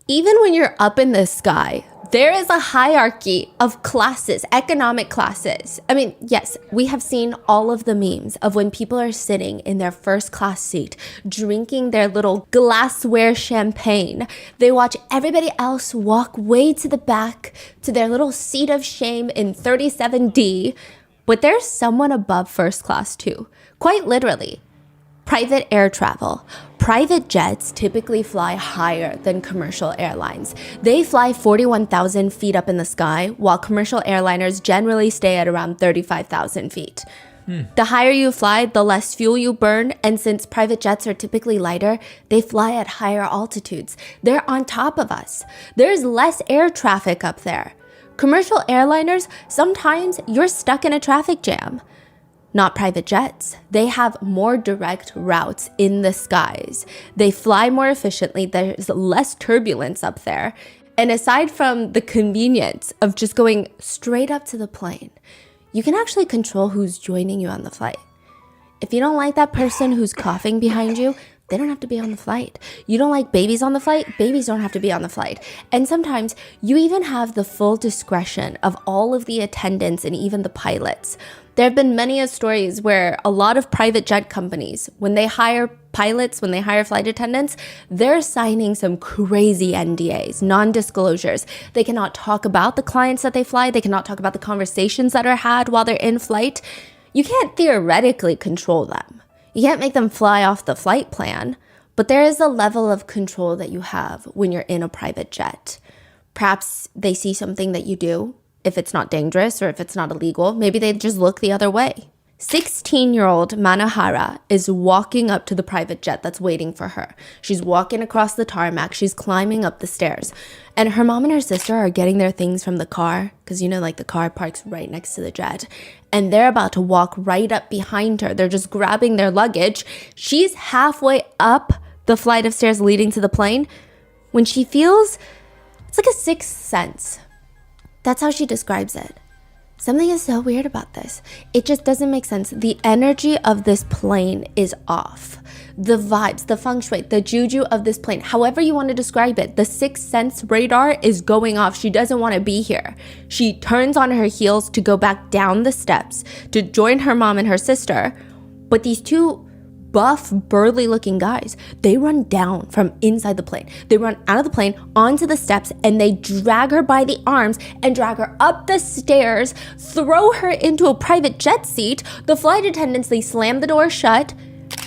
Even when you're up in the sky, there is a hierarchy of classes, economic classes. I mean, yes, we have seen all of the memes of when people are sitting in their first class seat, drinking their little glassware champagne. They watch everybody else walk way to the back to their little seat of shame in 37D. But there's someone above first class too, quite literally. Private air travel. Private jets typically fly higher than commercial airlines. They fly 41,000 feet up in the sky, while commercial airliners generally stay at around 35,000 feet. The higher you fly, the less fuel you burn, and since private jets are typically lighter, they fly at higher altitudes. They're on top of us. There's less air traffic up there. Commercial airliners, sometimes you're stuck in a traffic jam. Not private jets. They have more direct routes in the skies. They fly more efficiently. There's less turbulence up there. And aside from the convenience of just going straight up to the plane, you can actually control who's joining you on the flight. If you don't like that person who's coughing behind you, they don't have to be on the flight. You don't like babies on the flight? Babies don't have to be on the flight. And sometimes you even have the full discretion of all of the attendants and even the pilots. There have been many stories where a lot of private jet companies, when they hire pilots, when they hire flight attendants, they're signing some crazy NDAs, non-disclosures. They cannot talk about the clients that they fly. They cannot talk about the conversations that are had while they're in flight. You can't theoretically control them. You can't make them fly off the flight plan, but there is a level of control that you have when you're in a private jet. Perhaps they see something that you do. If it's not dangerous or if it's not illegal, maybe they just look the other way. 16-year-old Manohara is walking up to the private jet that's waiting for her. She's walking across the tarmac. She's climbing up the stairs. And her mom and her sister are getting their things from the car because, the car parks right next to the jet. And they're about to walk right up behind her. They're just grabbing their luggage. She's halfway up the flight of stairs leading to the plane when she feels, it's like a sixth sense. That's how she describes it. Something is so weird about this. It just doesn't make sense. The energy of this plane is off. The vibes, the feng shui, the juju of this plane, however you want to describe it, the sixth sense radar is going off. She doesn't want to be here. She turns on her heels to go back down the steps to join her mom and her sister. But these two buff, burly looking guys, they run down from inside the plane. They run out of the plane onto the steps and they drag her by the arms and drag her up the stairs, throw her into a private jet seat. The flight attendants, they slam the door shut.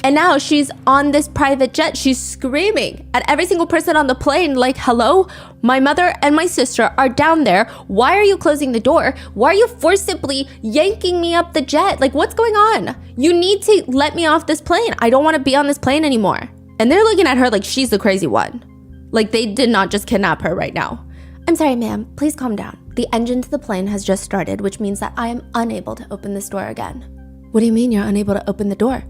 And now she's on this private jet. She's screaming at every single person on the plane like, hello, my mother and my sister are down there. Why are you closing the door? Why are you forcibly yanking me up the jet? Like, what's going on? You need to let me off this plane. I don't want to be on this plane anymore. And they're looking at her like she's the crazy one. Like they did not just kidnap her right now. I'm sorry, ma'am. Please calm down. The engine to the plane has just started, which means that I am unable to open this door again. What do you mean you're unable to open the door?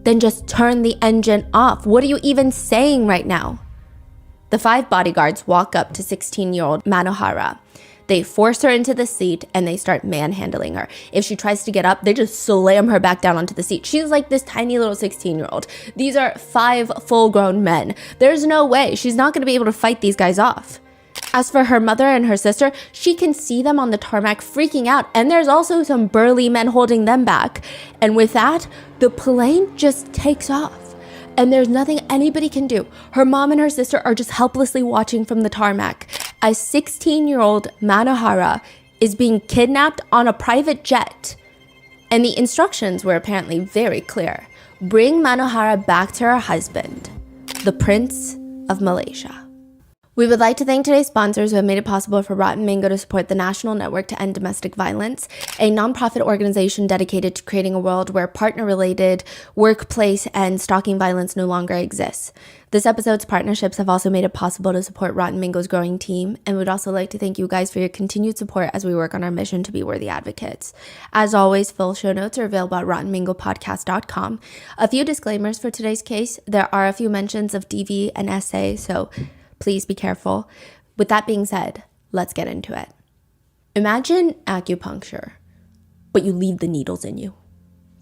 Then just turn the engine off. What are you even saying right now? The 5 bodyguards walk up to 16-year-old Manohara. They force her into the seat and they start manhandling her. If she tries to get up, they just slam her back down onto the seat. She's like this tiny little 16-year-old. These are 5 full-grown men. There's no way. She's not going to be able to fight these guys off. As for her mother and her sister, she can see them on the tarmac freaking out, and there's also some burly men holding them back. And with that, the plane just takes off, and there's nothing anybody can do. Her mom and her sister are just helplessly watching from the tarmac as 16-year-old Manohara is being kidnapped on a private jet. And the instructions were apparently very clear. Bring Manohara back to her husband, the Prince of Malaysia. We would like to thank today's sponsors who have made it possible for Rotten Mango to support the National Network to End Domestic Violence, a nonprofit organization dedicated to creating a world where partner-related, workplace, and stalking violence no longer exists. This episode's partnerships have also made it possible to support Rotten Mango's growing team, and we'd also like to thank you guys for your continued support as we work on our mission to be worthy advocates. As always, full show notes are available at rottenmangopodcast.com. A few disclaimers for today's case. There are a few mentions of DV and SA, so please be careful. With that being said, let's get into it. Imagine acupuncture, but you leave the needles in you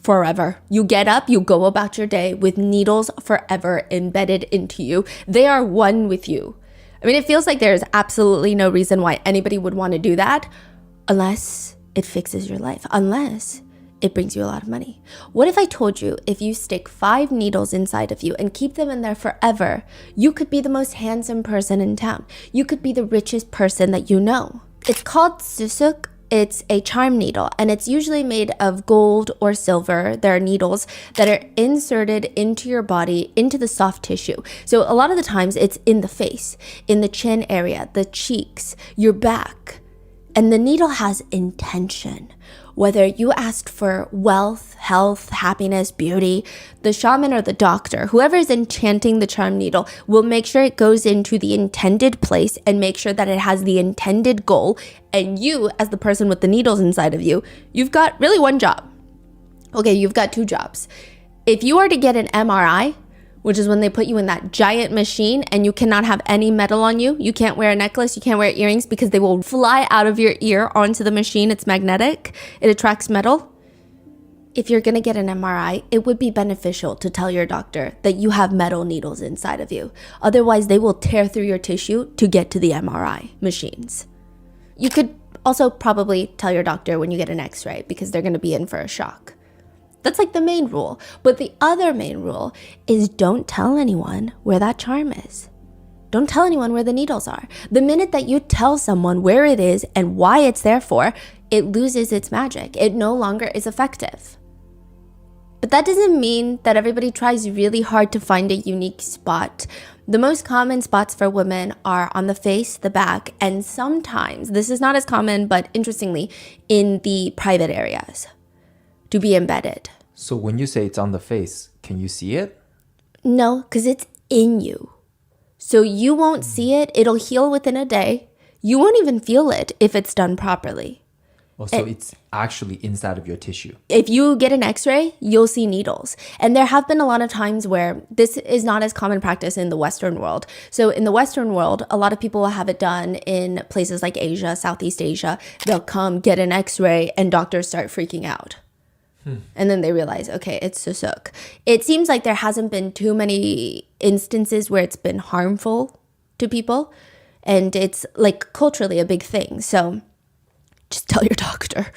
forever. You get up, you go about your day with needles forever embedded into you. They are one with you. I mean, it feels like there's absolutely no reason why anybody would want to do that unless it fixes your life, unless it brings you a lot of money. What if I told you if you stick 5 needles inside of you and keep them in there forever, you could be the most handsome person in town. You could be the richest person that you know. It's called susuk. It's a charm needle, and it's usually made of gold or silver. There are needles that are inserted into your body, into the soft tissue. So a lot of the times it's in the face, in the chin area, the cheeks, your back. And the needle has intention. Whether you asked for wealth, health, happiness, beauty, the shaman or the doctor, whoever is enchanting the charm needle will make sure it goes into the intended place and make sure that it has the intended goal. And you, as the person with the needles inside of you, you've got really one job. Okay, you've got 2 jobs. If you are to get an MRI, which is when they put you in that giant machine and you cannot have any metal on you. You can't wear a necklace, you can't wear earrings because they will fly out of your ear onto the machine. It's magnetic, it attracts metal. If you're gonna get an MRI, it would be beneficial to tell your doctor that you have metal needles inside of you. Otherwise, they will tear through your tissue to get to the MRI machines. You could also probably tell your doctor when you get an X-ray because they're gonna be in for a shock. That's like the main rule. But the other main rule is don't tell anyone where that charm is. Don't tell anyone where the needles are. The minute that you tell someone where it is and why it's there for, it loses its magic. It no longer is effective. But that doesn't mean that everybody tries really hard to find a unique spot. The most common spots for women are on the face, the back, and sometimes, this is not as common, but interestingly, in the private areas, to be embedded. So when you say it's on the face, can you see it? No, because it's in you. So you won't see it. It'll heal within a day. You won't even feel it if it's done properly. Oh, so it's actually inside of your tissue. If you get an X-ray, you'll see needles. And there have been a lot of times where this is not as common practice in the Western world. So in the Western world, a lot of people will have it done in places like Asia, Southeast Asia. They'll come get an X-ray and doctors start freaking out. And then they realize, okay, it's susuk. It seems like there hasn't been too many instances where it's been harmful to people. And it's like culturally a big thing. So just tell your doctor.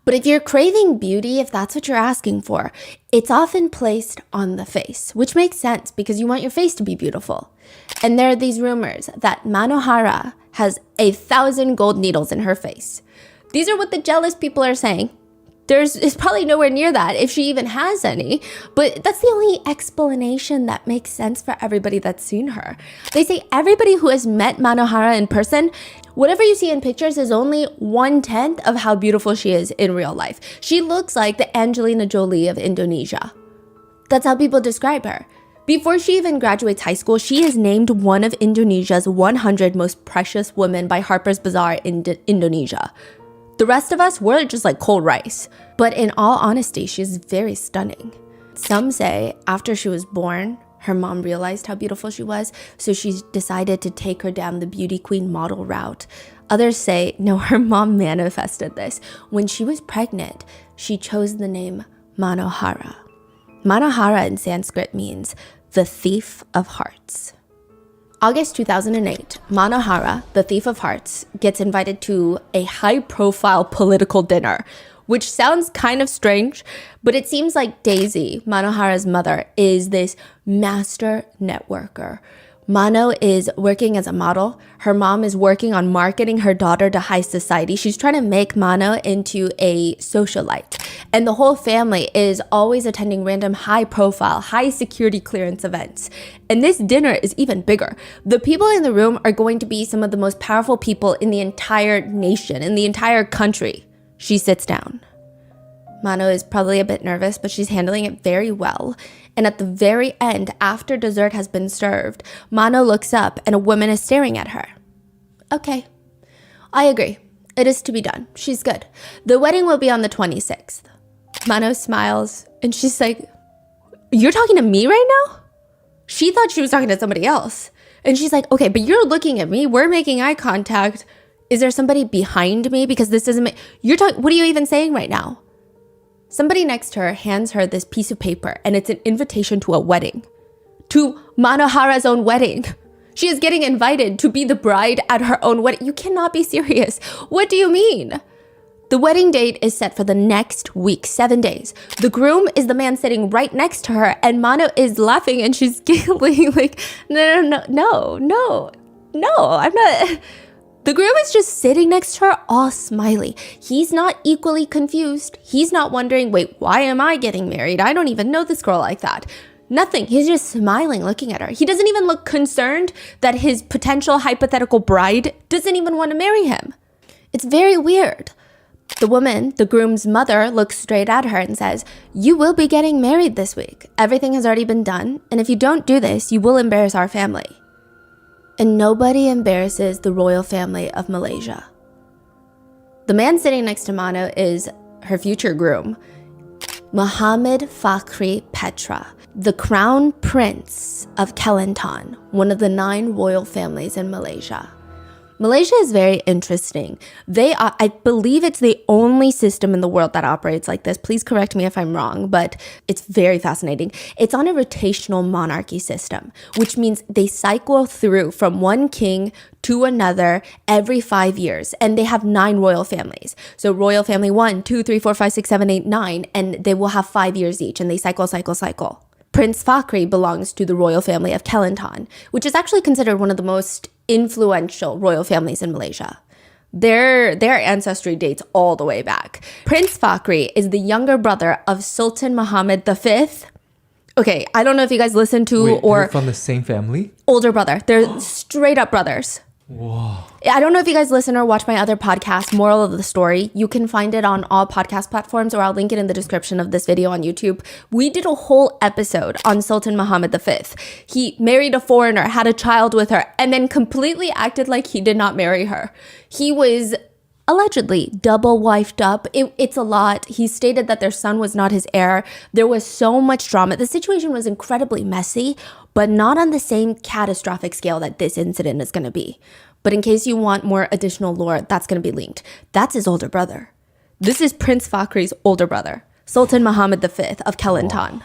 But if you're craving beauty, if that's what you're asking for, it's often placed on the face, which makes sense because you want your face to be beautiful. And there are these rumors that Manohara has 1,000 gold needles in her face. These are what the jealous people are saying. It's probably nowhere near that if she even has any, but that's the only explanation that makes sense for everybody that's seen her. They say everybody who has met Manohara in person, whatever you see in pictures is only 1/10 of how beautiful she is in real life. She looks like the Angelina Jolie of Indonesia. That's how people describe her. Before she even graduates high school, she is named one of Indonesia's 100 most precious women by Harper's Bazaar in Indonesia. The rest of us, we're just like cold rice. But in all honesty, she's very stunning. Some say after she was born, her mom realized how beautiful she was, so she decided to take her down the beauty queen model route. Others say, no, her mom manifested this. When she was pregnant, she chose the name Manohara. Manohara in Sanskrit means the thief of hearts. August 2008, Manohara, the thief of hearts, gets invited to a high-profile political dinner, which sounds kind of strange, but it seems like Daisy, Manohara's mother, is this master networker. Mano is working as a model. Her mom is working on marketing her daughter to high society. She's trying to make Mano into a socialite. And the whole family is always attending random high-profile, high-security clearance events. And this dinner is even bigger. The people in the room are going to be some of the most powerful people in the entire nation, in the entire country. She sits down. Mano is probably a bit nervous, but she's handling it very well. And at the very end, after dessert has been served, Mano looks up and a woman is staring at her. Okay, I agree. It is to be done. She's good. The wedding will be on the 26th. Mano smiles and she's like, you're talking to me right now? She thought she was talking to somebody else. And she's like, okay, but you're looking at me. We're making eye contact. Is there somebody behind me? Because this doesn't make, what are you even saying right now? Somebody next to her hands her this piece of paper and it's an invitation to a wedding. To Manohara's own wedding. She is getting invited to be the bride at her own wedding. You cannot be serious. What do you mean? The wedding date is set for the next week, 7 days. The groom is the man sitting right next to her, and Mano is laughing and she's giggling like, no, I'm not. The groom is just sitting next to her, all smiley. He's not equally confused. He's not wondering, wait, why am I getting married? I don't even know this girl like that. Nothing. He's just smiling, looking at her. He doesn't even look concerned that his potential hypothetical bride doesn't even want to marry him. It's very weird. The woman, the groom's mother, looks straight at her and says, you will be getting married this week. Everything has already been done, and if you don't do this, you will embarrass our family. And nobody embarrasses the royal family of Malaysia. The man sitting next to Mano is her future groom, Muhammad Fakhri Petra, the crown prince of Kelantan, one of the 9 royal families in Malaysia. Malaysia is very interesting. I believe it's the only system in the world that operates like this. Please correct me if I'm wrong, but it's very fascinating. It's on a rotational monarchy system, which means they cycle through from one king to another every 5 years. And they have 9 royal families. So royal family 1, 2, 3, 4, 5, 6, 7, 8, 9, and they will have 5 years each, and they cycle. Prince Fakhri belongs to the royal family of Kelantan, which is actually considered one of the most influential royal families in Malaysia. Their ancestry dates all the way back. Prince Fakhri is the younger brother of Sultan Muhammad V. Okay, I don't know if you guys listen to Wait, or they're from the same family? Older brother. They're straight up brothers. Whoa. I don't know if you guys listen or watch my other podcast, Moral of the Story. You can find it on all podcast platforms, or I'll link it in the description of this video on YouTube. We did a whole episode on Sultan Muhammad V. He married a foreigner, had a child with her, and then completely acted like he did not marry her. He was allegedly double wifed up. It's a lot. He stated that their son was not his heir. There was so much drama. The situation was incredibly messy, but not on the same catastrophic scale that this incident is going to be. But in case you want more additional lore, that's going to be linked. That's his older brother. This is Prince Fakhri's older brother, Sultan Muhammad V of Kelantan.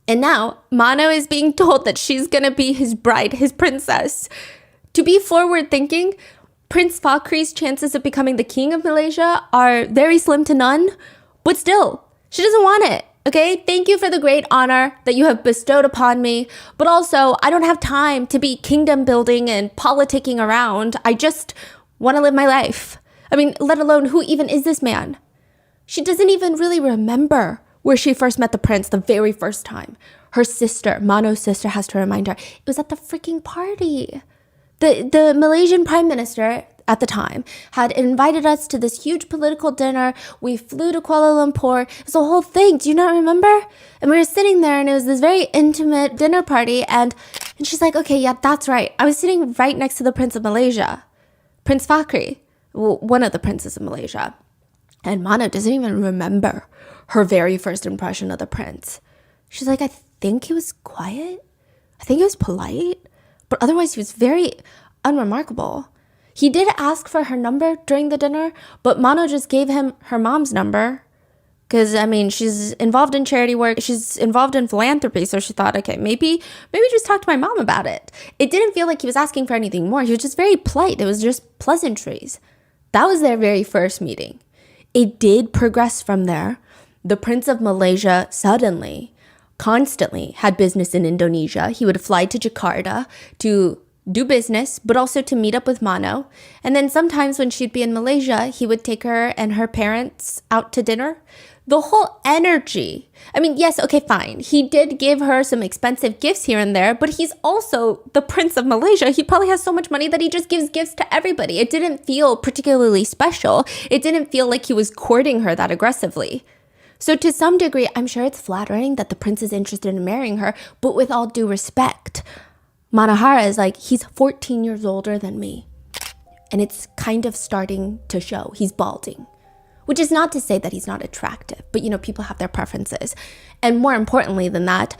And now, Mano is being told that she's going to be his bride, his princess. To be forward thinking, Prince Fakhri's chances of becoming the king of Malaysia are very slim to none, but still, she doesn't want it, okay? Thank you for the great honor that you have bestowed upon me, but also, I don't have time to be kingdom building and politicking around. I just want to live my life. I mean, let alone, who even is this man? She doesn't even really remember where she first met the prince the very first time. Her sister, Mano's sister, has to remind her, it was at the freaking party. The Malaysian prime minister at the time had invited us to this huge political dinner. We flew to Kuala Lumpur. It was a whole thing. Do you not remember? And we were sitting there, and it was this very intimate dinner party. And she's like, okay, yeah, that's right. I was sitting right next to the Prince of Malaysia, Prince Fakhri, one of the princes of Malaysia. And Mano doesn't even remember her very first impression of the prince. She's like, I think he was quiet. I think he was polite. But otherwise, he was very unremarkable. He did ask for her number during the dinner, but Mano just gave him her mom's number. Because, I mean, she's involved in charity work. She's involved in philanthropy. So she thought, okay, maybe just talk to my mom about it. It didn't feel like he was asking for anything more. He was just very polite. It was just pleasantries. That was their very first meeting. It did progress from there. The Prince of Malaysia suddenly, constantly had business in Indonesia. He would fly to Jakarta to do business, but also to meet up with Mano. And then sometimes when she'd be in Malaysia, he would take her and her parents out to dinner. The whole energy. I mean, yes, okay, fine. He did give her some expensive gifts here and there, but he's also the Prince of Malaysia. He probably has so much money that he just gives gifts to everybody. It didn't feel particularly special. It didn't feel like he was courting her that aggressively. So to some degree, I'm sure it's flattering that the prince is interested in marrying her, but with all due respect, Manahara is like, he's 14 years older than me. And it's kind of starting to show. He's balding. Which is not to say that he's not attractive, but you know, people have their preferences. And more importantly than that,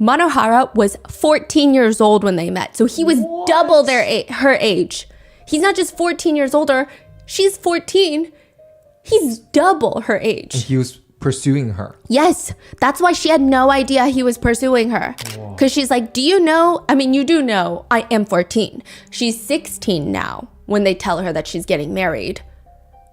Manahara was 14 years old when they met. So he was double her age. He's not just 14 years older, she's 14. He's double her age. And he was pursuing her. Yes, that's why she had no idea he was pursuing her. Because she's like, do you know? I mean, you do know I am 14. She's 16 now when they tell her that she's getting married,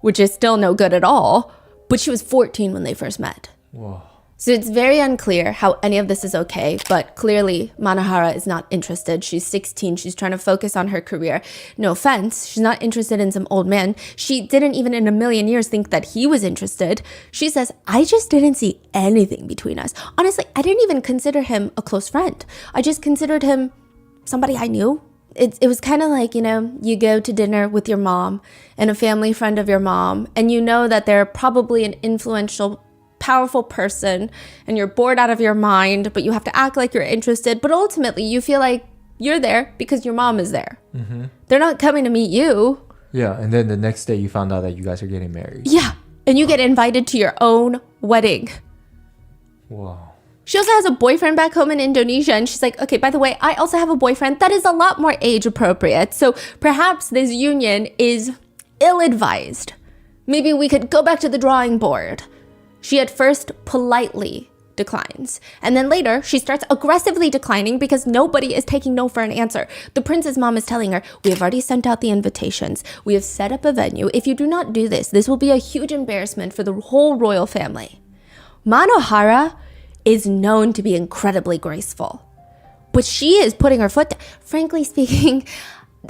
which is still no good at all. But she was 14 when they first met. Whoa. So it's very unclear how any of this is okay, but clearly Manohara is not interested. She's 16. She's trying to focus on her career. No offense. She's not interested in some old man. She didn't even in a million years think that he was interested. She says, I just didn't see anything between us. Honestly, I didn't even consider him a close friend. I just considered him somebody I knew. It was kind of like, you know, you go to dinner with your mom and a family friend of your mom, and you know that they're probably an influential powerful person and you're bored out of your mind, but you have to act like you're interested. But ultimately, you feel like you're there because your mom is there. Mm-hmm. They're not coming to meet you. Yeah, and then the next day you found out that you guys are getting married. Yeah, and you get invited to your own wedding. Wow. She also has a boyfriend back home in Indonesia, and she's like, okay, by the way, I also have a boyfriend that is a lot more age appropriate. So perhaps this union is ill-advised. Maybe we could go back to the drawing board. She at first politely declines. And then later, she starts aggressively declining because nobody is taking no for an answer. The prince's mom is telling her, we have already sent out the invitations. We have set up a venue. If you do not do this, this will be a huge embarrassment for the whole royal family. Manohara is known to be incredibly graceful. But she is putting her foot down. Frankly speaking,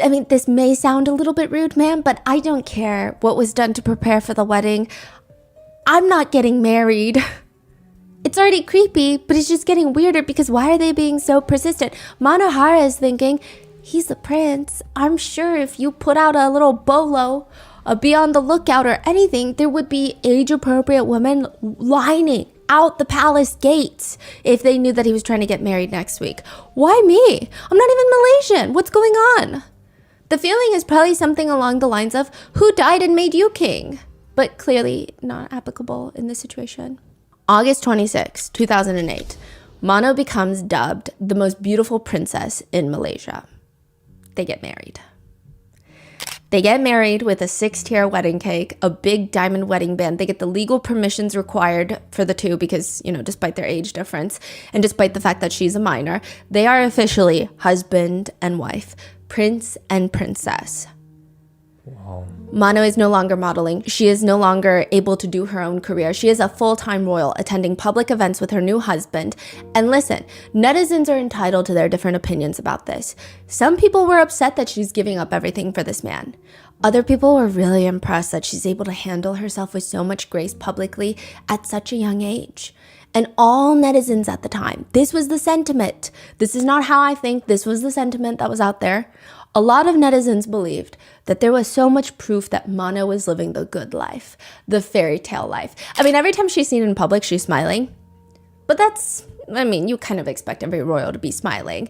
I mean, this may sound a little bit rude, ma'am, but I don't care what was done to prepare for the wedding. I'm not getting married. It's already creepy, but it's just getting weirder because why are they being so persistent? Manohara is thinking, he's the prince. I'm sure if you put out a little bolo, be on the lookout or anything, there would be age-appropriate women lining out the palace gates if they knew that he was trying to get married next week. Why me? I'm not even Malaysian. What's going on? The feeling is probably something along the lines of, who died and made you king? But clearly not applicable in this situation. August 26, 2008, Mano becomes dubbed the most beautiful princess in Malaysia. They get married. They get married with a 6-tier wedding cake, a big diamond wedding band. They get the legal permissions required for the two because, you know, despite their age difference and despite the fact that she's a minor, they are officially husband and wife, prince and princess. Wow. Mano is no longer modeling. She is no longer able to do her own career. She is a full-time royal attending public events with her new husband. And listen, netizens are entitled to their different opinions about this. Some people were upset that she's giving up everything for this man. Other people were really impressed that she's able to handle herself with so much grace publicly at such a young age. And all netizens at the time, this was the sentiment. This is not how I think. This was the sentiment that was out there. A lot of netizens believed that there was so much proof that Mano was living the good life, the fairy tale life. I mean, every time she's seen in public, she's smiling. But that's, I mean, you kind of expect every royal to be smiling.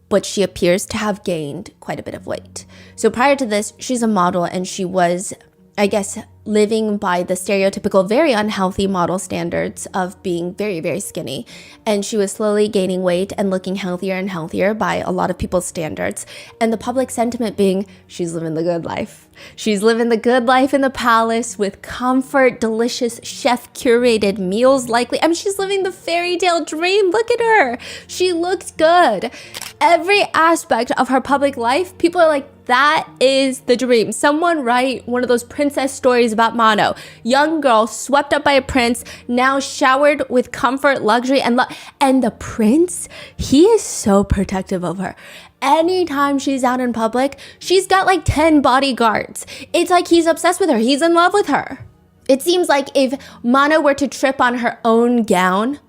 But she appears to have gained quite a bit of weight. So prior to this, she's a model and she was, I guess, living by the stereotypical, very unhealthy model standards of being very, very skinny. And she was slowly gaining weight and looking healthier and healthier by a lot of people's standards. And the public sentiment being, she's living the good life. She's living the good life in the palace with comfort, delicious, chef-curated meals likely. I mean, she's living the fairy tale dream. Look at her. She looks good. Every aspect of her public life, people are like, that is the dream. Someone write one of those princess stories about Mano. Young girl swept up by a prince, now showered with comfort, luxury, and and the prince, he is so protective of her. Anytime she's out in public, she's got like 10 bodyguards. It's like he's obsessed with her. He's in love with her. It seems like if Mano were to trip on her own gown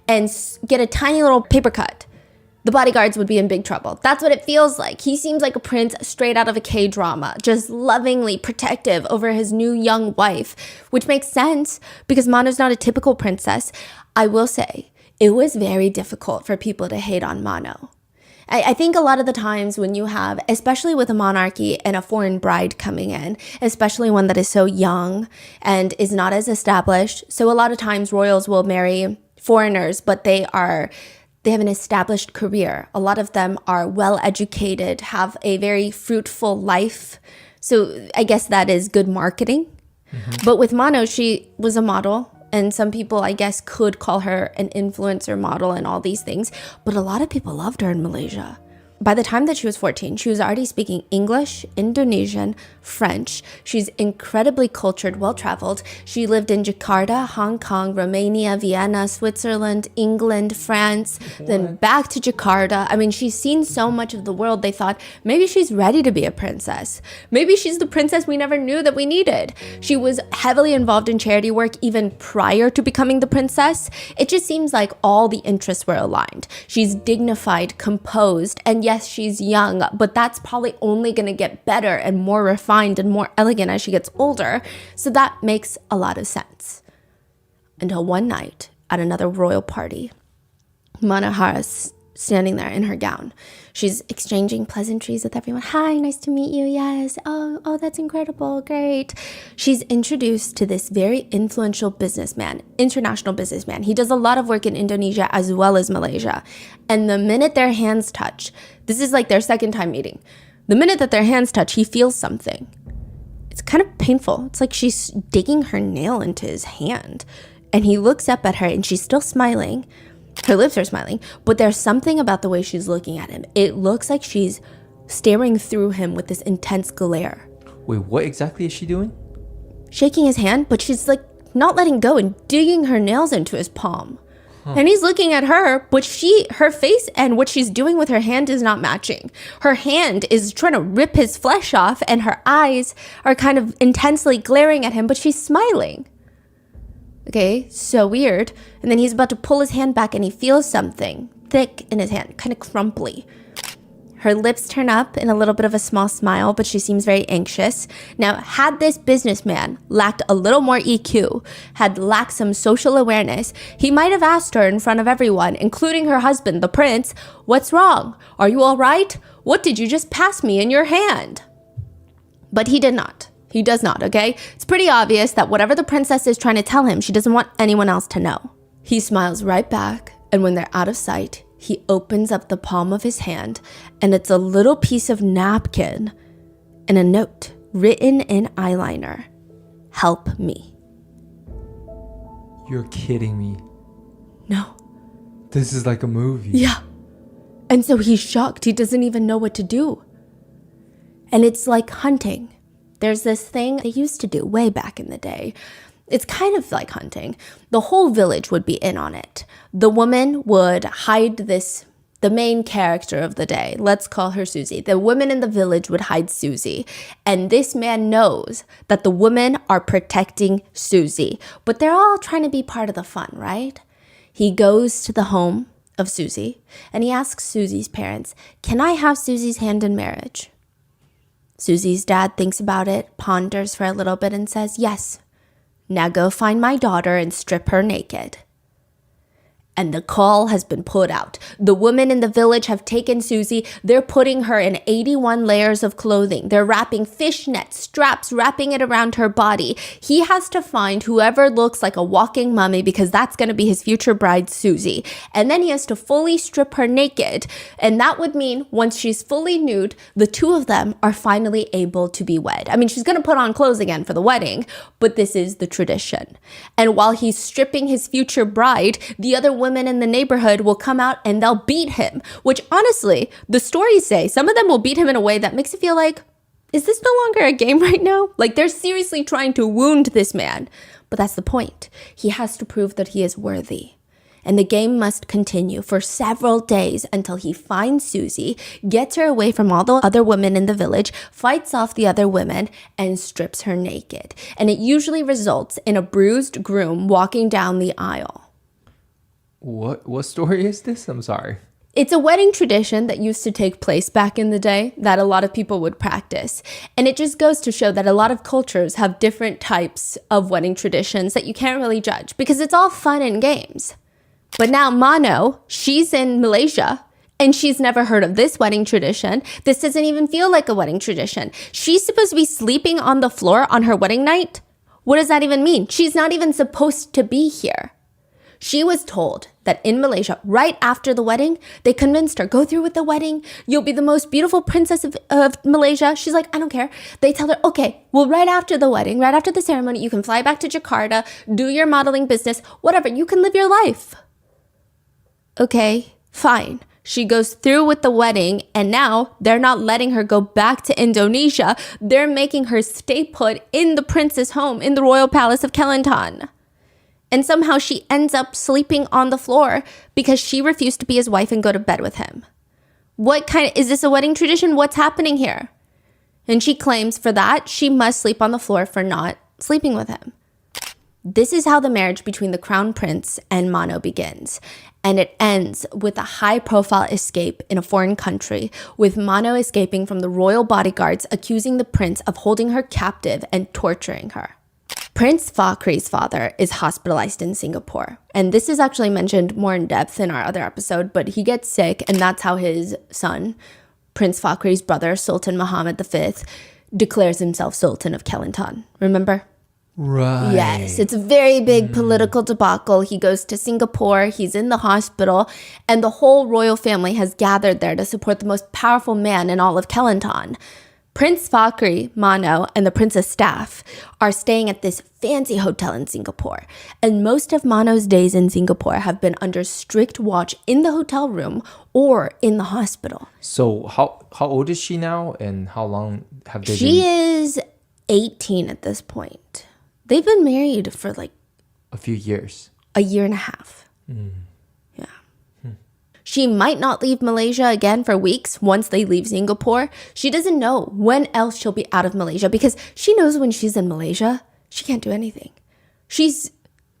and get a tiny little paper cut, the bodyguards would be in big trouble. That's what it feels like. He seems like a prince straight out of a K-drama, just lovingly protective over his new young wife, which makes sense because Mano's not a typical princess. I will say, it was very difficult for people to hate on Mano. I think a lot of the times when you have, especially with a monarchy and a foreign bride coming in, especially one that is so young and is not as established. So a lot of times royals will marry foreigners, but they have an established career. A lot of them are well educated, have a very fruitful life. So I guess that is good marketing. Mm-hmm. But with Mano, she was a model And some people, I guess, could call her an influencer model and all these things. But a lot of people loved her in Malaysia. By the time that she was 14, she was already speaking English, Indonesian, French. She's incredibly cultured, well-traveled. She lived in Jakarta, Hong Kong, Romania, Vienna, Switzerland, England, France, then back to Jakarta. I mean, she's seen so much of the world, they thought maybe she's ready to be a princess. Maybe she's the princess we never knew that we needed. She was heavily involved in charity work even prior to becoming the princess. It just seems like all the interests were aligned. She's dignified, composed, and yes, she's young, but that's probably only going to get better and more refined and more elegant as she gets older. So that makes a lot of sense. Until one night at another royal party, Manahara's standing there in her gown. She's exchanging pleasantries with everyone. Hi, nice to meet you. Yes. Oh, that's incredible. Great. She's introduced to this very influential businessman, international businessman. He does a lot of work in Indonesia as well as Malaysia. And the minute their hands touch, this is like their second time meeting. The minute that their hands touch, he feels something. It's kind of painful. It's like she's digging her nail into his hand. And he looks up at her and she's still smiling. Her lips are smiling, but there's something about the way she's looking at him. It looks like she's staring through him with this intense glare. Wait, what exactly is she doing? Shaking his hand, but she's like not letting go and digging her nails into his palm. And he's looking at her, but her face and what she's doing with her hand is not matching. Her hand is trying to rip his flesh off and her eyes are kind of intensely glaring at him, but she's smiling. Okay, so weird. And then he's about to pull his hand back and he feels something thick in his hand, kind of crumply. Her lips turn up in a little bit of a small smile, but she seems very anxious. Now, had this businessman lacked a little more EQ, had lacked some social awareness, he might have asked her in front of everyone, including her husband, the prince, "What's wrong? Are you all right? What did you just pass me in your hand?" But he did not. He does not, okay? It's pretty obvious that whatever the princess is trying to tell him, she doesn't want anyone else to know. He smiles right back, and when they're out of sight, he opens up the palm of his hand, and it's a little piece of napkin and a note written in eyeliner. "Help me." You're kidding me. No. This is like a movie. Yeah. And so he's shocked. He doesn't even know what to do. And it's like hunting. There's this thing they used to do way back in the day. It's kind of like hunting. The whole village would be in on it. The woman would hide the main character of the day. Let's call her Susie. The women in the village would hide Susie. And this man knows that the women are protecting Susie. But they're all trying to be part of the fun, right? He goes to the home of Susie and he asks Susie's parents, "Can I have Susie's hand in marriage?" Susie's dad thinks about it, ponders for a little bit and says, "Yes. Now go find my daughter and strip her naked." And the call has been put out. The women in the village have taken Susie. They're putting her in 81 layers of clothing. They're wrapping fishnet straps, wrapping it around her body. He has to find whoever looks like a walking mummy because that's going to be his future bride, Susie. And then he has to fully strip her naked. And that would mean once she's fully nude, the two of them are finally able to be wed. I mean, she's going to put on clothes again for the wedding, but this is the tradition. And while he's stripping his future bride, the other women in the neighborhood will come out and they'll beat him, which honestly, the stories say some of them will beat him in a way that makes it feel like, is this no longer a game right now? Like they're seriously trying to wound this man. But that's the point. He has to prove that he is worthy. And the game must continue for several days until he finds Susie, gets her away from all the other women in the village, fights off the other women, and strips her naked. And it usually results in a bruised groom walking down the aisle. What story is this? I'm sorry. It's a wedding tradition that used to take place back in the day that a lot of people would practice. And it just goes to show that a lot of cultures have different types of wedding traditions that you can't really judge because it's all fun and games. But now Mano, she's in Malaysia and she's never heard of this wedding tradition. This doesn't even feel like a wedding tradition. She's supposed to be sleeping on the floor on her wedding night. What does that even mean? She's not even supposed to be here. She was told that in Malaysia, right after the wedding, they convinced her, go through with the wedding. You'll be the most beautiful princess of Malaysia. She's like, I don't care. They tell her, okay, well, right after the wedding, right after the ceremony, you can fly back to Jakarta, do your modeling business, whatever. You can live your life. Okay, fine. She goes through with the wedding, and now they're not letting her go back to Indonesia. They're making her stay put in the prince's home in the royal palace of Kelantan. And somehow she ends up sleeping on the floor because she refused to be his wife and go to bed with him. Is this a wedding tradition? What's happening here? And she claims for that, she must sleep on the floor for not sleeping with him. This is how the marriage between the crown prince and Mano begins. And it ends with a high-profile escape in a foreign country, with Mano escaping from the royal bodyguards, accusing the prince of holding her captive and torturing her. Prince Fakhri's father is hospitalized in Singapore. And this is actually mentioned more in depth in our other episode, but he gets sick, and that's how his son, Prince Fakhri's brother, Sultan Muhammad V, declares himself Sultan of Kelantan. Remember? Right. Yes, it's a very big political debacle. He goes to Singapore, he's in the hospital, and the whole royal family has gathered there to support the most powerful man in all of Kelantan. Prince Fakhri, Mano, and the prince's staff are staying at this fancy hotel in Singapore. And most of Mano's days in Singapore have been under strict watch in the hotel room or in the hospital. So how old is she now, and how long have they She been? is 18 at this point. They've been married for like A few years. a year and a half. Yeah. She might not leave Malaysia again for weeks once they leave Singapore. She doesn't know when else she'll be out of Malaysia because she knows when she's in Malaysia, she can't do anything. She's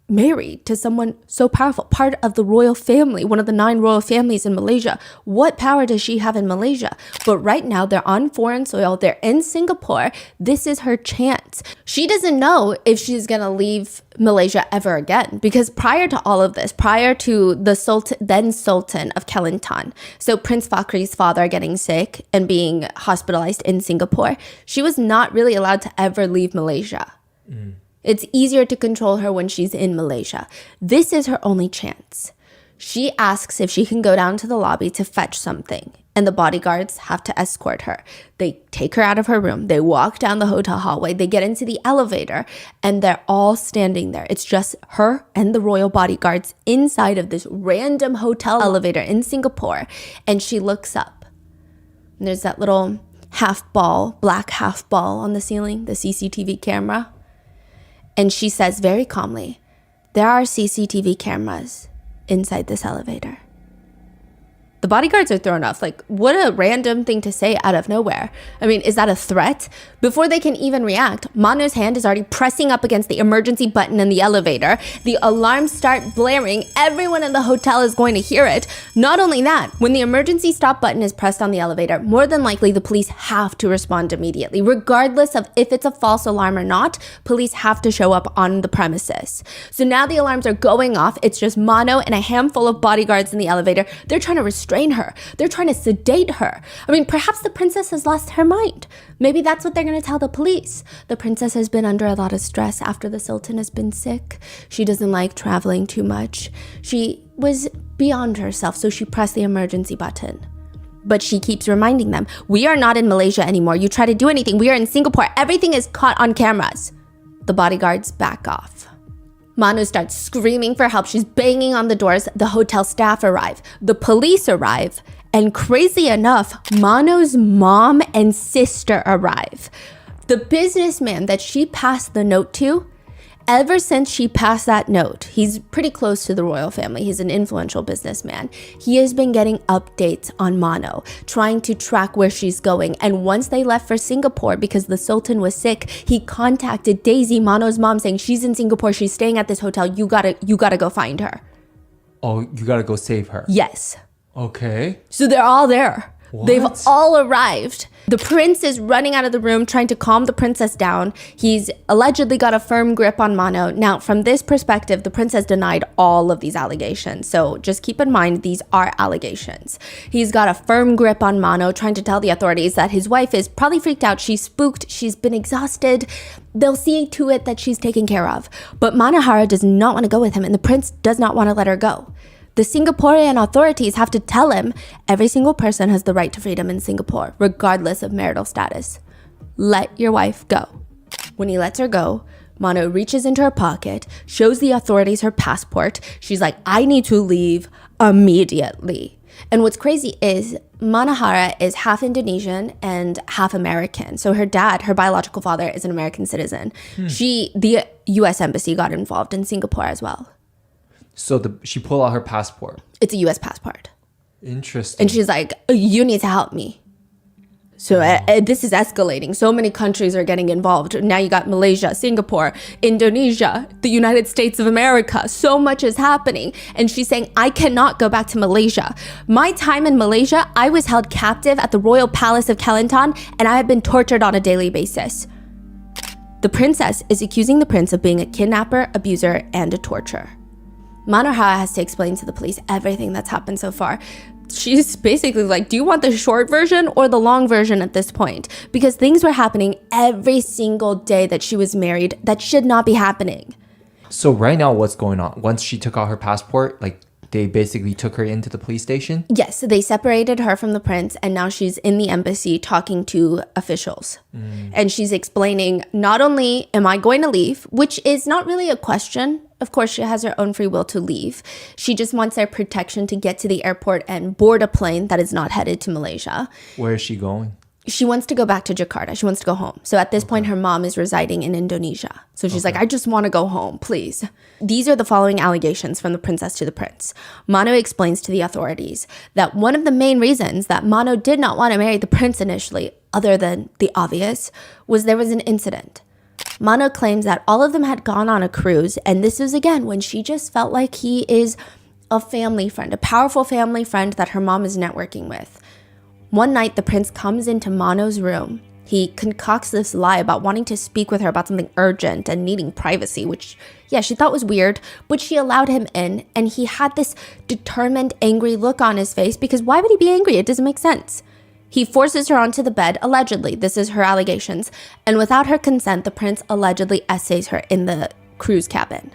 married to someone so powerful, part of the royal family, one of the 9 royal families in Malaysia. What power does she have in Malaysia? But right now, they're on foreign soil. They're in Singapore. This is her chance. She doesn't know if she's going to leave Malaysia ever again, because prior to all of this, prior to the then Sultan of Kelantan, so Prince Fakhri's father getting sick and being hospitalized in Singapore, she was not really allowed to ever leave Malaysia. It's easier to control her when she's in Malaysia. This is her only chance. She asks if she can go down to the lobby to fetch something, and the bodyguards have to escort her. They take her out of her room. They walk down the hotel hallway. They get into the elevator, and they're all standing there. It's just her and the royal bodyguards inside of this random hotel elevator in Singapore, and she looks up. And there's that little black half ball on the ceiling, the CCTV camera. And she says very calmly, there are CCTV cameras inside this elevator. The bodyguards are thrown off. Like, what a random thing to say out of nowhere. I mean, is that a threat? Before they can even react, Mano's hand is already pressing up against the emergency button in the elevator. The alarms start blaring. Everyone in the hotel is going to hear it. Not only that, when the emergency stop button is pressed on the elevator, more than likely the police have to respond immediately. Regardless of if it's a false alarm or not, police have to show up on the premises. So now the alarms are going off. It's just Mano and a handful of bodyguards in the elevator. They're trying to restrain her. They're trying to sedate her. I mean, perhaps the princess has lost her mind. Maybe that's what they're going to tell the police. The princess has been under a lot of stress after the sultan has been sick. She doesn't like traveling too much. She was beyond herself, so she pressed the emergency button. But she keeps reminding them, we are not in Malaysia anymore. You try to do anything, we are in Singapore. Everything is caught on cameras. The bodyguards back off. Manu starts screaming for help. She's banging on the doors. The hotel staff arrive. The police arrive. And crazy enough, Manu's mom and sister arrive. The businessman that she passed the note to, ever since she passed that note, he's pretty close to the royal family. He's an influential businessman. He has been getting updates on Mano, trying to track where she's going. And once they left for Singapore, because the Sultan was sick, he contacted Daisy, Mano's mom, saying she's in Singapore. She's staying at this hotel. You gotta go find her. Oh, you gotta go save her. Yes. Okay. So they're all there. What? They've all arrived. The prince is running out of the room trying to calm the princess down. He's allegedly got a firm grip on Mano. Now, from this perspective, the prince has denied all of these allegations. So just keep in mind, these are allegations. He's got a firm grip on Mano, trying to tell the authorities that his wife is probably freaked out. She's spooked. She's been exhausted. They'll see to it that she's taken care of. But Manahara does not want to go with him, and the prince does not want to let her go. The Singaporean authorities have to tell him every single person has the right to freedom in Singapore, regardless of marital status. Let your wife go. When he lets her go, Mano reaches into her pocket, shows the authorities her passport. She's like, I need to leave immediately. And what's crazy is Manahara is half Indonesian and half American. So her dad, her biological father, is an American citizen. The US embassy got involved in Singapore as well. So she pulled out her passport. It's a US passport. Interesting. And she's like, you need to help me. So this is escalating. So many countries are getting involved. Now you got Malaysia, Singapore, Indonesia, the United States of America. So much is happening. And she's saying, I cannot go back to Malaysia. My time in Malaysia, I was held captive at the Royal Palace of Kelantan, and I have been tortured on a daily basis. The princess is accusing the prince of being a kidnapper, abuser, and a torturer. Manohara has to explain to the police everything that's happened so far. She's basically like, do you want the short version or the long version at this point? Because things were happening every single day that she was married that should not be happening. So right now, what's going on? Once she took out her passport, like they basically took her into the police station? Yes, they separated her from the prince, and now she's in the embassy talking to officials. And she's explaining, not only am I going to leave, which is not really a question. Of course, she has her own free will to leave. She just wants their protection to get to the airport and board a plane that is not headed to Malaysia. Where is she going? She wants to go back to Jakarta. She wants to go home. So at this point, her mom is residing in Indonesia. So she's like, I just want to go home, please. These are the following allegations from the princess to the prince. Mano explains to the authorities that one of the main reasons that Mano did not want to marry the prince initially, other than the obvious, was there was an incident. Mano claims that all of them had gone on a cruise, and this was again when she just felt like he is a family friend, a powerful family friend that her mom is networking with. One night, the prince comes into Mano's room. He concocts this lie about wanting to speak with her about something urgent and needing privacy, which, yeah, she thought was weird, but she allowed him in, and he had this determined, angry look on his face because why would he be angry? It doesn't make sense. He forces her onto the bed, allegedly. This is her allegations. And without her consent, the prince allegedly essays her in the cruise cabin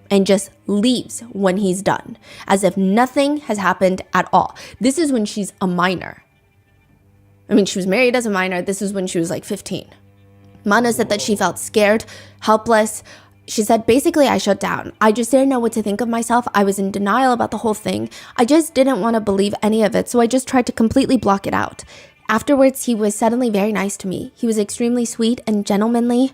and just leaves when he's done, as if nothing has happened at all. This is when she's a minor. I mean, she was married as a minor. This is when she was like 15. Mana said that she felt scared, helpless. She said, basically, I shut down. I just didn't know what to think of myself. I was in denial about the whole thing. I just didn't want to believe any of it, so I just tried to completely block it out. Afterwards, he was suddenly very nice to me. He was extremely sweet and gentlemanly.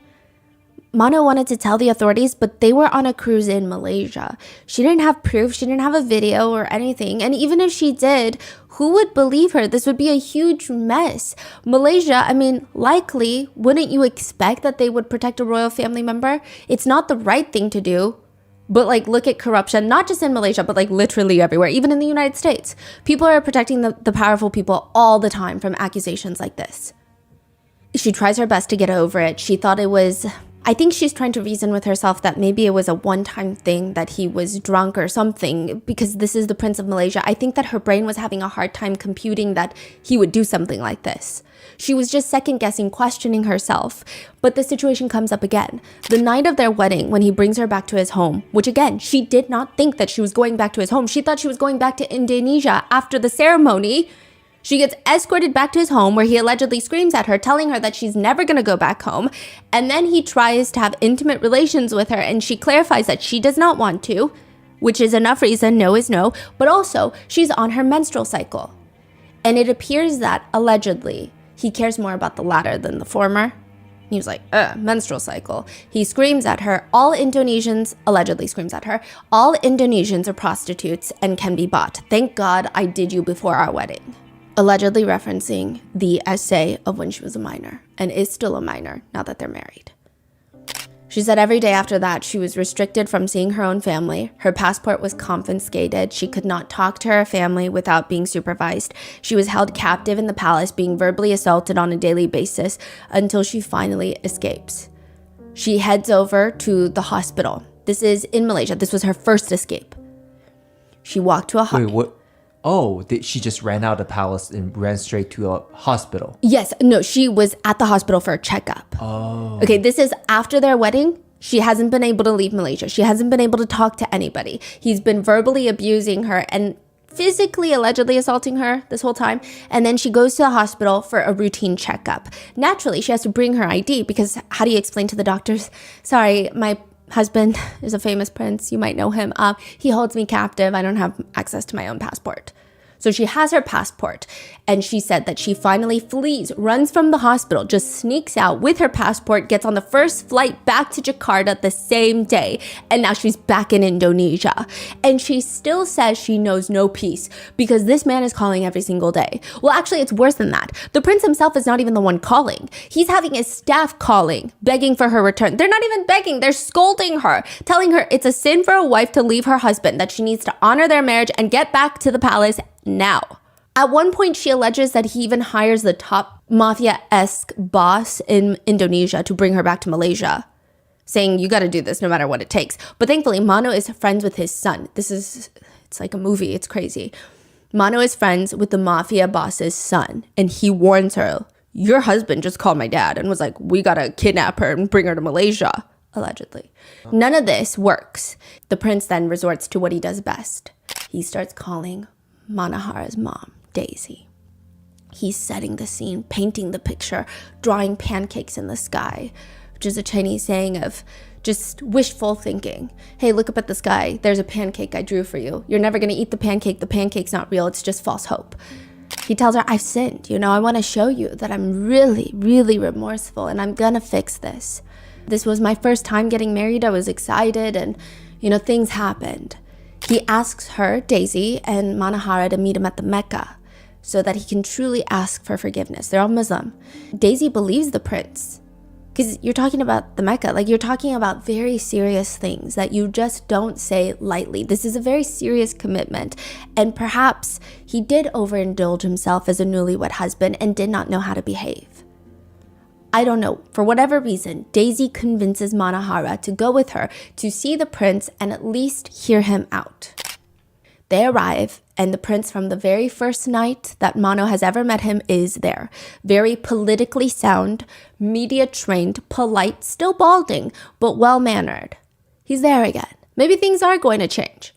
Mano wanted to tell the authorities, but they were on a cruise in Malaysia. She didn't have proof. She didn't have a video or anything. And even if she did, who would believe her? This would be a huge mess. Malaysia, I mean, likely, wouldn't you expect that they would protect a royal family member? It's not the right thing to do. But like, look at corruption, not just in Malaysia, but like literally everywhere, even in the United States. People are protecting the powerful people all the time from accusations like this. She tries her best to get over it. She thought it was... I think she's trying to reason with herself that maybe it was a one-time thing, that he was drunk or something, because this is the Prince of Malaysia. I think that her brain was having a hard time computing that he would do something like this. She was just second-guessing, questioning herself. But the situation comes up again. The night of their wedding, when he brings her back to his home, which again, she did not think that she was going back to his home. She thought she was going back to Indonesia after the ceremony. She gets escorted back to his home where he allegedly screams at her, telling her that she's never going to go back home. And then he tries to have intimate relations with her, and she clarifies that she does not want to, which is enough reason, no is no, but also she's on her menstrual cycle. And it appears that, allegedly, he cares more about the latter than the former. He was like, menstrual cycle. He screams at her. All Indonesians, allegedly screams at her, all Indonesians are prostitutes and can be bought. Thank God I did you before our wedding. Allegedly referencing the essay of when she was a minor, and is still a minor now that they're married. She said every day after that, she was restricted from seeing her own family. Her passport was confiscated. She could not talk to her family without being supervised. She was held captive in the palace, being verbally assaulted on a daily basis until she finally escapes. She heads over to the hospital. This is in Malaysia. This was her first escape. She walked to a hospital. Wait, what? Oh, she just ran out of the palace and ran straight to a hospital. Yes. No, she was at the hospital for a checkup. Oh. Okay, this is after their wedding. She hasn't been able to leave Malaysia. She hasn't been able to talk to anybody. He's been verbally abusing her and physically, allegedly assaulting her this whole time. And then she goes to the hospital for a routine checkup. Naturally, she has to bring her ID because how do you explain to the doctors, sorry, my husband is a famous prince. You might know him. He holds me captive. I don't have access to my own passport. So she has her passport, and she said that she finally flees, runs from the hospital, just sneaks out with her passport, gets on the first flight back to Jakarta the same day, and now she's back in Indonesia. And she still says she knows no peace because this man is calling every single day. Well, actually, it's worse than that. The prince himself is not even the one calling. He's having his staff calling, begging for her return. They're not even begging, they're scolding her, telling her it's a sin for a wife to leave her husband, that she needs to honor their marriage and get back to the palace now. At one point, she alleges that he even hires the top mafia-esque boss in Indonesia to bring her back to Malaysia, saying, you got to do this no matter what it takes. But thankfully, Mano is friends with his son. It's like a movie. It's crazy. Mano is friends with the mafia boss's son, and he warns her, your husband just called my dad and was like, we got to kidnap her and bring her to Malaysia, allegedly. None of this works. The prince then resorts to what he does best. He starts calling Manahara's mom, Daisy. He's setting the scene, painting the picture, drawing pancakes in the sky, which is a Chinese saying of just wishful thinking. Hey, look up at the sky. There's a pancake I drew for you. You're never going to eat the pancake. The pancake's not real. It's just false hope. He tells her, I've sinned. I want to show you that I'm really, really remorseful and I'm going to fix this. This was my first time getting married. I was excited and, things happened. He asks her, Daisy, and Manahara to meet him at the Mecca so that he can truly ask for forgiveness. They're all Muslim. Daisy believes the prince because you're talking about the Mecca. Like, you're talking about very serious things that you just don't say lightly. This is a very serious commitment. And perhaps he did overindulge himself as a newlywed husband and did not know how to behave. I don't know. For whatever reason, Daisy convinces Manahara to go with her to see the prince and at least hear him out. They arrive, and the prince from the very first night that Mano has ever met him is there. Very politically sound, media-trained, polite, still balding, but well-mannered. He's there again. Maybe things are going to change.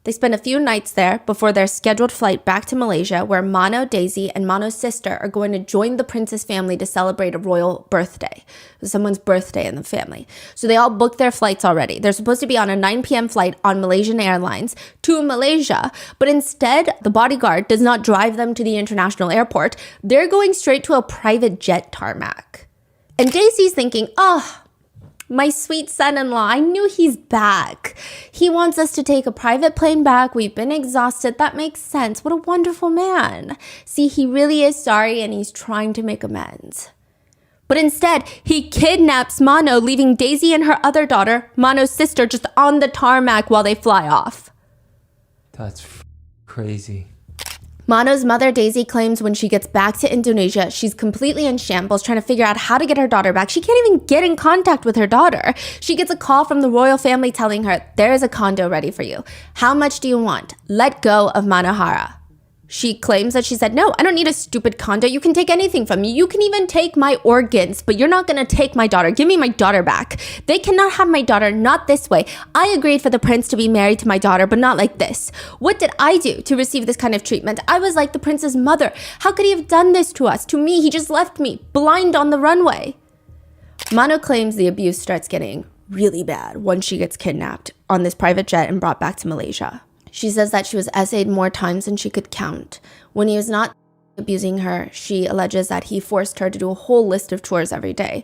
They spend a few nights there before their scheduled flight back to Malaysia, where Mano, Daisy, and Mano's sister are going to join the prince's family to celebrate a royal birthday. Someone's birthday in the family. So they all booked their flights already. They're supposed to be on a 9 p.m. flight on Malaysian Airlines to Malaysia, but instead, the bodyguard does not drive them to the international airport. They're going straight to a private jet tarmac. And Daisy's thinking, my sweet son-in-law, I knew he's back. He wants us to take a private plane back. We've been exhausted. That makes sense. What a wonderful man. See, he really is sorry and he's trying to make amends. But instead, he kidnaps Mano, leaving Daisy and her other daughter, Mano's sister, just on the tarmac while they fly off. That's crazy. Mano's mother, Daisy, claims when she gets back to Indonesia, she's completely in shambles trying to figure out how to get her daughter back. She can't even get in contact with her daughter. She gets a call from the royal family telling her, there is a condo ready for you. How much do you want? Let go of Manahara. She claims that she said, no, I don't need a stupid condo. You can take anything from me. You can even take my organs, but you're not going to take my daughter. Give me my daughter back. They cannot have my daughter, not this way. I agreed for the prince to be married to my daughter, but not like this. What did I do to receive this kind of treatment? I was like the prince's mother. How could he have done this to us? To me, he just left me blind on the runway. Mano claims the abuse starts getting really bad once she gets kidnapped on this private jet and brought back to Malaysia. She says that she was essayed more times than she could count. When he was not abusing her, she alleges that he forced her to do a whole list of chores every day.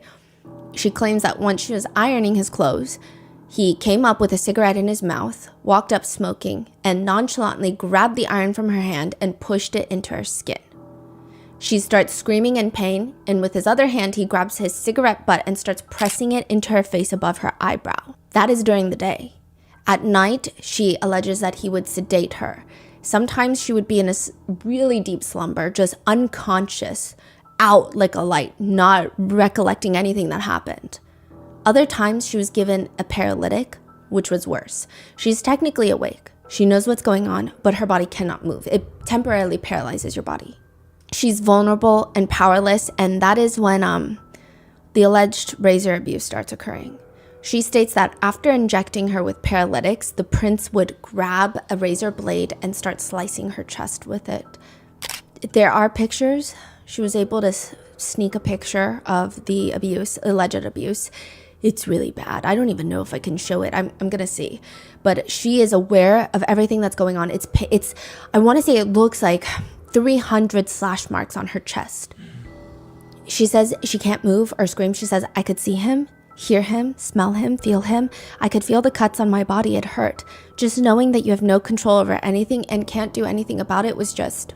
She claims that once she was ironing his clothes, he came up with a cigarette in his mouth, walked up smoking, and nonchalantly grabbed the iron from her hand and pushed it into her skin. She starts screaming in pain, and with his other hand, he grabs his cigarette butt and starts pressing it into her face above her eyebrow. That is during the day. At night, she alleges that he would sedate her. Sometimes she would be in a really deep slumber, just unconscious, out like a light, not recollecting anything that happened. Other times, she was given a paralytic, which was worse. She's technically awake. She knows what's going on, but her body cannot move. It temporarily paralyzes your body. She's vulnerable and powerless, and that is when the alleged razor abuse starts occurring. She states that after injecting her with paralytics, the prince would grab a razor blade and start slicing her chest with it. There are pictures. She was able to sneak a picture of the abuse, alleged abuse. It's really bad. I don't even know if I can show it. I'm going to see. But she is aware of everything that's going on. I want to say it looks like 300 slash marks on her chest. She says she can't move or scream. She says, I could see him, hear him, smell him, feel him. I could feel the cuts on my body. It hurt. Just knowing that you have no control over anything and can't do anything about it was just...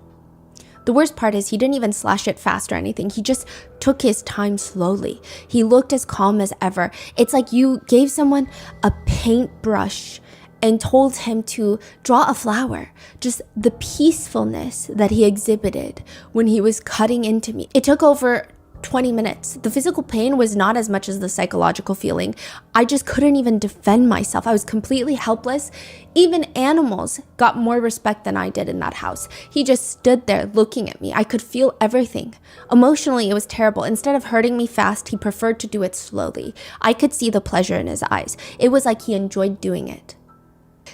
The worst part is he didn't even slash it fast or anything. He just took his time slowly. He looked as calm as ever. It's like you gave someone a paintbrush and told him to draw a flower. Just the peacefulness that he exhibited when he was cutting into me. It took over 20 minutes. The physical pain was not as much as the psychological feeling. I just couldn't even defend myself. I was completely helpless. Even animals got more respect than I did in that house. He just stood there looking at me. I could feel everything. Emotionally, it was terrible. Instead of hurting me fast, he preferred to do it slowly. I could see the pleasure in his eyes. It was like he enjoyed doing it.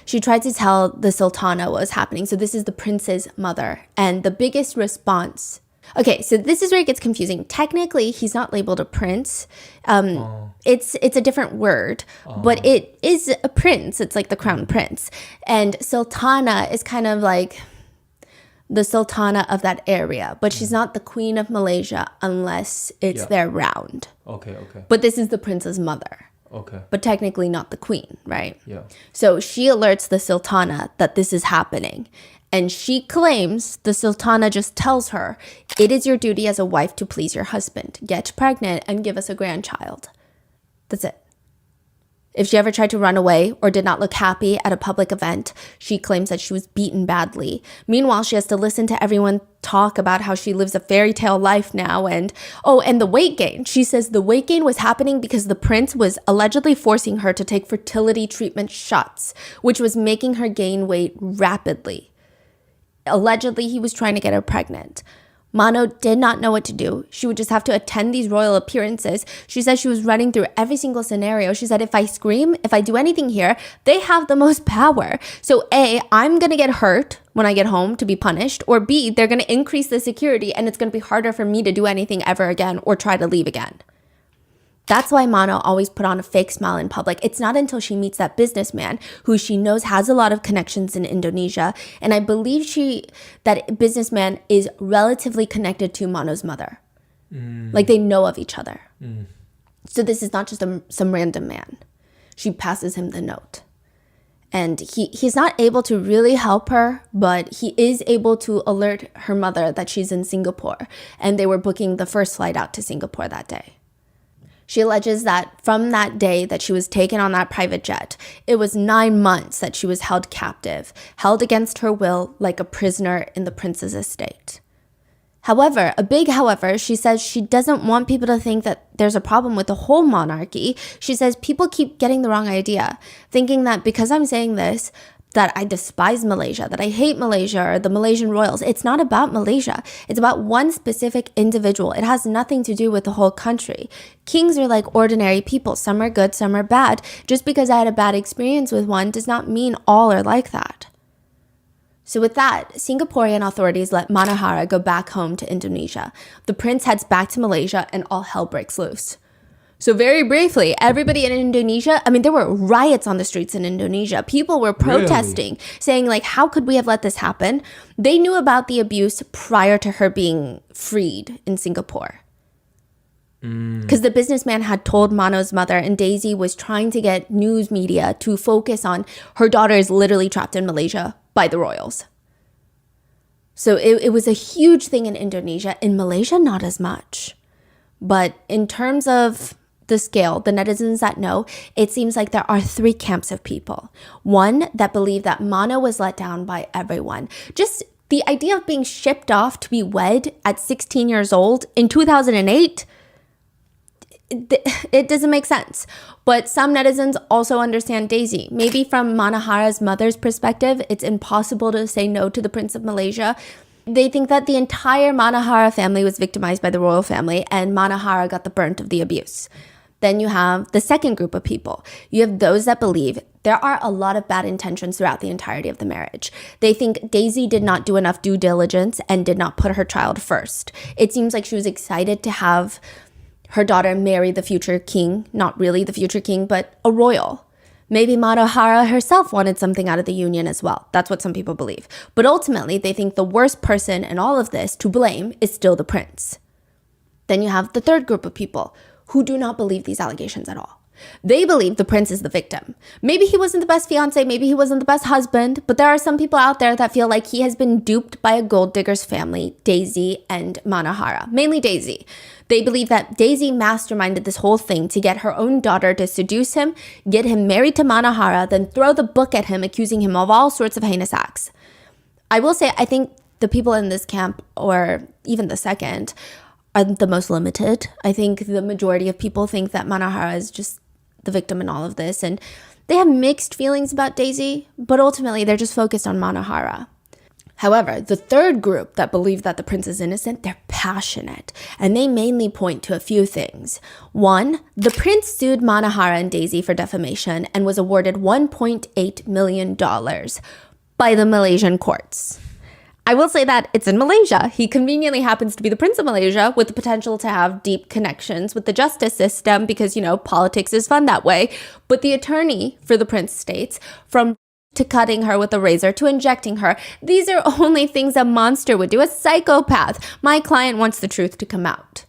She tried to tell the Sultana what was happening. So this is the prince's mother. And the biggest response... Okay, so this is where it gets confusing. Technically, he's not labeled a prince. It's a different word, but it is a prince. It's like the crown prince. And Sultana is kind of like the sultana of that area, but she's not the queen of Malaysia unless it's their round. Okay. But this is the prince's mother. Okay. But technically not the queen, right? Yeah. So she alerts the sultana that this is happening. And she claims the sultana just tells her, it is your duty as a wife to please your husband, get pregnant, and give us a grandchild. That's it. If she ever tried to run away or did not look happy at a public event, she claims that she was beaten badly. Meanwhile, she has to listen to everyone talk about how she lives a fairy tale life now. And the weight gain. She says the weight gain was happening because the prince was allegedly forcing her to take fertility treatment shots, which was making her gain weight rapidly. Allegedly, he was trying to get her pregnant. Mano did not know what to do. She would just have to attend these royal appearances. She said she was running through every single scenario. She said, if I scream, if I do anything here, they have the most power. So A, I'm going to get hurt when I get home to be punished. Or B, they're going to increase the security and it's going to be harder for me to do anything ever again or try to leave again. That's why Mano always put on a fake smile in public. It's not until she meets that businessman who she knows has a lot of connections in Indonesia. And I believe that businessman is relatively connected to Mano's mother. Like they know of each other. So this is not just some random man. She passes him the note. And he's not able to really help her, but he is able to alert her mother that she's in Singapore. And they were booking the first flight out to Singapore that day. She alleges that from that day that she was taken on that private jet, it was 9 months that she was held captive, held against her will like a prisoner in the prince's estate. However, she says she doesn't want people to think that there's a problem with the whole monarchy. She says people keep getting the wrong idea, thinking that because I'm saying this, that I despise Malaysia, that I hate Malaysia or the Malaysian royals. It's not about Malaysia. It's about one specific individual. It has nothing to do with the whole country. Kings are like ordinary people. Some are good, some are bad. Just because I had a bad experience with one does not mean all are like that. So with that, Singaporean authorities let Manahara go back home to Indonesia. The prince heads back to Malaysia and all hell breaks loose. So very briefly, everybody in Indonesia, there were riots on the streets in Indonesia. People were protesting, saying like, how could we have let this happen? They knew about the abuse prior to her being freed in Singapore. Because the businessman had told Mano's mother, and Daisy was trying to get news media to focus on her daughter is literally trapped in Malaysia by the royals. So it was a huge thing in Indonesia. In Malaysia, not as much. But in terms of the scale, the netizens that know, it seems like there are 3 camps of people. One that believe that Mano was let down by everyone. Just the idea of being shipped off to be wed at 16 years old in 2008, it doesn't make sense. But some netizens also understand Daisy. Maybe from Manahara's mother's perspective, it's impossible to say no to the Prince of Malaysia. They think that the entire Manahara family was victimized by the royal family and Manahara got the brunt of the abuse. Then you have the second group of people. You have those that believe there are a lot of bad intentions throughout the entirety of the marriage. They think Daisy did not do enough due diligence and did not put her child first. It seems like she was excited to have her daughter marry the future king, not really the future king, but a royal. Maybe Manohara herself wanted something out of the union as well. That's what some people believe. But ultimately, they think the worst person in all of this to blame is still the prince. Then you have the third group of people who do not believe these allegations at all. They believe the prince is the victim. Maybe he wasn't the best fiance, maybe he wasn't the best husband, but there are some people out there that feel like he has been duped by a gold digger's family, Daisy and Manohara, mainly Daisy. They believe that Daisy masterminded this whole thing to get her own daughter to seduce him, get him married to Manohara, then throw the book at him, accusing him of all sorts of heinous acts. I will say, I think the people in this camp, or even the second, are the most limited. I think the majority of people think that Manohara is just the victim in all of this, and they have mixed feelings about Daisy, but ultimately they're just focused on Manohara. However, the third group that believe that the prince is innocent, they're passionate, and they mainly point to a few things. One, the prince sued Manohara and Daisy for defamation and was awarded $1.8 million by the Malaysian courts. I will say that it's in Malaysia. He conveniently happens to be the prince of Malaysia with the potential to have deep connections with the justice system because, politics is fun that way. But the attorney for the prince states, from to cutting her with a razor to injecting her, these are only things a monster would do, a psychopath. My client wants the truth to come out.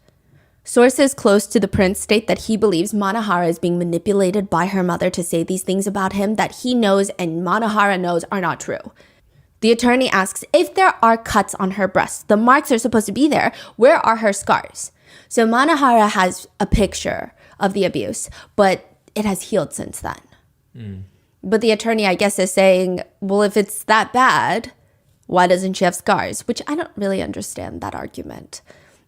Sources close to the prince state that he believes Manohara is being manipulated by her mother to say these things about him that he knows and Manohara knows are not true. The attorney asks if there are cuts on her breasts. The marks are supposed to be there. Where are her scars? So Manohara has a picture of the abuse, but it has healed since then. But the attorney, I guess, is saying, well, if it's that bad, why doesn't she have scars? Which I don't really understand that argument.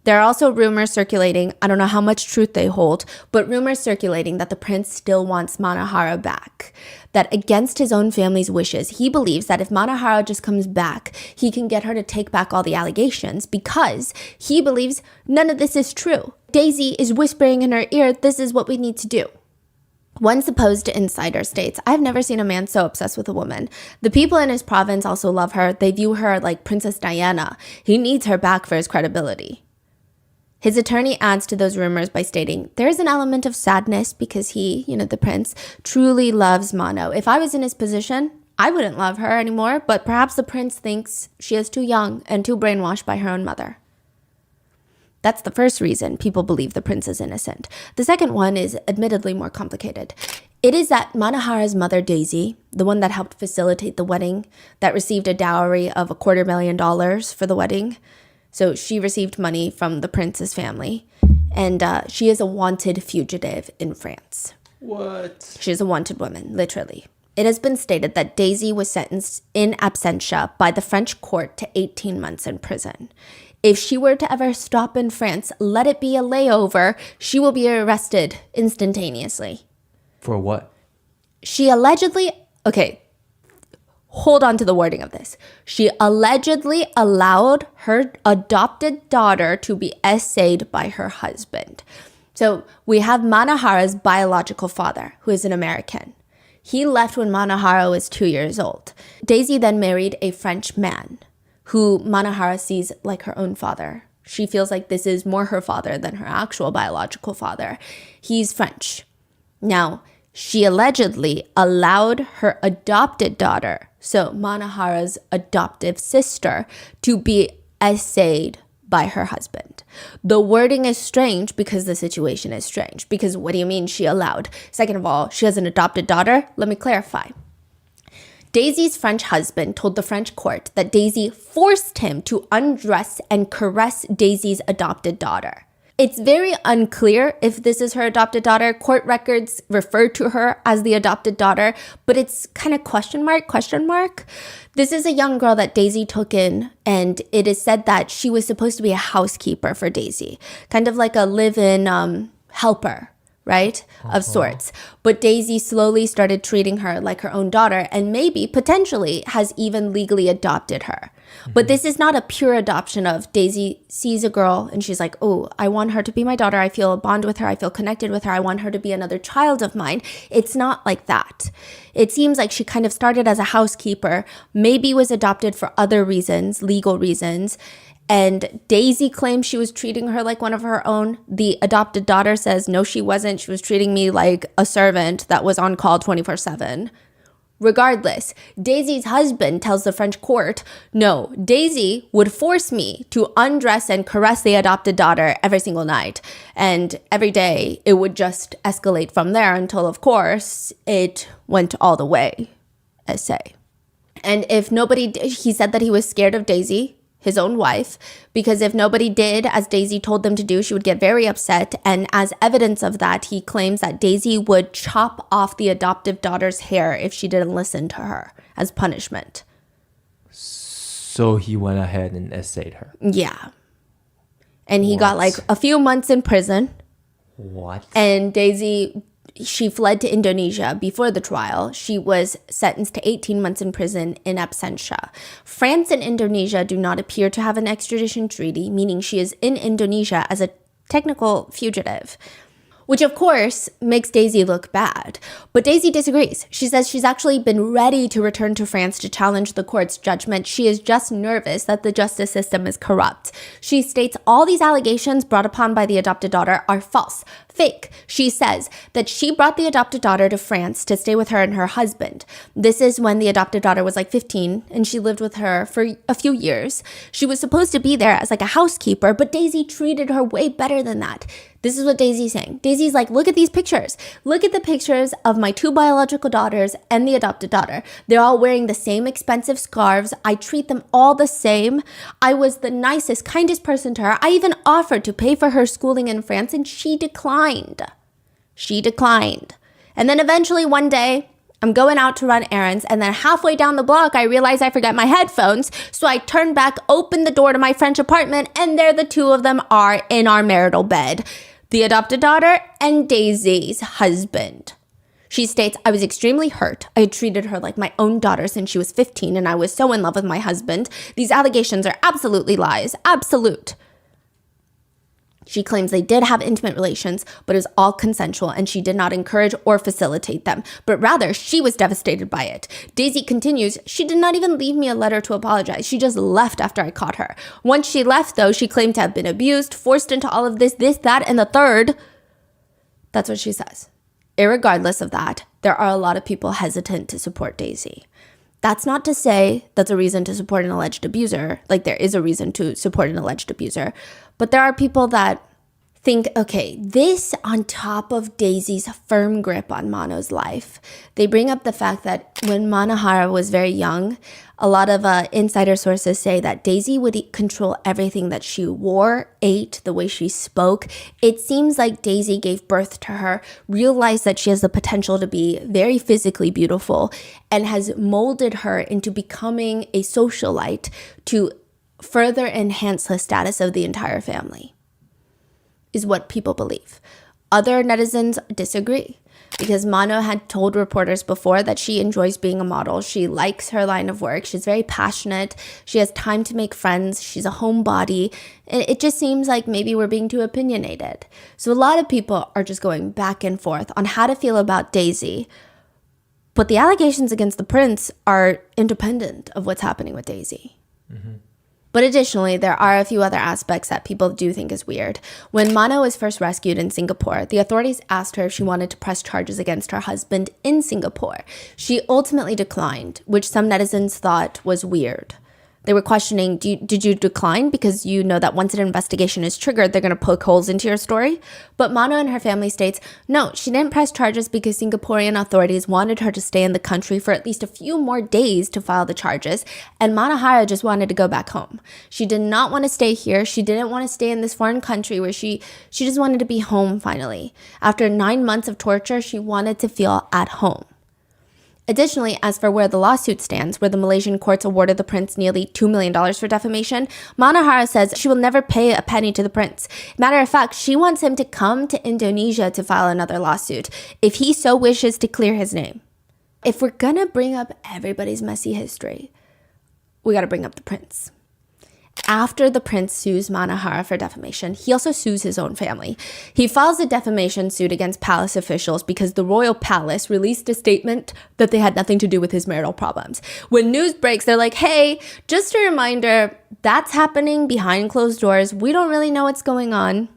There are also rumors circulating, I don't know how much truth they hold, but rumors circulating that the prince still wants Manohara back. That against his own family's wishes, he believes that if Manohara just comes back, he can get her to take back all the allegations because he believes none of this is true. Daisy is whispering in her ear, this is what we need to do. One supposed insider states, I've never seen a man so obsessed with a woman. The people in his province also love her. They view her like Princess Diana. He needs her back for his credibility. His attorney adds to those rumors by stating, there is an element of sadness because he, the prince, truly loves Mano. If I was in his position, I wouldn't love her anymore, but perhaps the prince thinks she is too young and too brainwashed by her own mother. That's the first reason people believe the prince is innocent. The second one is admittedly more complicated. It is that Manohara's mother, Daisy, the one that helped facilitate the wedding, that received a dowry of $250,000 for the wedding. So she received money from the prince's family, and she is a wanted fugitive in France. What? She is a wanted woman, literally. It has been stated that Daisy was sentenced in absentia by the French court to 18 months in prison. If she were to ever stop in France, let it be a layover, she will be arrested instantaneously. For what? She allegedly... Okay, hold on to the wording of this. She allegedly allowed her adopted daughter to be essayed by her husband. So we have Manohara's biological father, who is an American. He left when Manohara was 2 years old. Daisy then married a French man, who Manohara sees like her own father. She feels like this is more her father than her actual biological father. He's French. Now, she allegedly allowed her adopted daughter, so Manohara's adoptive sister, to be essayed by her husband. The wording is strange because the situation is strange. Because what do you mean she allowed? Second of all, she has an adopted daughter. Let me clarify. Daisy's French husband told the French court that Daisy forced him to undress and caress Daisy's adopted daughter. It's very unclear if this is her adopted daughter. Court records refer to her as the adopted daughter, but it's kind of question mark. This is a young girl that Daisy took in, and it is said that she was supposed to be a housekeeper for Daisy, kind of like a live-in helper, right, of sorts. But Daisy slowly started treating her like her own daughter and maybe potentially has even legally adopted her. But this is not a pure adoption of Daisy sees a girl and she's like, oh, I want her to be my daughter. I feel a bond with her. I feel connected with her. I want her to be another child of mine. It's not like that. It seems like she kind of started as a housekeeper, maybe was adopted for other reasons, legal reasons. And Daisy claims she was treating her like one of her own. The adopted daughter says, no, she wasn't. She was treating me like a servant that was on call 24/7. Regardless, Daisy's husband tells the French court, no, Daisy would force me to undress and caress the adopted daughter every single night. And every day it would just escalate from there until, of course, it went all the way, I say. And if nobody, he said that he was scared of Daisy, his own wife, because if nobody did as Daisy told them to do, she would get very upset. And as evidence of that, he claims that Daisy would chop off the adoptive daughter's hair if she didn't listen to her as punishment. So he went ahead and essayed her. Yeah. And he got like a few months in prison. What? And Daisy, she fled to Indonesia before the trial. She was sentenced to 18 months in prison in absentia. France and Indonesia do not appear to have an extradition treaty, meaning she is in Indonesia as a technical fugitive, which of course makes Daisy look bad. But Daisy disagrees. She says she's actually been ready to return to France to challenge the court's judgment. She is just nervous that the justice system is corrupt. She states all these allegations brought upon by the adopted daughter are false, fake. She says that she brought the adopted daughter to France to stay with her and her husband. This is when the adopted daughter was like 15 and she lived with her for a few years. She was supposed to be there as like a housekeeper, but Daisy treated her way better than that. This is what Daisy's saying. Daisy's like, look at these pictures. Look at the pictures of my two biological daughters and the adopted daughter. They're all wearing the same expensive scarves. I treat them all the same. I was the nicest, kindest person to her. I even offered to pay for her schooling in France and she declined. She declined. And then eventually one day, I'm going out to run errands, and then halfway down the block, I realize I forget my headphones. So I turn back, open the door to my French apartment, and there the two of them are in our marital bed. The adopted daughter and Daisy's husband. She states, I was extremely hurt. I had treated her like my own daughter since she was 15, and I was so in love with my husband. These allegations are absolutely lies. Absolute. She claims they did have intimate relations, but it was all consensual and she did not encourage or facilitate them, but rather she was devastated by it. Daisy continues, she did not even leave me a letter to apologize. She just left after I caught her. Once she left, though, she claimed to have been abused, forced into all of this, that, and the third. That's what she says. Irregardless of that, there are a lot of people hesitant to support Daisy. That's not to say that's a reason to support an alleged abuser. Like, there is a reason to support an alleged abuser. But there are people that think, okay, this on top of Daisy's firm grip on Mano's life. They bring up the fact that when Manahara was very young, a lot of insider sources say that Daisy would control everything that she wore, ate, the way she spoke. It seems like Daisy gave birth to her, realized that she has the potential to be very physically beautiful, and has molded her into becoming a socialite to further enhance the status of the entire family, is what people believe. Other netizens disagree because Mano had told reporters before that she enjoys being a model. She likes her line of work. She's very passionate. She has time to make friends. She's a homebody. It just seems like maybe we're being too opinionated. So a lot of people are just going back and forth on how to feel about Daisy. But the allegations against the prince are independent of what's happening with Daisy. Mm-hmm. But additionally, there are a few other aspects that people do think is weird. When Mano was first rescued in Singapore, the authorities asked her if she wanted to press charges against her husband in Singapore. She ultimately declined, which some netizens thought was weird. They were questioning, did you decline because you know that once an investigation is triggered, they're going to poke holes into your story? But Mano and her family states, no, she didn't press charges because Singaporean authorities wanted her to stay in the country for at least a few more days to file the charges, and Manahara just wanted to go back home. She did not want to stay here. She didn't want to stay in this foreign country where she just wanted to be home finally. After 9 months of torture, she wanted to feel at home. Additionally, as for where the lawsuit stands, where the Malaysian courts awarded the prince nearly $2 million for defamation, Manahara says she will never pay a penny to the prince. Matter of fact, she wants him to come to Indonesia to file another lawsuit, if he so wishes to clear his name. If we're gonna bring up everybody's messy history, we got to bring up the prince. After the prince sues Manahara for defamation, he also sues his own family. He files a defamation suit against palace officials because the royal palace released a statement that they had nothing to do with his marital problems. When news breaks, they're like, hey, just a reminder, that's happening behind closed doors. We don't really know what's going on.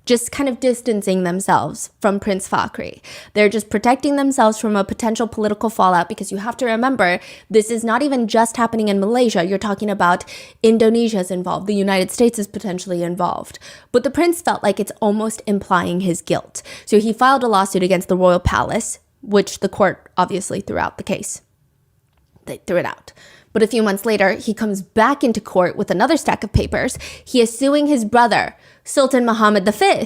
Just kind of distancing themselves from Prince Fakhri. They're just protecting themselves from a potential political fallout, because you have to remember, this is not even just happening in Malaysia. You're talking about Indonesia's involved. The United States is potentially involved. But the prince felt like it's almost implying his guilt. So he filed a lawsuit against the royal palace, which the court obviously threw out the case. They threw it out. But a few months later, he comes back into court with another stack of papers. He is suing his brother, Sultan Muhammad V.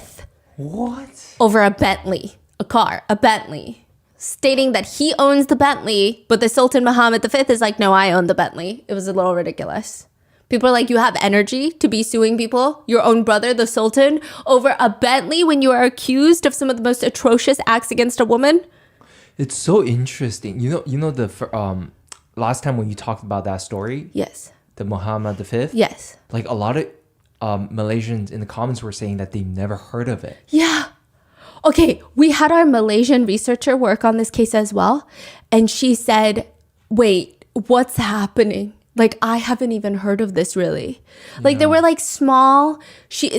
What? Over a Bentley, a Bentley, stating that he owns the Bentley, but the Sultan Muhammad V is like, no, I own the Bentley. It was a little ridiculous. People are like, you have energy to be suing people, your own brother, the Sultan, over a Bentley when you are accused of some of the most atrocious acts against a woman? It's so interesting. You know the last time when you talked about that story? Yes. The Muhammad V? Yes. Like a lot of Malaysians in the comments were saying that they've never heard of it. Yeah. Okay, we had our Malaysian researcher work on this case as well. And she said, wait, what's happening? Like, I haven't even heard of this really. Like, there were like small,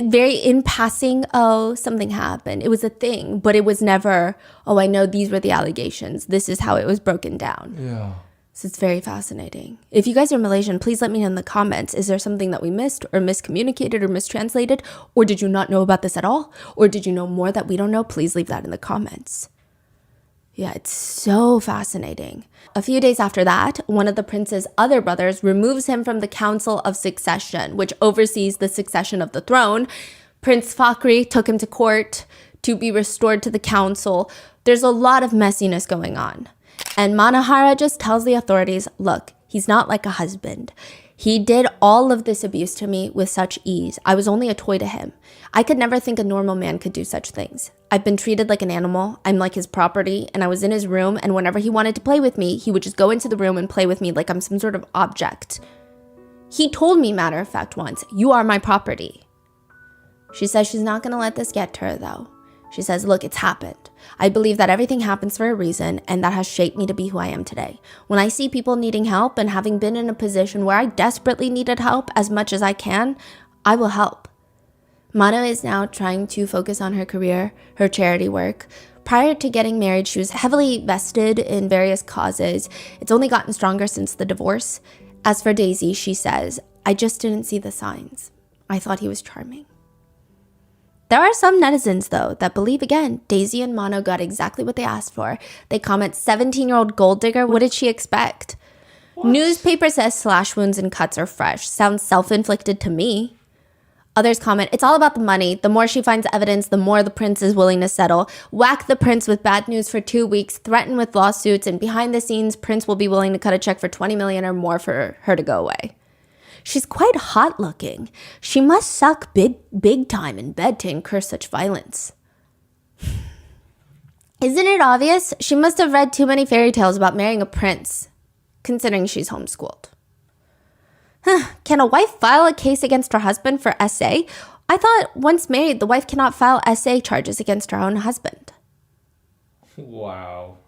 very in passing, oh, something happened. It was a thing, but it was never, oh, I know these were the allegations. This is how it was broken down. Yeah. So it's very fascinating. If you guys are Malaysian, please let me know in the comments. Is there something that we missed or miscommunicated or mistranslated? Or did you not know about this at all? Or did you know more that we don't know? Please leave that in the comments. Yeah, it's so fascinating. A few days after that, one of the prince's other brothers removes him from the Council of Succession, which oversees the succession of the throne. Prince Fakhri took him to court to be restored to the council. There's a lot of messiness going on. And Manahara just tells the authorities, look, he's not like a husband. He did all of this abuse to me with such ease. I was only a toy to him. I could never think a normal man could do such things. I've been treated like an animal. I'm like his property, and I was in his room, and whenever he wanted to play with me, he would just go into the room and play with me like I'm some sort of object. He told me, matter of fact, once, you are my property. She says she's not going to let this get to her, though. She says, look, it's happened. I believe that everything happens for a reason, and that has shaped me to be who I am today. When I see people needing help, and having been in a position where I desperately needed help as much as I can, I will help. Mano is now trying to focus on her career, her charity work. Prior to getting married, she was heavily vested in various causes. It's only gotten stronger since the divorce. As for Daisy, she says, I just didn't see the signs. I thought he was charming. There are some netizens, though, that believe, again, Daisy and Mano got exactly what they asked for. They comment, 17-year-old gold digger, what did she expect? What? Newspaper says slash wounds and cuts are fresh. Sounds self-inflicted to me. Others comment, it's all about the money. The more she finds evidence, the more the prince is willing to settle. Whack the prince with bad news for 2 weeks, threaten with lawsuits, and behind the scenes, prince will be willing to cut a check for 20 million or more for her to go away. She's quite hot looking. She must suck big time in bed to incur such violence. Isn't it obvious? She must have read too many fairy tales about marrying a prince, considering she's homeschooled. Can a wife file a case against her husband for SA? I thought once married, the wife cannot file SA charges against her own husband. Wow.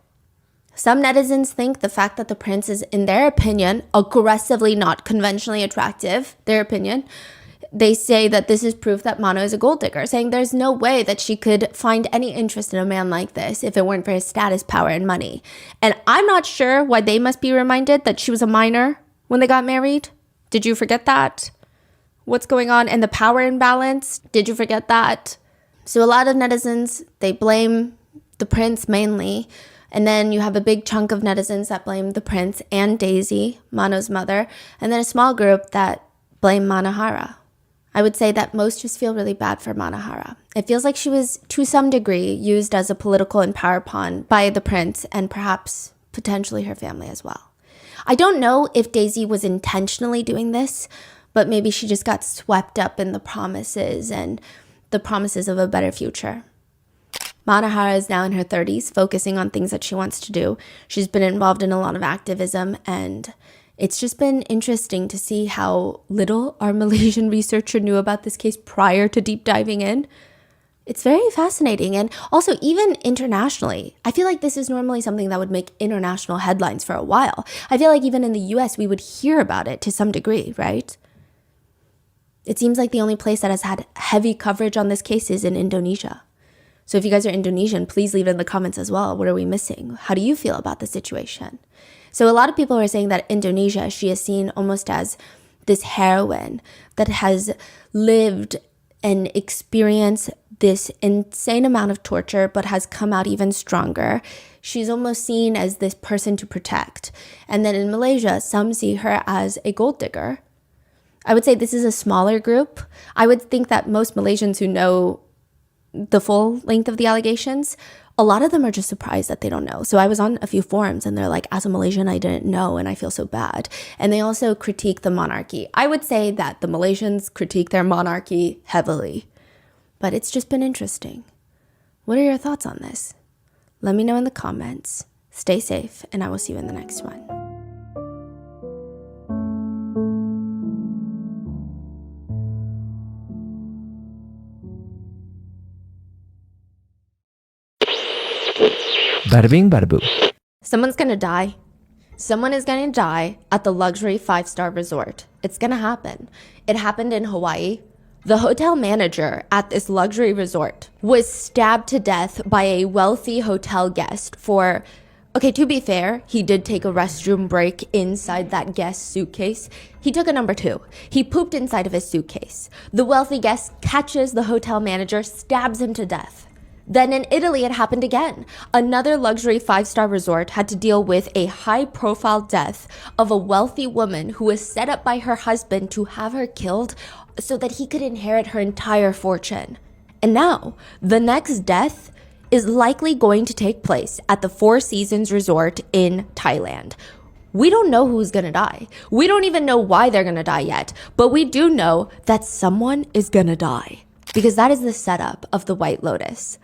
Some netizens think the fact that the prince is, in their opinion, aggressively not conventionally attractive, their opinion, they say that this is proof that Mano is a gold digger, saying there's no way that she could find any interest in a man like this if it weren't for his status, power, and money. And I'm not sure why they must be reminded that she was a minor when they got married. Did you forget that? What's going on? And the power imbalance? Did you forget that? So a lot of netizens, they blame the prince mainly. And then you have a big chunk of netizens that blame the prince and Daisy, Mano's mother, and then a small group that blame Manahara. I would say that most just feel really bad for Manahara. It feels like she was, to some degree, used as a political and power pawn by the prince and perhaps potentially her family as well. I don't know if Daisy was intentionally doing this, but maybe she just got swept up in the promises and the promises of a better future. Manahara is now in her 30s, focusing on things that she wants to do. She's been involved in a lot of activism, and It's just been interesting to see how little our Malaysian researcher knew about this case prior to deep diving in. It's very fascinating. And also, even internationally, I feel like this is normally something that would make international headlines for a while. I feel like even in the US, we would hear about it to some degree, right? It seems like the only place that has had heavy coverage on this case is in Indonesia. So if you guys are Indonesian, please leave it in the comments as well. What are we missing? How do you feel about the situation? So a lot of people are saying that Indonesia, she is seen almost as this heroine that has lived and experienced this insane amount of torture, but has come out even stronger. She's almost seen as this person to protect. And then in Malaysia, some see her as a gold digger. I would say this is a smaller group. I would think that most Malaysians who know the full length of the allegations, a lot of them are just surprised that they don't know. So I was on a few forums and they're like, as a Malaysian, I didn't know and I feel so bad. And they also critique the monarchy. I would say that the Malaysians critique their monarchy heavily, but it's just been interesting. What are your thoughts on this? Let me know in the comments. Stay safe, and I will see you in the next one. Bada bing, bada boo. Someone's gonna die. Someone is gonna die at the luxury 5-star resort. It's gonna happen. It happened in Hawaii. The hotel manager at this luxury resort was stabbed to death by a wealthy hotel guest for, okay, to be fair, he did take a restroom break inside that guest's suitcase. He took a number 2. He pooped inside of his suitcase. The wealthy guest catches the hotel manager, stabs him to death. Then in Italy, it happened again. Another luxury 5-star resort had to deal with a high-profile death of a wealthy woman who was set up by her husband to have her killed so that he could inherit her entire fortune. And now, the next death is likely going to take place at the Four Seasons Resort in Thailand. We don't know who's gonna die. We don't even know why they're gonna die yet, but we do know that someone is gonna die, because that is the setup of the White Lotus.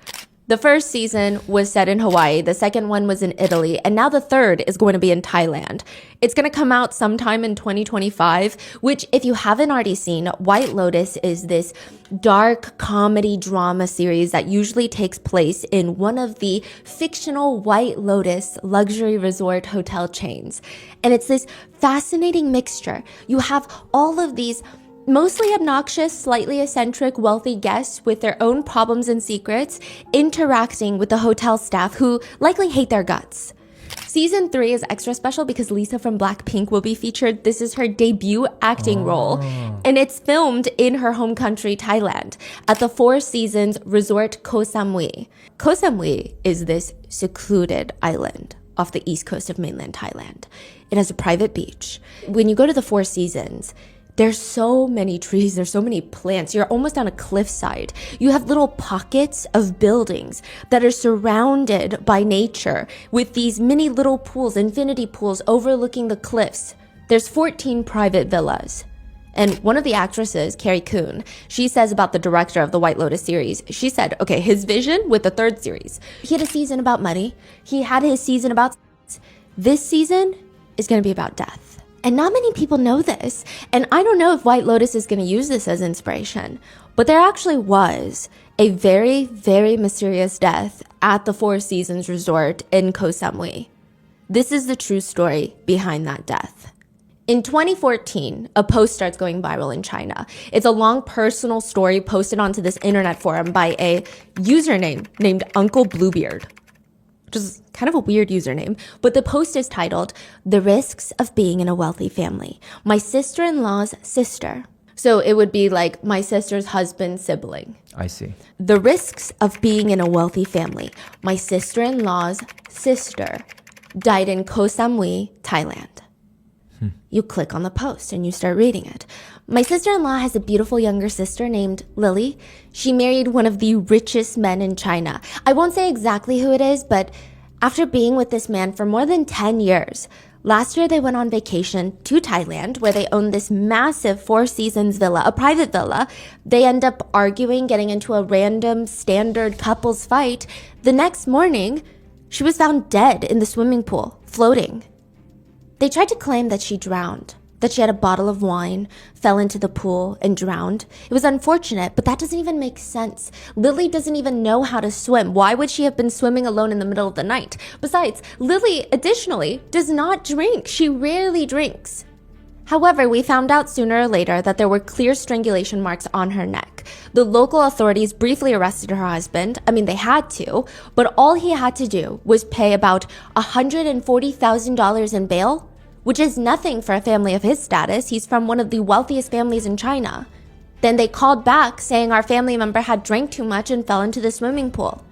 The first season was set in Hawaii, the second one was in Italy, and now the third is going to be in Thailand. It's going to come out sometime in 2025, which, if you haven't already seen, White Lotus is this dark comedy drama series that usually takes place in one of the fictional White Lotus luxury resort hotel chains. And it's this fascinating mixture. You have all of these mostly obnoxious, slightly eccentric, wealthy guests with their own problems and secrets interacting with the hotel staff who likely hate their guts. Season 3 is extra special because Lisa from Blackpink will be featured. This is her debut acting role, and it's filmed in her home country, Thailand, at the Four Seasons Resort Koh Samui. Koh Samui is this secluded island off the east coast of mainland Thailand. It has a private beach. When you go to the Four Seasons, there's so many trees, there's so many plants. You're almost on a cliffside. You have little pockets of buildings that are surrounded by nature with these mini little pools, infinity pools overlooking the cliffs. There's 14 private villas. And one of the actresses, Carrie Coon, she says about the director of the White Lotus series, she said, okay, his vision with the third series, he had a season about money. He had his season about sex. This season is going to be about death. And not many people know this. And I don't know if White Lotus is going to use this as inspiration, but there actually was a very, very mysterious death at the Four Seasons Resort in Koh Samui. This is the true story behind that death. In 2014, a post starts going viral in China. It's a long personal story posted onto this internet forum by a username named Uncle Bluebeard, which is kind of a weird username, but the post is titled, "The Risks of Being in a Wealthy Family. My sister-in-law's sister." So it would be like my sister's husband's sibling. I see. The risks of being in a wealthy family. My sister-in-law's sister died in Koh Samui, Thailand. You click on the post and you start reading it. My sister-in-law has a beautiful younger sister named Lily. She married one of the richest men in China. I won't say exactly who it is, but after being with this man for more than 10 years, last year they went on vacation to Thailand where they own this massive Four Seasons villa, a private villa. They end up arguing, getting into a random standard couples fight. The next morning, she was found dead in the swimming pool, floating. They tried to claim that she drowned, that she had a bottle of wine, fell into the pool, and drowned. It was unfortunate, but that doesn't even make sense. Lily doesn't even know how to swim. Why would she have been swimming alone in the middle of the night? Besides, Lily, additionally, does not drink. She rarely drinks. However, we found out sooner or later that there were clear strangulation marks on her neck. The local authorities briefly arrested her husband. I mean, they had to, but all he had to do was pay about $140,000 in bail, which is nothing for a family of his status. He's from one of the wealthiest families in China. Then they called back saying our family member had drank too much and fell into the swimming pool.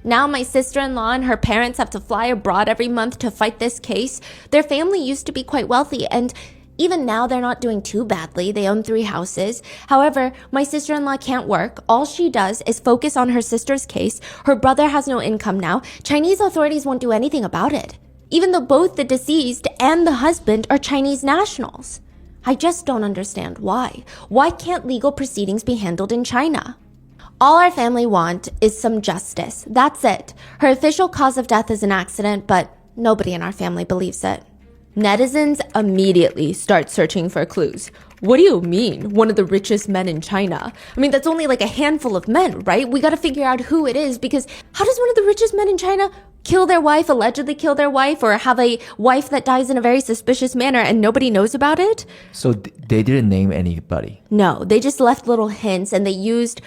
Now my sister-in-law and her parents have to fly abroad every month to fight this case. Their family used to be quite wealthy, and even now, they're not doing too badly. They own 3 houses. However, my sister-in-law can't work. All she does is focus on her sister's case. Her brother has no income now. Chinese authorities won't do anything about it, even though both the deceased and the husband are Chinese nationals. I just don't understand why. Why can't legal proceedings be handled in China? All our family want is some justice. That's it. Her official cause of death is an accident, but nobody in our family believes it. Netizens immediately start searching for clues. What do you mean, one of the richest men in China? I mean, that's only like a handful of men, right? We gotta figure out who it is, because how does one of the richest men in China kill their wife, allegedly kill their wife, or have a wife that dies in a very suspicious manner and nobody knows about it? So they didn't name anybody? No, they just left little hints, and they used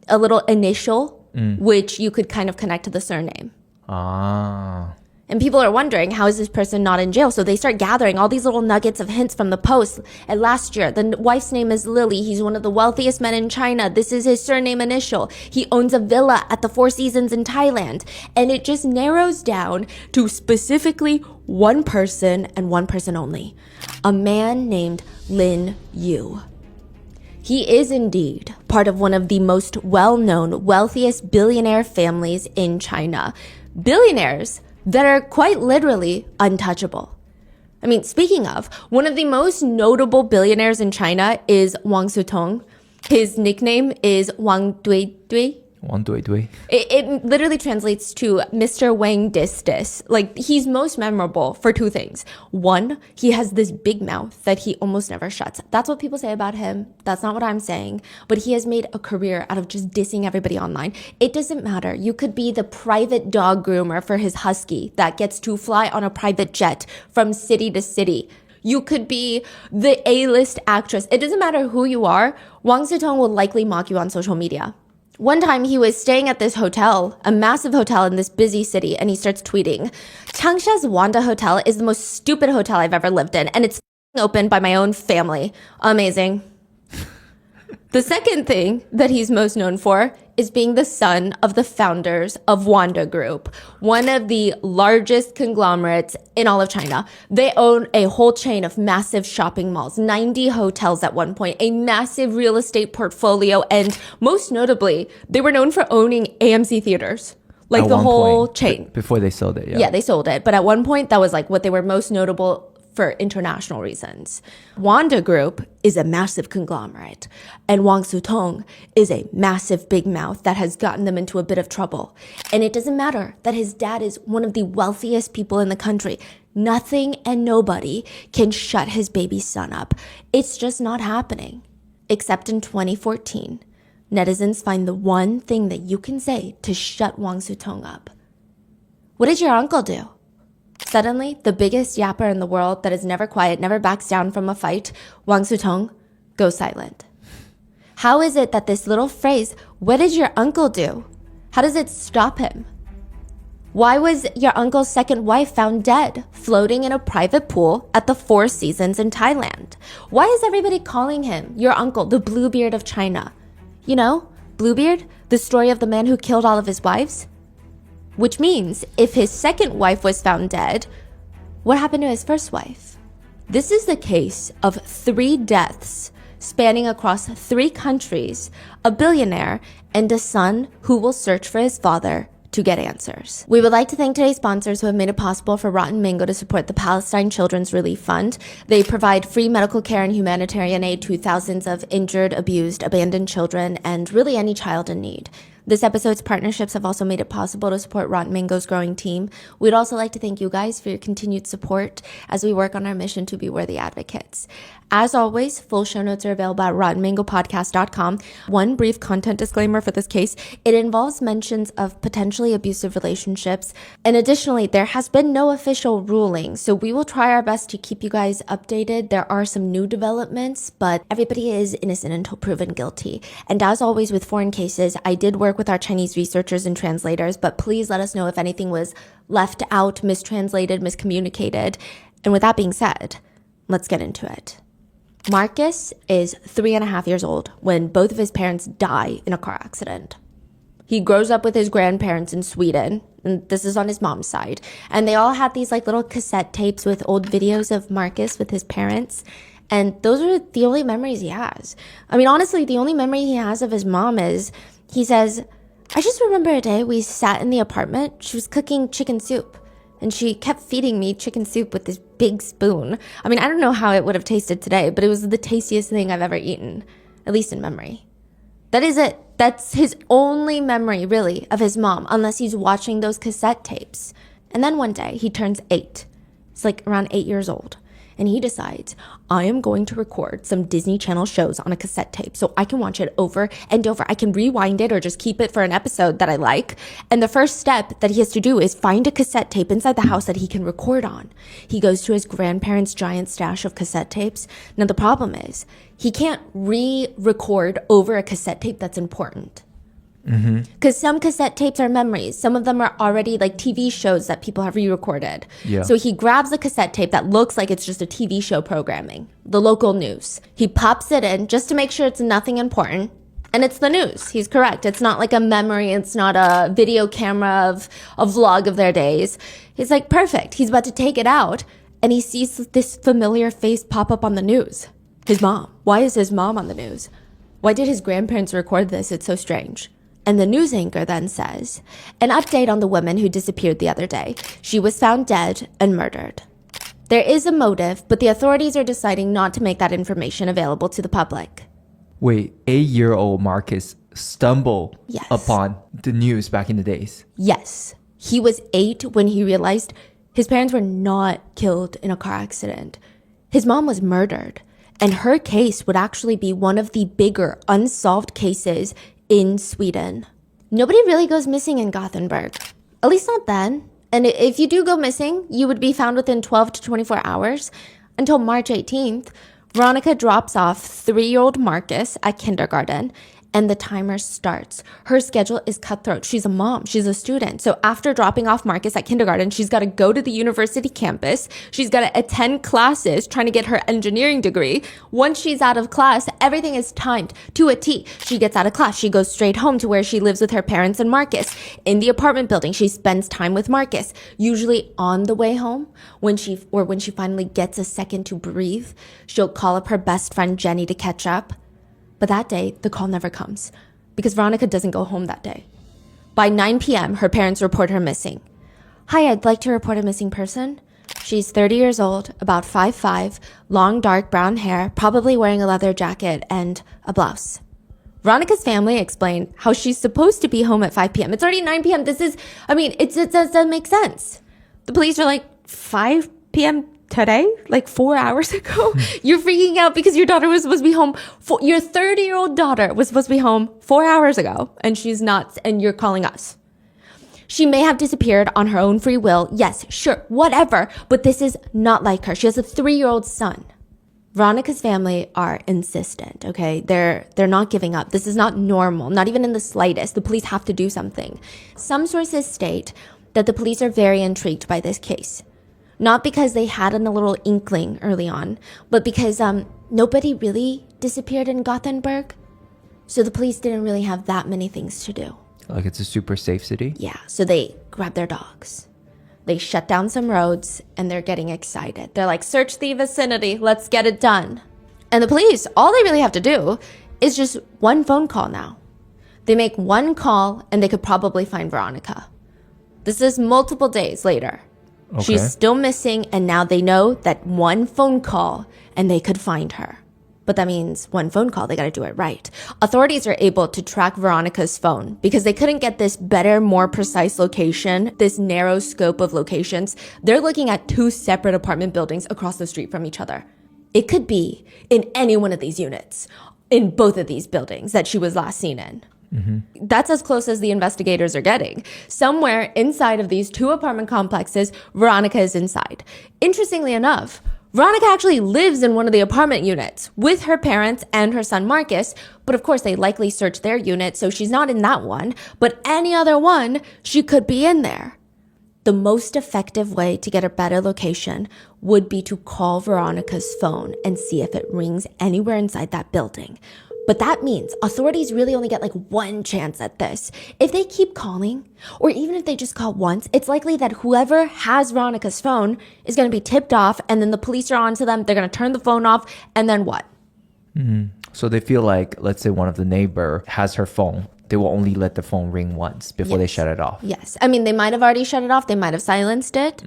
a little initial, which you could kind of connect to the surname. Ah. And people are wondering, how is this person not in jail? So they start gathering all these little nuggets of hints from the post. And last year, the wife's name is Lily. He's one of the wealthiest men in China. This is his surname initial. He owns a villa at the Four Seasons in Thailand. And it just narrows down to specifically one person and one person only. A man named Lin Yu. He is indeed part of one of the most well-known, wealthiest billionaire families in China. Billionaires that are quite literally untouchable. I mean, speaking of, one of the most notable billionaires in China is Wang Sutong. His nickname is Wang Dui. One, two. It literally translates to Mr. Wang Distis. Like, he's most memorable for 2 things. One, he has this big mouth that he almost never shuts. That's what people say about him. That's not what I'm saying. But he has made a career out of just dissing everybody online. It doesn't matter. You could be the private dog groomer for his husky that gets to fly on a private jet from city to city. You could be the A-list actress. It doesn't matter who you are. Wang Zitong will likely mock you on social media. One time he was staying at this hotel, a massive hotel in this busy city, and he starts tweeting, Changsha's Wanda Hotel is the most stupid hotel I've ever lived in, and it's opened by my own family. Amazing. The second thing that he's most known for is being the son of the founders of Wanda Group, one of the largest conglomerates in all of China. They own a whole chain of massive shopping malls, 90 hotels at one point, a massive real estate portfolio, and most notably, they were known for owning AMC theaters. Like at the whole point, chain. Before they sold it, yeah. Yeah, they sold it. But at one point, that was like what they were most notable for international reasons. Wanda Group is a massive conglomerate, and Wang Sutong is a massive big mouth that has gotten them into a bit of trouble. And it doesn't matter that his dad is one of the wealthiest people in the country. Nothing and nobody can shut his baby son up. It's just not happening. Except in 2014, netizens find the one thing that you can say to shut Wang Sutong up. What did your uncle do? Suddenly, the biggest yapper in the world that is never quiet, never backs down from a fight, Wang Sutong, goes silent. How is it that this little phrase, what did your uncle do? How does it stop him? Why was your uncle's second wife found dead, floating in a private pool at the Four Seasons in Thailand? Why is everybody calling him, your uncle, the Bluebeard of China? You know, Bluebeard, the story of the man who killed all of his wives? Which means if his second wife was found dead, what happened to his first wife? This is the case of 3 deaths spanning across 3 countries, a billionaire, and a son who will search for his father to get answers. We would like to thank today's sponsors who have made it possible for Rotten Mango to support the Palestine Children's Relief Fund. They provide free medical care and humanitarian aid to thousands of injured, abused, abandoned children, and really any child in need. This episode's partnerships have also made it possible to support Rotten Mango's growing team. We'd also like to thank you guys for your continued support as we work on our mission to be worthy advocates. As always, full show notes are available at rottenmangopodcast.com. One brief content disclaimer for this case: it involves mentions of potentially abusive relationships. And additionally, there has been no official ruling, so we will try our best to keep you guys updated. There are some new developments, but everybody is innocent until proven guilty. And as always with foreign cases, I did work with our Chinese researchers and translators, but please let us know if anything was left out, mistranslated, miscommunicated. And with that being said, let's get into it. Marcus is 3.5 years old when both of his parents die in a car accident. He grows up with his grandparents in Sweden, and this is on his mom's side. And they all had these like little cassette tapes with old videos of Marcus with his parents. And those are the only memories he has. I mean, honestly, the only memory he has of his mom is, he says, "I just remember a day we sat in the apartment. She was cooking chicken soup, and she kept feeding me chicken soup with this big spoon. I mean, I don't know how it would have tasted today, but it was the tastiest thing I've ever eaten, at least in memory." That is it. That's his only memory, really, of his mom, unless he's watching those cassette tapes. And then one day, he turns 8. It's like around 8 years old. And he decides, I am going to record some Disney Channel shows on a cassette tape so I can watch it over and over. I can rewind it or just keep it for an episode that I like. And the first step that he has to do is find a cassette tape inside the house that he can record on. He goes to his grandparents' giant stash of cassette tapes. Now, the problem is he can't re-record over a cassette tape that's important. Because some cassette tapes are memories. Some of them are already like TV shows that people have re-recorded. Yeah. So he grabs a cassette tape that looks like it's just a TV show programming, the local news. He pops it in just to make sure it's nothing important. And it's the news. He's correct. It's not like a memory. It's not a video camera of a vlog of their days. He's like, perfect. He's about to take it out. And he sees this familiar face pop up on the news. His mom. Why is his mom on the news? Why did his grandparents record this? It's so strange. And the news anchor then says, an update on the woman who disappeared the other day. She was found dead and murdered. There is a motive, but the authorities are deciding not to make that information available to the public. Wait, 8-year-old Marcus stumbled Yes. upon the news back in the days. Yes, he was 8 when he realized his parents were not killed in a car accident. His mom was murdered, and her case would actually be one of the bigger unsolved cases in Sweden. Nobody really goes missing in Gothenburg, at least not then. And if you do go missing, you would be found within 12 to 24 hours. Until March 18th, Veronica drops off 3-year-old Marcus at kindergarten, and the timer starts. Her schedule is cutthroat. She's a mom. She's a student. So after dropping off Marcus at kindergarten, she's got to go to the university campus. She's got to attend classes trying to get her engineering degree. Once she's out of class, everything is timed to a T. She gets out of class. She goes straight home to where she lives with her parents and Marcus. In the apartment building, she spends time with Marcus. Usually on the way home, when she finally gets a second to breathe, she'll call up her best friend Jenny to catch up. But that day, the call never comes because Veronica doesn't go home that day. By 9 p.m., her parents report her missing. Hi, I'd like to report a missing person. She's 30 years old, about 5'5", long dark brown hair, probably wearing a leather jacket and a blouse. Veronica's family explained how she's supposed to be home at 5 p.m. It's already 9 p.m. It doesn't make sense. The police are like, 5 p.m. today? Like 4 hours ago? You're freaking out because your daughter was supposed to be home. Your 30-year-old daughter was supposed to be home 4 hours ago, and she's not, and you're calling us. She may have disappeared on her own free will. Yes, sure, whatever. But this is not like her. She has a 3-year-old son. Veronica's family are insistent, okay? They're not giving up. This is not normal, not even in the slightest. The police have to do something. Some sources state that the police are very intrigued by this case. Not because they had a little inkling early on, but because nobody really disappeared in Gothenburg. So the police didn't really have that many things to do. Like it's a super safe city? Yeah, so they grab their dogs. They shut down some roads, and they're getting excited. They're like, search the vicinity, let's get it done. And the police, all they really have to do is just one phone call now. They make one call, and they could probably find Veronica. This is multiple days later. Okay. She's still missing, and now they know that one phone call, and they could find her. But that means one phone call, they got to do it right. Authorities are able to track Veronica's phone because they couldn't get this better, more precise location, this narrow scope of locations. They're looking at 2 separate apartment buildings across the street from each other. It could be in any one of these units, in both of these buildings that she was last seen in. That's as close as the investigators are getting. Somewhere inside of these 2 apartment complexes, Veronica is inside. Interestingly enough, Veronica actually lives in one of the apartment units with her parents and her son Marcus, but of course they likely searched their unit, so she's not in that one, but any other one, she could be in there. The most effective way to get a better location would be to call Veronica's phone and see if it rings anywhere inside that building. But that means authorities really only get like one chance at this. If they keep calling, or even if they just call once, it's likely that whoever has Veronica's phone is going to be tipped off, and then the police are on to them. They're going to turn the phone off, and then what? So they feel like, let's say one of the neighbor has her phone. They will only let the phone ring once before they shut it off. Yes. I mean, they might have already shut it off. They might have silenced it,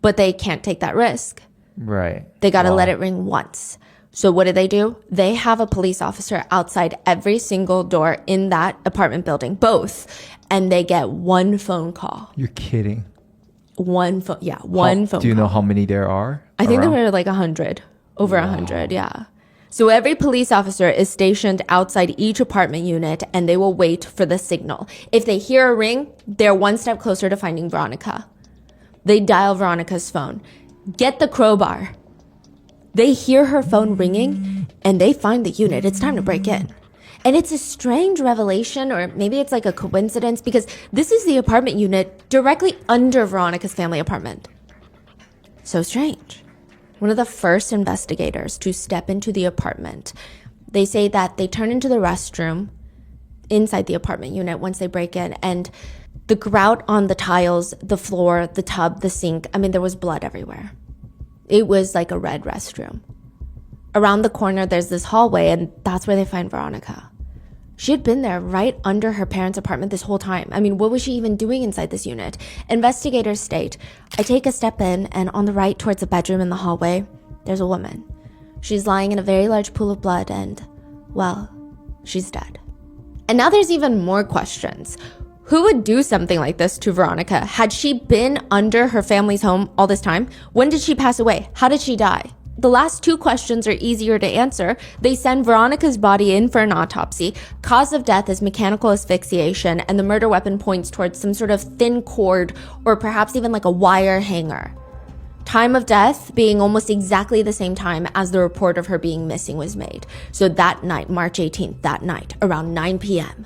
but they can't take that risk. Right. They got to let it ring once. So what do? They have a police officer outside every single door in that apartment building, both, and they get one phone call. You're kidding. One phone call. Do you know how many there are? I think there were like 100, over 100, yeah. So every police officer is stationed outside each apartment unit, and they will wait for the signal. If they hear a ring, they're one step closer to finding Veronica. They dial Veronica's phone, get the crowbar. They hear her phone ringing, and they find the unit. It's time to break in. And it's a strange revelation, or maybe it's like a coincidence, because this is the apartment unit directly under Veronica's family apartment. So strange. One of the first investigators to step into the apartment, they say that they turn into the restroom inside the apartment unit once they break in, and the grout on the tiles, the floor, the tub, the sink, I mean, there was blood everywhere. It was like a red restroom. Around the corner, there's this hallway, and that's where they find Veronica. She had been there right under her parents' apartment this whole time. I mean, what was she even doing inside this unit? Investigators state, I take a step in, and on the right towards the bedroom in the hallway, there's a woman. She's lying in a very large pool of blood, and, well, she's dead. And now there's even more questions. Who would do something like this to Veronica? Had she been under her family's home all this time? When did she pass away? How did she die? The last 2 questions are easier to answer. They send Veronica's body in for an autopsy. Cause of death is mechanical asphyxiation, and the murder weapon points towards some sort of thin cord or perhaps even like a wire hanger. Time of death being almost exactly the same time as the report of her being missing was made. So that night, March 18th, that night, around 9 p.m.,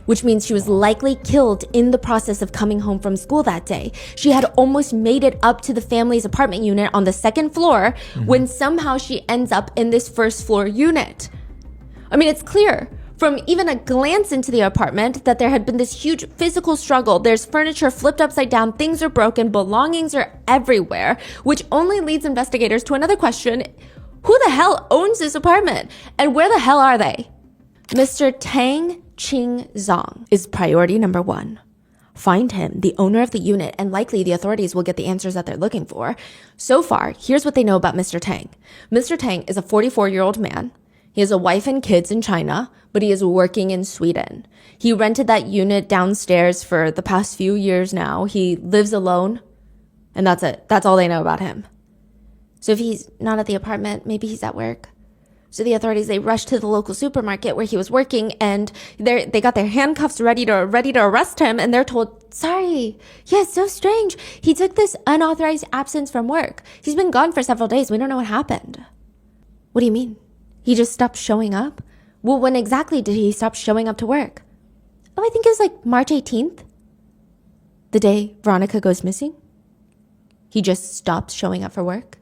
which means she was likely killed in the process of coming home from school that day. She had almost made it up to the family's apartment unit on the 2nd floor when somehow she ends up in this 1st floor unit. I mean, it's clear from even a glance into the apartment that there had been this huge physical struggle. There's furniture flipped upside down, things are broken, belongings are everywhere, which only leads investigators to another question. Who the hell owns this apartment? And where the hell are they? Mr. Tang Ching Zong is priority number 1. Find him, the owner of the unit, and likely the authorities will get the answers that they're looking for. So far, here's what they know about Mr. Tang. Mr. Tang is a 44-year-old man. He has a wife and kids in China, but he is working in Sweden. He rented that unit downstairs for the past few years now. He lives alone, and that's it. That's all they know about him. So if he's not at the apartment, maybe he's at work. So the authorities, they rushed to the local supermarket where he was working, and they got their handcuffs ready to arrest him, and they're told, sorry, yeah, it's so strange. He took this unauthorized absence from work. He's been gone for several days. We don't know what happened. What do you mean? He just stopped showing up? Well, when exactly did he stop showing up to work? Oh, I think it was like March 18th. The day Veronica goes missing. He just stopped showing up for work.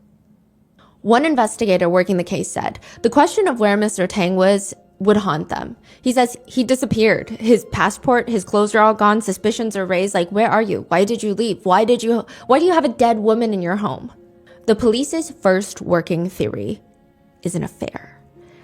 One investigator working the case said, the question of where Mr. Tang was would haunt them. He says he disappeared. His passport, his clothes are all gone. Suspicions are raised like, where are you? Why did you leave? Why do you have a dead woman in your home? The police's first working theory is an affair.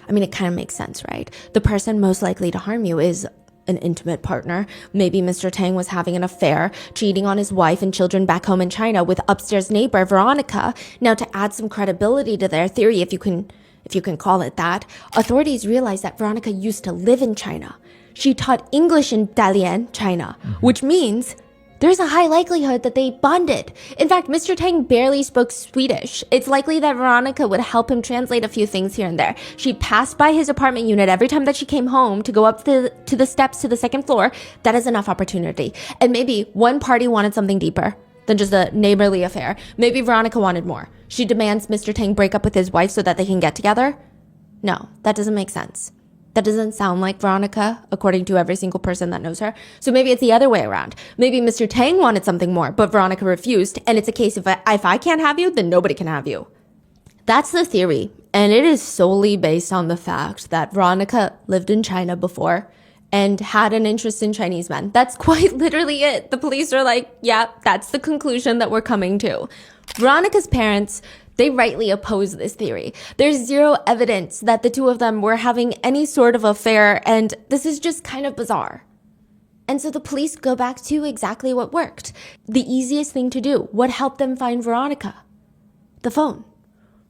I mean, it kind of makes sense, right? The person most likely to harm you is an intimate partner. Maybe Mr. Tang was having an affair, cheating on his wife and children back home in China with upstairs neighbor Veronica. Now, to add some credibility to their theory, if you can if you can call it that, authorities realized that Veronica used to live in China. She taught English in Dalian, China, which means there's a high likelihood that they bonded. In fact, Mr. Tang barely spoke Swedish. It's likely that Veronica would help him translate a few things here and there. She passed by his apartment unit every time that she came home to go up to the steps to the second floor. That is enough opportunity. And maybe one party wanted something deeper than just a neighborly affair. Maybe Veronica wanted more. She demands Mr. Tang break up with his wife so that they can get together. No, that doesn't make sense. That doesn't sound like Veronica, according to every single person that knows her. So maybe it's the other way around. Maybe Mr. Tang wanted something more, but Veronica refused. And it's a case of if I can't have you, then nobody can have you. That's the theory. And it is solely based on the fact that Veronica lived in China before and had an interest in Chinese men. That's quite literally it. The police are like, yeah, that's the conclusion that we're coming to. Veronica's parents, they rightly oppose this theory. There's zero evidence that the two of them were having any sort of affair, and this is just kind of bizarre. And so the police go back to exactly what worked. The easiest thing to do. What helped them find Veronica? The phone.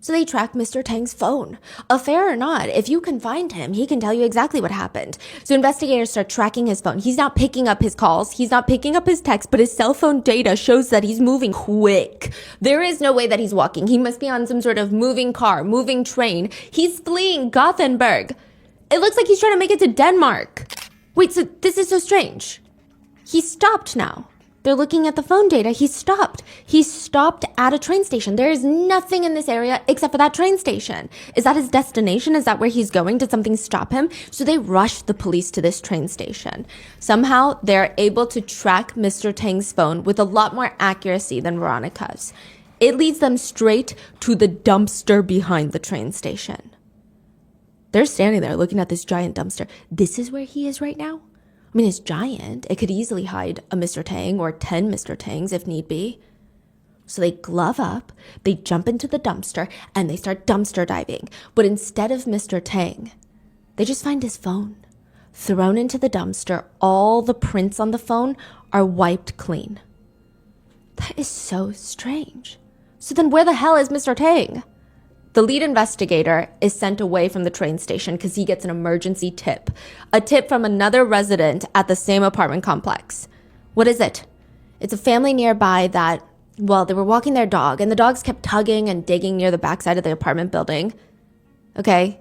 So they track Mr. Tang's phone. Affair or not, if you can find him, he can tell you exactly what happened. So investigators start tracking his phone. He's not picking up his calls. He's not picking up his texts, but his cell phone data shows that he's moving quick. There is no way that he's walking. He must be on some sort of moving car, moving train. He's fleeing Gothenburg. It looks like he's trying to make it to Denmark. Wait, so this is so strange. He stopped now. They're looking at the phone data. He stopped. He stopped at a train station. There is nothing in this area except for that train station. Is that his destination? Is that where he's going? Did something stop him? So they rushed the police to this train station. Somehow they're able to track Mr. Tang's phone with a lot more accuracy than Veronica's. It leads them straight to the dumpster behind the train station. They're standing there looking at this giant dumpster. This is where he is right now? I mean, it's giant. It could easily hide a Mr. Tang or 10 Mr. Tangs if need be. So they glove up, they jump into the dumpster, and they start dumpster diving. But instead of Mr. Tang, they just find his phone. Thrown into the dumpster, all the prints on the phone are wiped clean. That is so strange. So then where the hell is Mr. Tang? The lead investigator is sent away from the train station because he gets an emergency tip. A tip from another resident at the same apartment complex. What is it? It's a family nearby that, well, they were walking their dog and the dogs kept tugging and digging near the backside of the apartment building. Okay.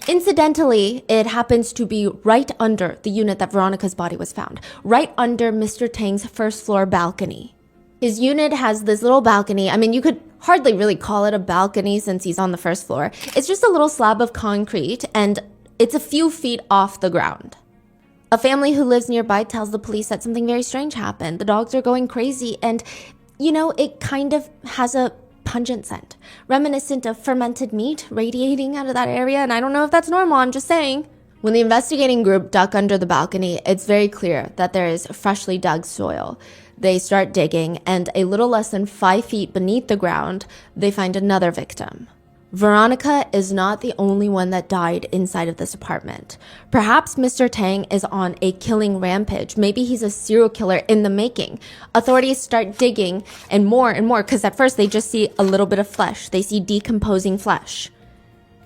Incidentally, it happens to be right under the unit that Veronica's body was found. Right under Mr. Tang's first floor balcony. His unit has this little balcony. I mean, you could hardly really call it a balcony since he's on the first floor. It's just a little slab of concrete and it's a few feet off the ground. A family who lives nearby tells the police that something very strange happened. The dogs are going crazy and, you know, it kind of has a pungent scent, reminiscent of fermented meat radiating out of that area. And I don't know if that's normal, I'm just saying. When the investigating group duck under the balcony, it's very clear that there is freshly dug soil. They start digging, and a little less than 5 feet beneath the ground, they find another victim. Veronica is not the only one that died inside of this apartment. Perhaps Mr. Tang is on a killing rampage. Maybe he's a serial killer in the making. Authorities start digging and more, because at first they just see a little bit of flesh. They see decomposing flesh.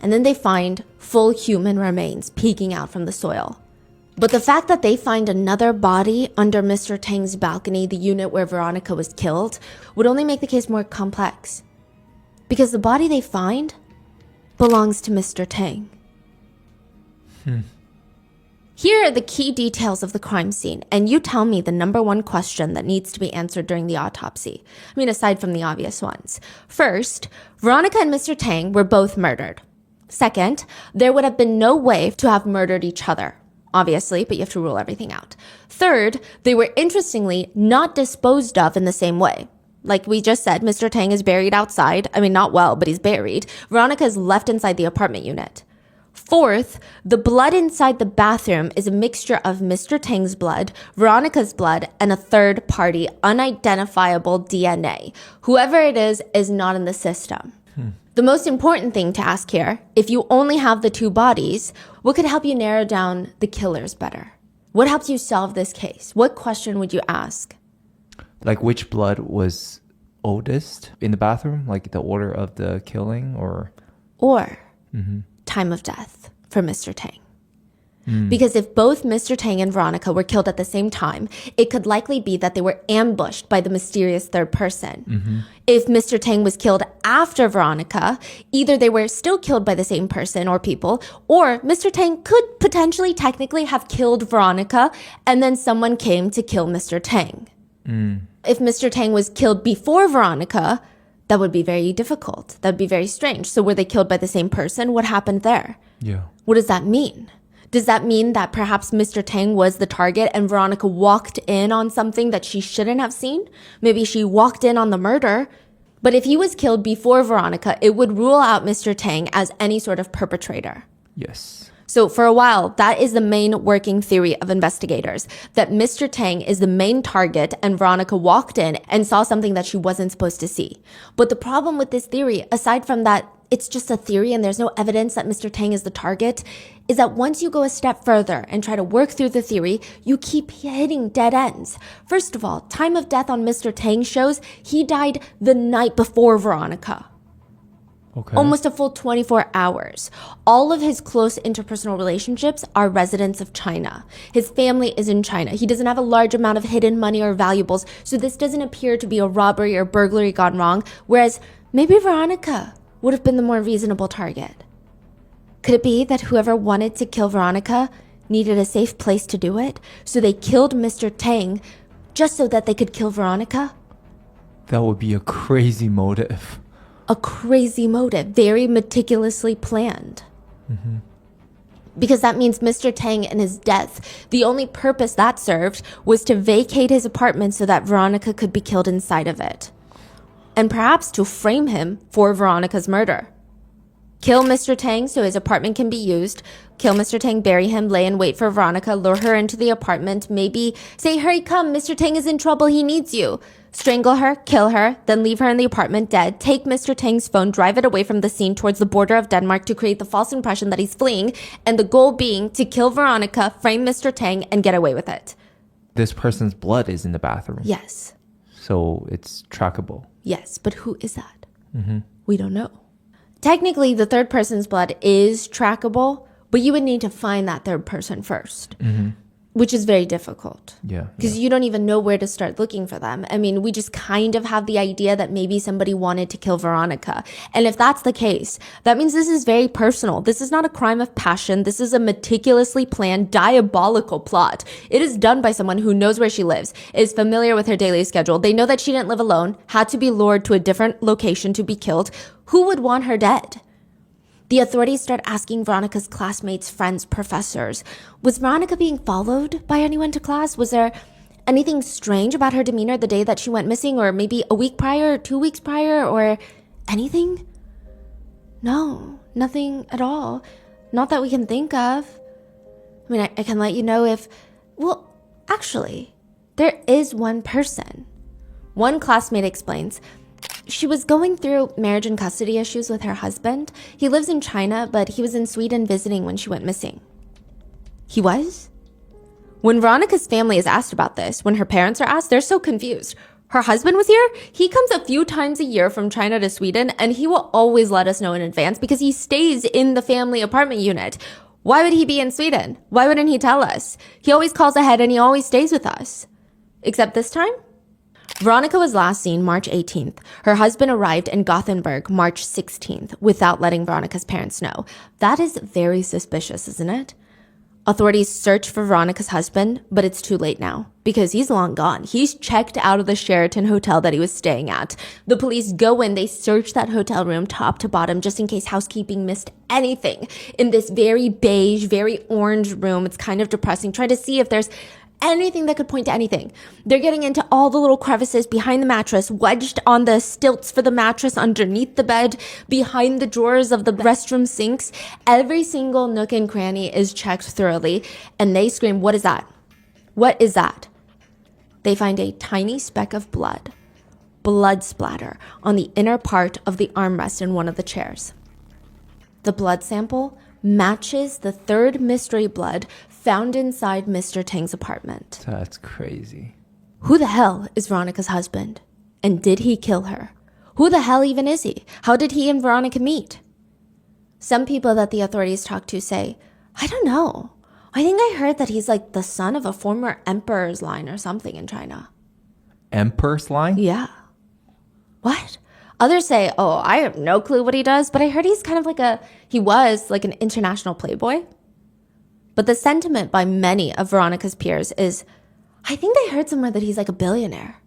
And then they find full human remains peeking out from the soil. But the fact that they find another body under Mr. Tang's balcony, the unit where Veronica was killed, would only make the case more complex. Because the body they find belongs to Mr. Tang. Here are the key details of the crime scene, and you tell me the number one question that needs to be answered during the autopsy. I mean, aside from the obvious ones. First, Veronica and Mr. Tang were both murdered. Second, there would have been no way to have murdered each other. Obviously, but you have to rule everything out. Third, they were interestingly not disposed of in the same way. Like we just said, Mr. Tang is buried outside. I mean, not well, but he's buried. Veronica is left inside the apartment unit. Fourth, the blood inside the bathroom is a mixture of Mr. Tang's blood, Veronica's blood, and a third-party unidentifiable DNA. Whoever it is not in the system. The most important thing to ask here, if you only have the two bodies, what could help you narrow down the killers better? What helps you solve this case? What question would you ask? Like which blood was oldest in the bathroom? Like the order of the killing or? Or time of death for Mr. Tang. Because if both Mr. Tang and Veronica were killed at the same time, it could likely be that they were ambushed by the mysterious third person. If Mr. Tang was killed after Veronica, either they were still killed by the same person or people, or Mr. Tang could potentially technically have killed Veronica and then someone came to kill Mr. Tang. If Mr. Tang was killed before Veronica, that would be very difficult. That would be very strange. So were they killed by the same person? What happened there? Yeah. What does that mean? Does that mean that perhaps Mr. Tang was the target and Veronica walked in on something that she shouldn't have seen? Maybe she walked in on the murder. But if he was killed before Veronica, it would rule out Mr. Tang as any sort of perpetrator. Yes. So for a while, that is the main working theory of investigators, that Mr. Tang is the main target and Veronica walked in and saw something that she wasn't supposed to see. But the problem with this theory, aside from that it's just a theory and there's no evidence that Mr. Tang is the target, is that once you go a step further and try to work through the theory, you keep hitting dead ends. First of all, time of death on Mr. Tang shows he died the night before Veronica. Okay. Almost a full 24 hours. All of his close interpersonal relationships are residents of China. His family is in China. He doesn't have a large amount of hidden money or valuables, so this doesn't appear to be a robbery or burglary gone wrong, whereas maybe Veronica would have been the more reasonable target. Could it be that whoever wanted to kill Veronica needed a safe place to do it, so they killed Mr. Tang just so that they could kill Veronica? That would be a crazy motive. A crazy motive, very meticulously planned. Because that means Mr. Tang and his death, the only purpose that served was to vacate his apartment so that Veronica could be killed inside of it. And perhaps to frame him for Veronica's murder. Kill Mr. Tang so his apartment can be used. Kill Mr. Tang, bury him, lay in wait for Veronica, lure her into the apartment, maybe say, hurry, come, Mr. Tang is in trouble, he needs you. Strangle her, kill her, then leave her in the apartment dead, take Mr. Tang's phone, drive it away from the scene towards the border of Denmark to create the false impression that he's fleeing, and the goal being to kill Veronica, frame Mr. Tang, and get away with it. This person's blood is in the bathroom. Yes. So it's trackable. Yes, but who is that? We don't know. Technically, the third person's blood is trackable, but you would need to find that third person first, which is very difficult. Yeah. Because you don't even know where to start looking for them. I mean, we just kind of have the idea that maybe somebody wanted to kill Veronica. And if that's the case, that means this is very personal. This is not a crime of passion. This is a meticulously planned, diabolical plot. It is done by someone who knows where she lives, is familiar with her daily schedule. They know that she didn't live alone, had to be lured to a different location to be killed. Who would want her dead? The authorities start asking Veronica's classmates, friends, professors, was Veronica being followed by anyone to class? Was there anything strange about her demeanor the day that she went missing, or maybe a week prior, or 2 weeks prior, or anything? No, nothing at all. Not that we can think of. I mean, I can let you know if, well, actually, there is one person. One classmate explains, she was going through marriage and custody issues with her husband. He lives in China, but he was in Sweden visiting when she went missing. He was? When Veronica's family is asked about this, when her parents are asked, they're so confused. Her husband was here? He comes a few times a year from China to Sweden, and he will always let us know in advance because he stays in the family apartment unit. Why would he be in Sweden? Why wouldn't he tell us? He always calls ahead and he always stays with us. Except this time? Veronica was last seen March 18th. Her husband arrived in Gothenburg March 16th without letting Veronica's parents know. That is very suspicious, isn't it? Authorities search for Veronica's husband, but it's too late now because he's long gone. He's checked out of the Sheraton hotel that he was staying at. The police go in, they search that hotel room top to bottom just in case housekeeping missed anything. In this very beige, very orange room, it's kind of depressing. Try to see if there's anything that could point to anything. They're getting into all the little crevices behind the mattress, wedged on the stilts for the mattress underneath the bed, behind the drawers of the restroom sinks. Every single nook and cranny is checked thoroughly, and they scream, "What is that? What is that?" They find a tiny speck of blood splatter on the inner part of the armrest in one of the chairs. The blood sample matches the third mystery blood found inside Mr. Tang's apartment. That's crazy. Who the hell is Veronica's husband? And did he kill her? Who the hell even is he? How did he and Veronica meet? Some people that the authorities talk to say, I don't know. I think I heard that he's like the son of a former emperor's line or something in China. Emperor's line? Yeah. What? Others say, oh, I have no clue what he does, but I heard he's kind of he was like an international playboy. But the sentiment by many of Veronica's peers is, I think I heard somewhere that he's like a billionaire.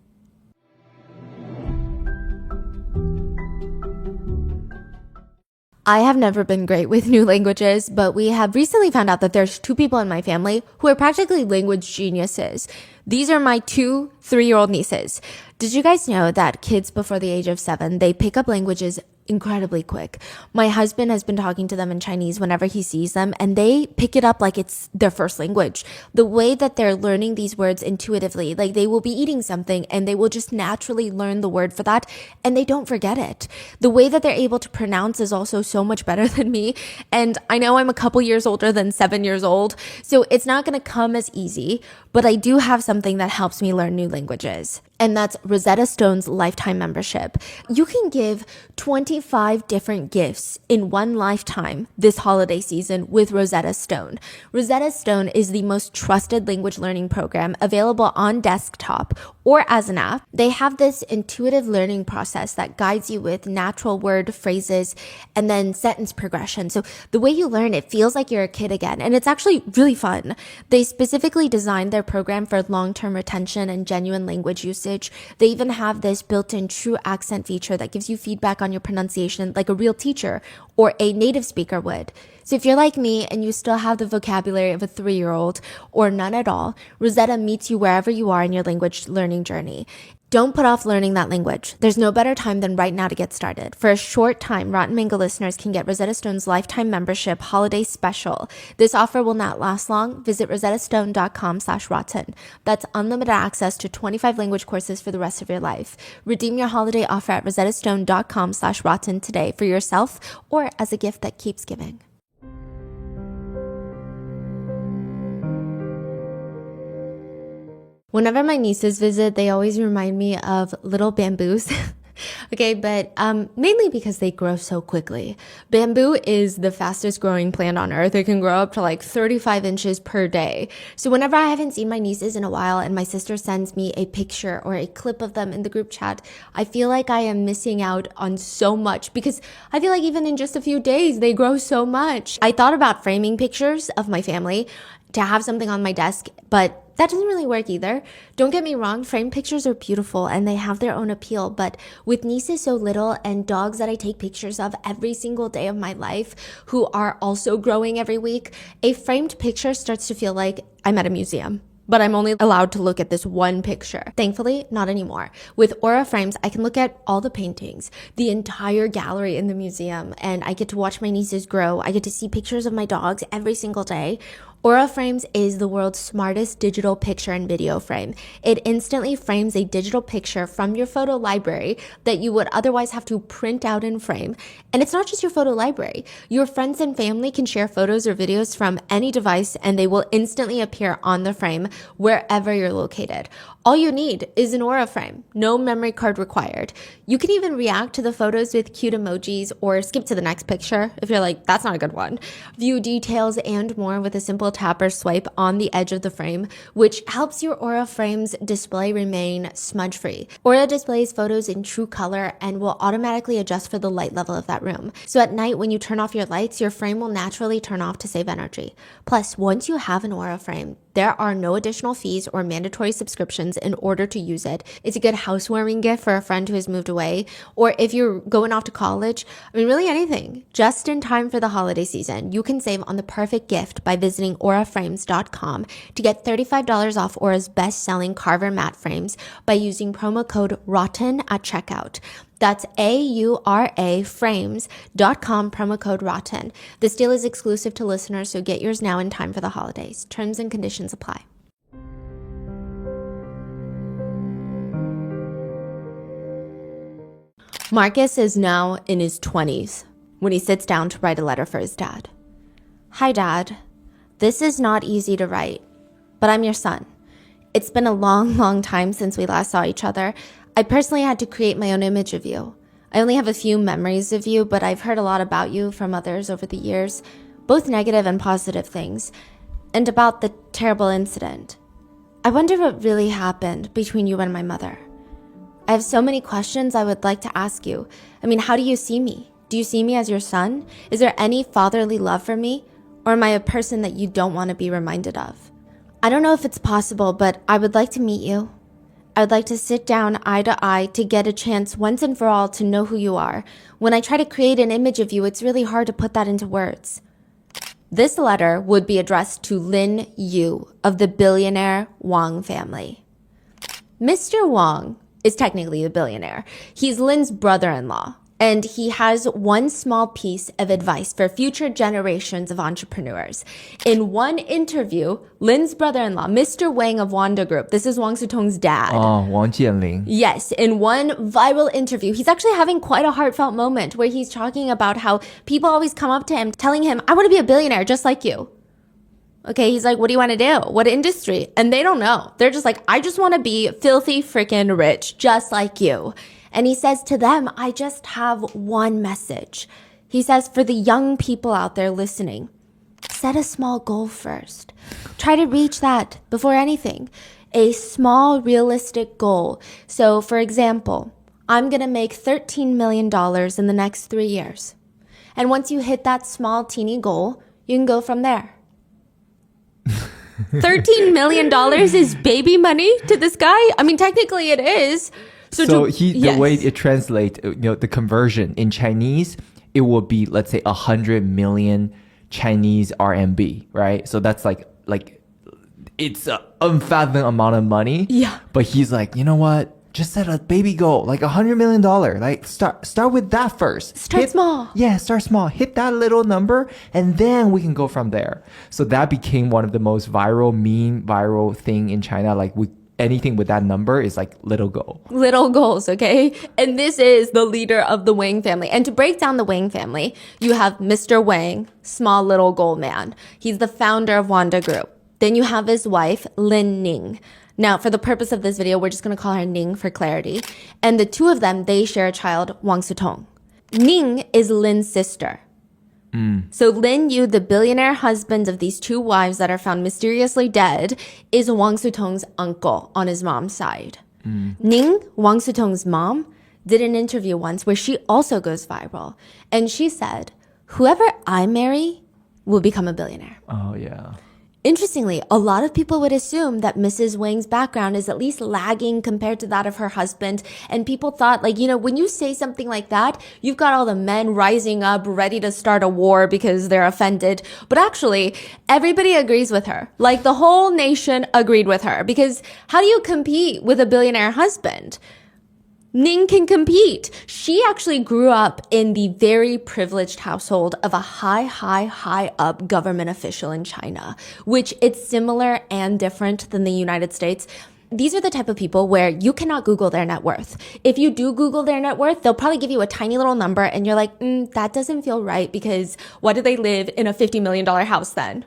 I have never been great with new languages, but we have recently found out that there's 2 people in my family who are practically language geniuses. These are my 2 3-year-old nieces. Did you guys know that kids before the age of 7, they pick up languages incredibly quick? My husband has been talking to them in Chinese whenever he sees them, and they pick it up like it's their first language. The way that they're learning these words intuitively, like they will be eating something and they will just naturally learn the word for that, and they don't forget it. The way that they're able to pronounce is also so much better than me, and I know I'm a couple years older than 7 years old, so it's not going to come as easy, but I do have something that helps me learn new languages. And that's Rosetta Stone's lifetime membership. You can give 25 different gifts in one lifetime this holiday season with Rosetta Stone. Rosetta Stone is the most trusted language learning program available on desktop or as an app. They have this intuitive learning process that guides you with natural word phrases and then sentence progression. So the way you learn, it feels like you're a kid again, and it's actually really fun. They specifically designed their program for long-term retention and genuine language usage. They even have this built-in true accent feature that gives you feedback on your pronunciation like a real teacher or a native speaker would. So if you're like me and you still have the vocabulary of a 3-year-old or none at all, Rosetta meets you wherever you are in your language learning journey. Don't put off learning that language. There's no better time than right now to get started. For a short time, Rotten Mango listeners can get Rosetta Stone's lifetime membership holiday special. This offer will not last long. Visit rosettastone.com/rotten. That's unlimited access to 25 language courses for the rest of your life. Redeem your holiday offer at rosettastone.com/rotten today for yourself or as a gift that keeps giving. Whenever my nieces visit, they always remind me of little bamboos. Okay, but mainly because they grow so quickly. Bamboo is the fastest growing plant on earth. It can grow up to like 35 inches per day. So whenever I haven't seen my nieces in a while and my sister sends me a picture or a clip of them in the group chat, I feel like I am missing out on so much because I feel like even in just a few days, they grow so much. I thought about framing pictures of my family to have something on my desk, but that doesn't really work either. Don't get me wrong, framed pictures are beautiful and they have their own appeal, but with nieces so little and dogs that I take pictures of every single day of my life who are also growing every week, a framed picture starts to feel like I'm at a museum. But I'm only allowed to look at this one picture. Thankfully, not anymore. With Aura frames, I can look at all the paintings, the entire gallery in the museum, and I get to watch my nieces grow. I get to see pictures of my dogs every single day. Aura Frames is the world's smartest digital picture and video frame. It instantly frames a digital picture from your photo library that you would otherwise have to print out and frame. And it's not just your photo library. Your friends and family can share photos or videos from any device and they will instantly appear on the frame wherever you're located. All you need is an Aura frame. No memory card required. You can even react to the photos with cute emojis or skip to the next picture if you're like, that's not a good one. View details and more with a simple tap or swipe on the edge of the frame, which helps your Aura frame's display remain smudge-free. Aura displays photos in true color and will automatically adjust for the light level of that room. So at night when you turn off your lights, your frame will naturally turn off to save energy. Plus, once you have an Aura frame, there are no additional fees or mandatory subscriptions in order to use it. It's a good housewarming gift for a friend who has moved away, or if you're going off to college, really anything. Just in time for the holiday season, you can save on the perfect gift by visiting auraframes.com to get $35 off Aura's best-selling Carver matte frames by using promo code ROTTEN at checkout. That's AURA frames.com, promo code ROTTEN. This deal is exclusive to listeners, so get yours now in time for the holidays. Terms and conditions apply. Marcus is now in his 20s when he sits down to write a letter for his dad. Hi, Dad. This is not easy to write, but I'm your son. It's been a long, long time since we last saw each other. I personally had to create my own image of you. I only have a few memories of you, but I've heard a lot about you from others over the years, both negative and positive things, and about the terrible incident. I wonder what really happened between you and my mother. I have so many questions I would like to ask you. I mean, how do you see me? Do you see me as your son? Is there any fatherly love for me? Or am I a person that you don't want to be reminded of? I don't know if it's possible, but I would like to meet you. I would like to sit down eye to eye to get a chance once and for all to know who you are. When I try to create an image of you, it's really hard to put that into words. This letter would be addressed to Lin Yu of the billionaire Wang family. Mr. Wang is technically the billionaire. He's Lin's brother-in-law, and he has one small piece of advice for future generations of entrepreneurs. In one interview, Lin's brother-in-law, Mr. Wang of Wanda Group, this is Wang Sutong's dad. Oh, Wang Jianling. Yes, in one viral interview, he's actually having quite a heartfelt moment where he's talking about how people always come up to him telling him, I want to be a billionaire just like you. Okay, he's like, what do you want to do? What industry? And they don't know. They're just like, I just want to be filthy freaking rich, just like you. And he says to them, I just have one message. He says, for the young people out there listening, set a small goal first. Try to reach that before anything. A small, realistic goal. So, for example, I'm going to make $13 million in the next 3 years. And once you hit that small, teeny goal, you can go from there. $13 million is baby money to this guy? I mean, technically it is. The way it translates, the conversion in Chinese, it will be, let's say, 100 million Chinese RMB, right? So that's like it's an unfathomed amount of money. Yeah. But he's like, you know what? Just set a baby goal, like $100 million. Like start with that first. Start small. Yeah, start small. Hit that little number, and then we can go from there. So that became one of the most viral thing in China. Like anything with that number is like little goal. Little goals, okay? And this is the leader of the Wang family. And to break down the Wang family, you have Mr. Wang, small little goal man. He's the founder of Wanda Group. Then you have his wife, Lin Ning. Now, for the purpose of this video, we're just going to call her Ning for clarity. And the two of them, they share a child, Wang Sutong. Ning is Lin's sister. So Lin Yu, the billionaire husband of these two wives that are found mysteriously dead, is Wang Sutong's uncle on his mom's side. Ning, Wang Sutong's mom, did an interview once where she also goes viral. And she said, whoever I marry will become a billionaire. Oh, yeah. Interestingly, a lot of people would assume that Mrs. Wang's background is at least lagging compared to that of her husband. And people thought, like, when you say something like that, you've got all the men rising up, ready to start a war because they're offended. But actually, everybody agrees with her. Like, the whole nation agreed with her. Because how do you compete with a billionaire husband? Ning can compete. She actually grew up in the very privileged household of a high up government official in China, which it's similar and different than the United States. These are the type of people where you cannot Google their net worth. If you do Google their net worth, they'll probably give you a tiny little number and you're like, that doesn't feel right because why do they live in a $50 million house then?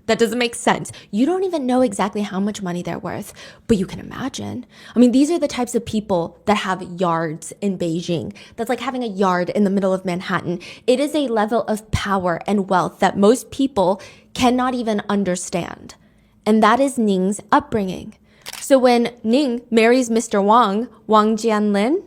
That doesn't make sense. You don't even know exactly how much money they're worth, but you can imagine. I mean, these are the types of people that have yards in Beijing. That's like having a yard in the middle of Manhattan. It is a level of power and wealth that most people cannot even understand. And that is Ning's upbringing. So when Ning marries Mr. Wang Jianlin,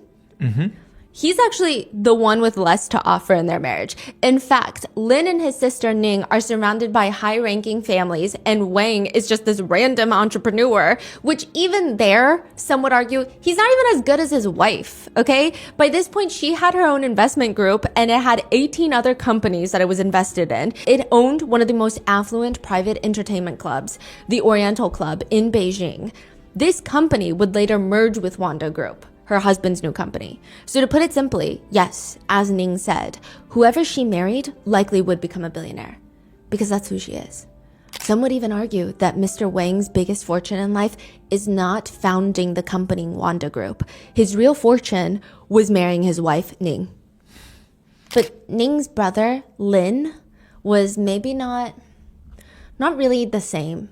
he's actually the one with less to offer in their marriage. In fact, Lin and his sister Ning are surrounded by high-ranking families, and Wang is just this random entrepreneur, which even there, some would argue, he's not even as good as his wife, okay? By this point, she had her own investment group, and it had 18 other companies that it was invested in. It owned one of the most affluent private entertainment clubs, the Oriental Club in Beijing. This company would later merge with Wanda Group, her husband's new company. So to put it simply, yes, as Ning said, whoever she married likely would become a billionaire because that's who she is. Some would even argue that Mr. Wang's biggest fortune in life is not founding the company Wanda Group. His real fortune was marrying his wife, Ning. But Ning's brother, Lin, was maybe not really the same.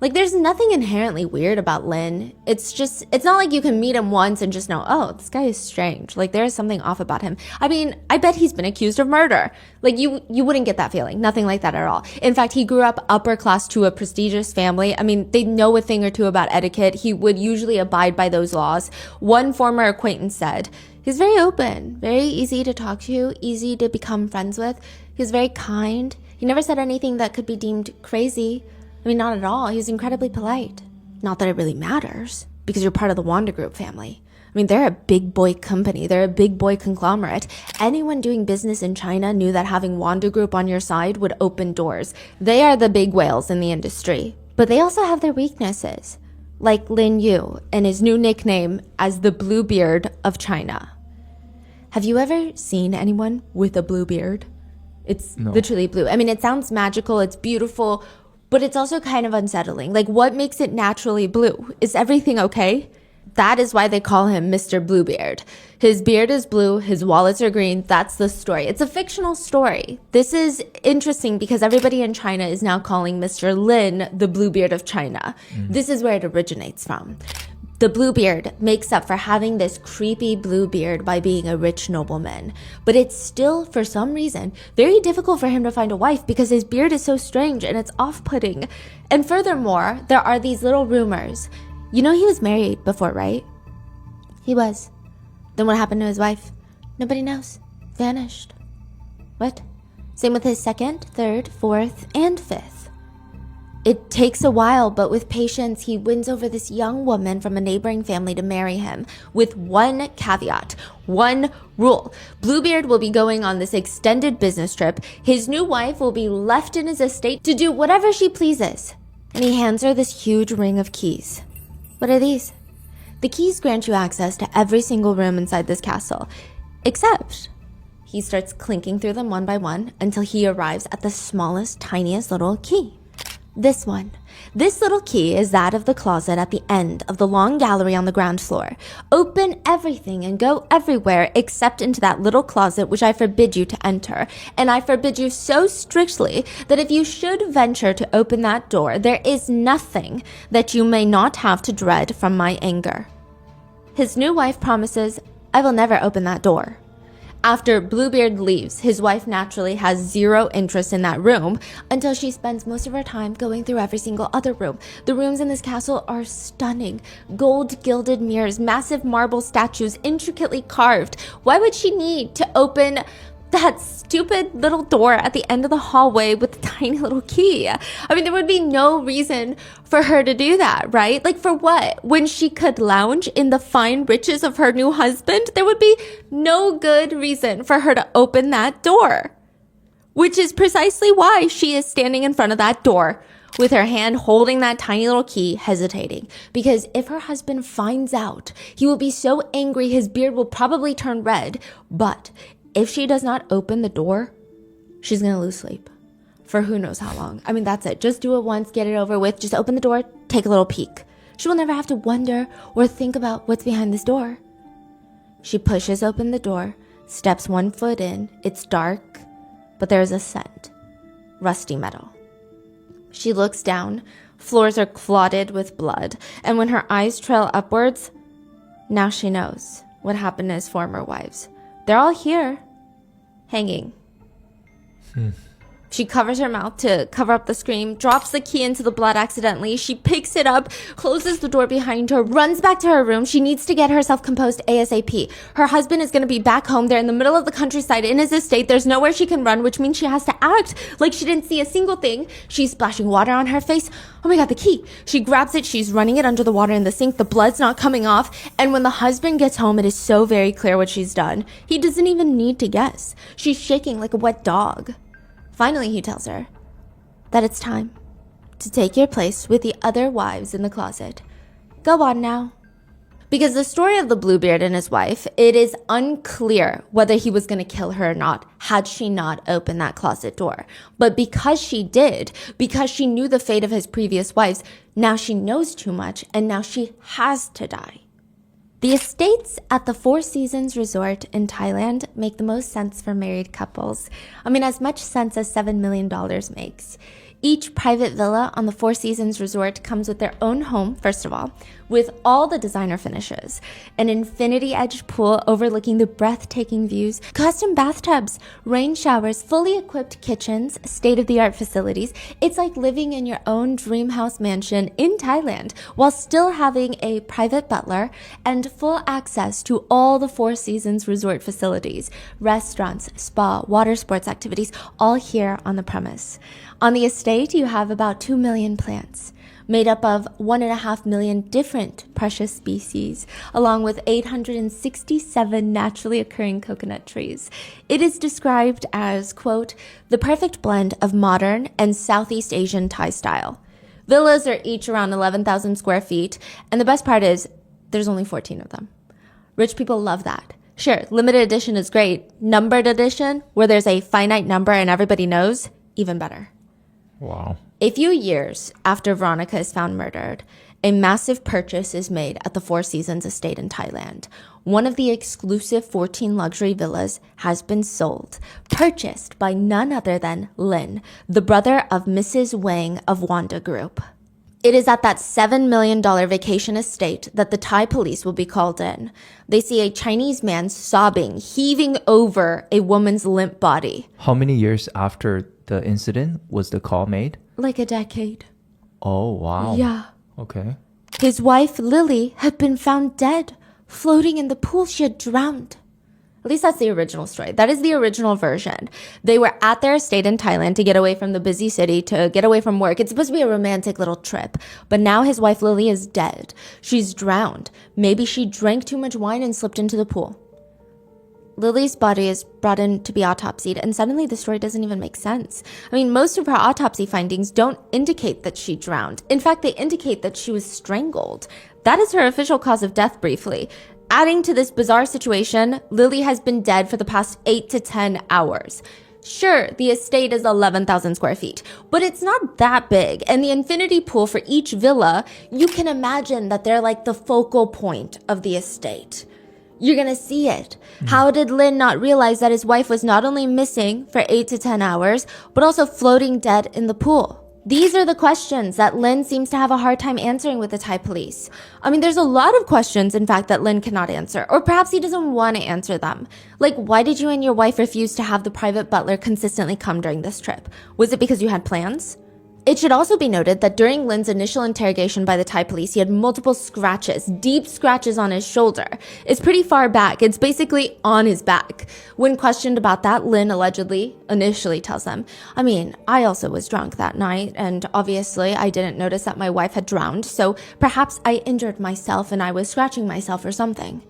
Like, there's nothing inherently weird about Lin. It's not like you can meet him once and just know, oh, this guy is strange. Like, there's something off about him. I mean, I bet he's been accused of murder. Like, you wouldn't get that feeling. Nothing like that at all. In fact, he grew up upper class to a prestigious family. I mean, they know a thing or two about etiquette. He would usually abide by those laws. One former acquaintance said, he's very open, very easy to talk to, easy to become friends with. He was very kind. He never said anything that could be deemed crazy. I mean, not at all. He was incredibly polite. Not that it really matters, because you're part of the Wanda Group family. I mean, they're a big boy company. They're a big boy conglomerate. Anyone doing business in China knew that having Wanda Group on your side would open doors. They are the big whales in the industry. But they also have their weaknesses, like Lin Yu and his new nickname as the Bluebeard of China. Have you ever seen anyone with a blue beard? It's literally blue. I mean, it sounds magical. It's beautiful. But it's also kind of unsettling. Like, what makes it naturally blue? Is everything okay? That is why they call him Mr. Bluebeard. His beard is blue, his wallets are green. That's the story. It's a fictional story. This is interesting because everybody in China is now calling Mr. Lin the Bluebeard of China. This is where it originates from. The Bluebeard makes up for having this creepy blue beard by being a rich nobleman. But it's still, for some reason, very difficult for him to find a wife because his beard is so strange and it's off-putting. And furthermore, there are these little rumors. You know he was married before, right? He was. Then what happened to his wife? Nobody knows. Vanished. What? Same with his second, third, fourth, and fifth. It takes a while, but with patience, he wins over this young woman from a neighboring family to marry him, with one caveat, one rule. Bluebeard will be going on this extended business trip. His new wife will be left in his estate to do whatever she pleases. And he hands her this huge ring of keys. What are these? The keys grant you access to every single room inside this castle, except he starts clinking through them one by one until he arrives at the smallest, tiniest little key. This one. This little key is that of the closet at the end of the long gallery on the ground floor. Open everything and go everywhere except into that little closet which I forbid you to enter. And I forbid you so strictly that if you should venture to open that door, there is nothing that you may not have to dread from my anger. His new wife promises, I will never open that door. After Bluebeard leaves, his wife naturally has zero interest in that room until she spends most of her time going through every single other room. The rooms in this castle are stunning. Gold gilded mirrors, massive marble statues, intricately carved. Why would she need to open that stupid little door at the end of the hallway with the tiny little key? I mean, there would be no reason for her to do that, right? Like, for what? When she could lounge in the fine riches of her new husband, there would be no good reason for her to open that door. Which is precisely why she is standing in front of that door with her hand holding that tiny little key, hesitating. Because if her husband finds out, he will be so angry his beard will probably turn red. But if she does not open the door, she's going to lose sleep for who knows how long. I mean, that's it. Just do it once, get it over with. Just open the door, take a little peek. She will never have to wonder or think about what's behind this door. She pushes open the door, steps 1 foot in. It's dark, but there is a scent. Rusty metal. She looks down. Floors are clotted with blood. And when her eyes trail upwards, now she knows what happened to his former wives. They're all here, hanging. She covers her mouth to cover up the scream, drops the key into the blood accidentally. She picks it up, closes the door behind her, runs back to her room. She needs to get herself composed ASAP. Her husband is going to be back home. They're in the middle of the countryside in his estate. There's nowhere she can run, which means she has to act like she didn't see a single thing. She's splashing water on her face. Oh my God, the key. She grabs it. She's running it under the water in the sink. The blood's not coming off. And when the husband gets home, it is so very clear what she's done. He doesn't even need to guess. She's shaking like a wet dog. Finally, he tells her that it's time to take your place with the other wives in the closet. Go on now. Because the story of the Bluebeard and his wife, it is unclear whether he was going to kill her or not had she not opened that closet door. But because she did, because she knew the fate of his previous wives, now she knows too much and now she has to die. The estates at the Four Seasons Resort in Thailand make the most sense for married couples. I mean, as much sense as $7 million makes. Each private villa on the Four Seasons Resort comes with their own home, first of all, with all the designer finishes, an infinity-edged pool overlooking the breathtaking views, custom bathtubs, rain showers, fully equipped kitchens, state-of-the-art facilities. It's like living in your own dream house mansion in Thailand while still having a private butler and full access to all the Four Seasons Resort facilities, restaurants, spa, water sports activities, all here on the premise. On the estate, you have about 2 million plants, made up of 1.5 million different precious species, along with 867 naturally occurring coconut trees. It is described as, quote, the perfect blend of modern and Southeast Asian Thai style. Villas are each around 11,000 square feet, and the best part is there's only 14 of them. Rich people love that. Sure, limited edition is great. Numbered edition, where there's a finite number and everybody knows, even better. Wow. A few years after Veronica is found murdered, a massive purchase is made at the Four Seasons estate in Thailand. One of the exclusive 14 luxury villas has been sold, purchased by none other than Lin, the brother of Mrs. Wang of Wanda Group. It is at that $7 million vacation estate that the Thai police will be called in. They see a Chinese man sobbing, heaving over a woman's limp body. How many years after the incident was the call made? Like a decade. Oh, wow. Yeah. Okay. His wife, Lily, had been found dead, floating in the pool. She had drowned. At least that's the original story. That is the original version. They were at their estate in Thailand to get away from the busy city, to get away from work. It's supposed to be a romantic little trip. But now his wife, Lily, is dead. She's drowned. Maybe she drank too much wine and slipped into the pool. Lily's body is brought in to be autopsied, and suddenly the story doesn't even make sense. I mean, most of her autopsy findings don't indicate that she drowned. In fact, they indicate that she was strangled. That is her official cause of death, briefly. Adding to this bizarre situation, Lily has been dead for the past 8 to 10 hours. Sure, the estate is 11,000 square feet, but it's not that big. And the infinity pool for each villa, you can imagine that they're like the focal point of the estate. You're gonna see it. How did Lin not realize that his wife was not only missing for 8 to 10 hours, but also floating dead in the pool? These are the questions that Lin seems to have a hard time answering with the Thai police. I mean, there's a lot of questions, in fact, that Lin cannot answer, or perhaps he doesn't want to answer them. Like, why did you and your wife refuse to have the private butler consistently come during this trip? Was it because you had plans? It should also be noted that during Lin's initial interrogation by the Thai police, he had multiple scratches, deep scratches on his shoulder. It's pretty far back. It's basically on his back. When questioned about that, Lin initially tells them, I mean, I also was drunk that night, and obviously I didn't notice that my wife had drowned, so perhaps I injured myself and I was scratching myself or something.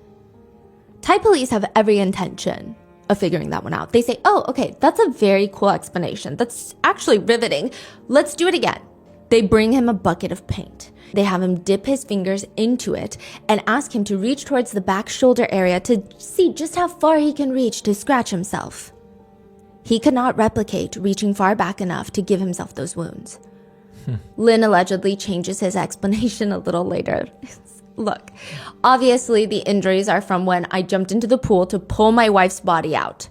Thai police have every intention of figuring that one out. They say, oh, okay, that's a very cool explanation. That's actually riveting. Let's do it again. They bring him a bucket of paint. They have him dip his fingers into it and ask him to reach towards the back shoulder area to see just how far he can reach to scratch himself. He could not replicate reaching far back enough to give himself those wounds. Lin allegedly changes his explanation a little later. Look, obviously the injuries are from when I jumped into the pool to pull my wife's body out.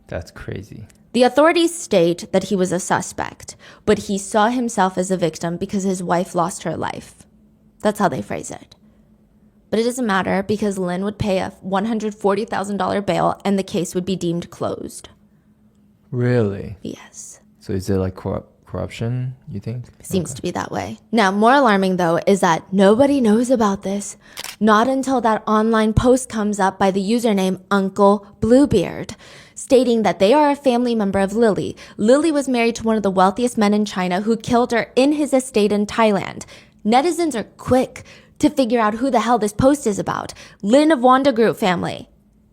That's crazy. The authorities state that he was a suspect, but he saw himself as a victim because his wife lost her life. That's how they phrase it. But it doesn't matter because Lin would pay a $140,000 bail and the case would be deemed closed. Really? Yes. So is it like corruption, you think? Seems to be that way. Now, more alarming, though, is that nobody knows about this. Not until that online post comes up by the username Uncle Bluebeard, stating that they are a family member of Lily. Lily was married to one of the wealthiest men in China who killed her in his estate in Thailand. Netizens are quick to figure out who the hell this post is about. Lin of Wanda Group family.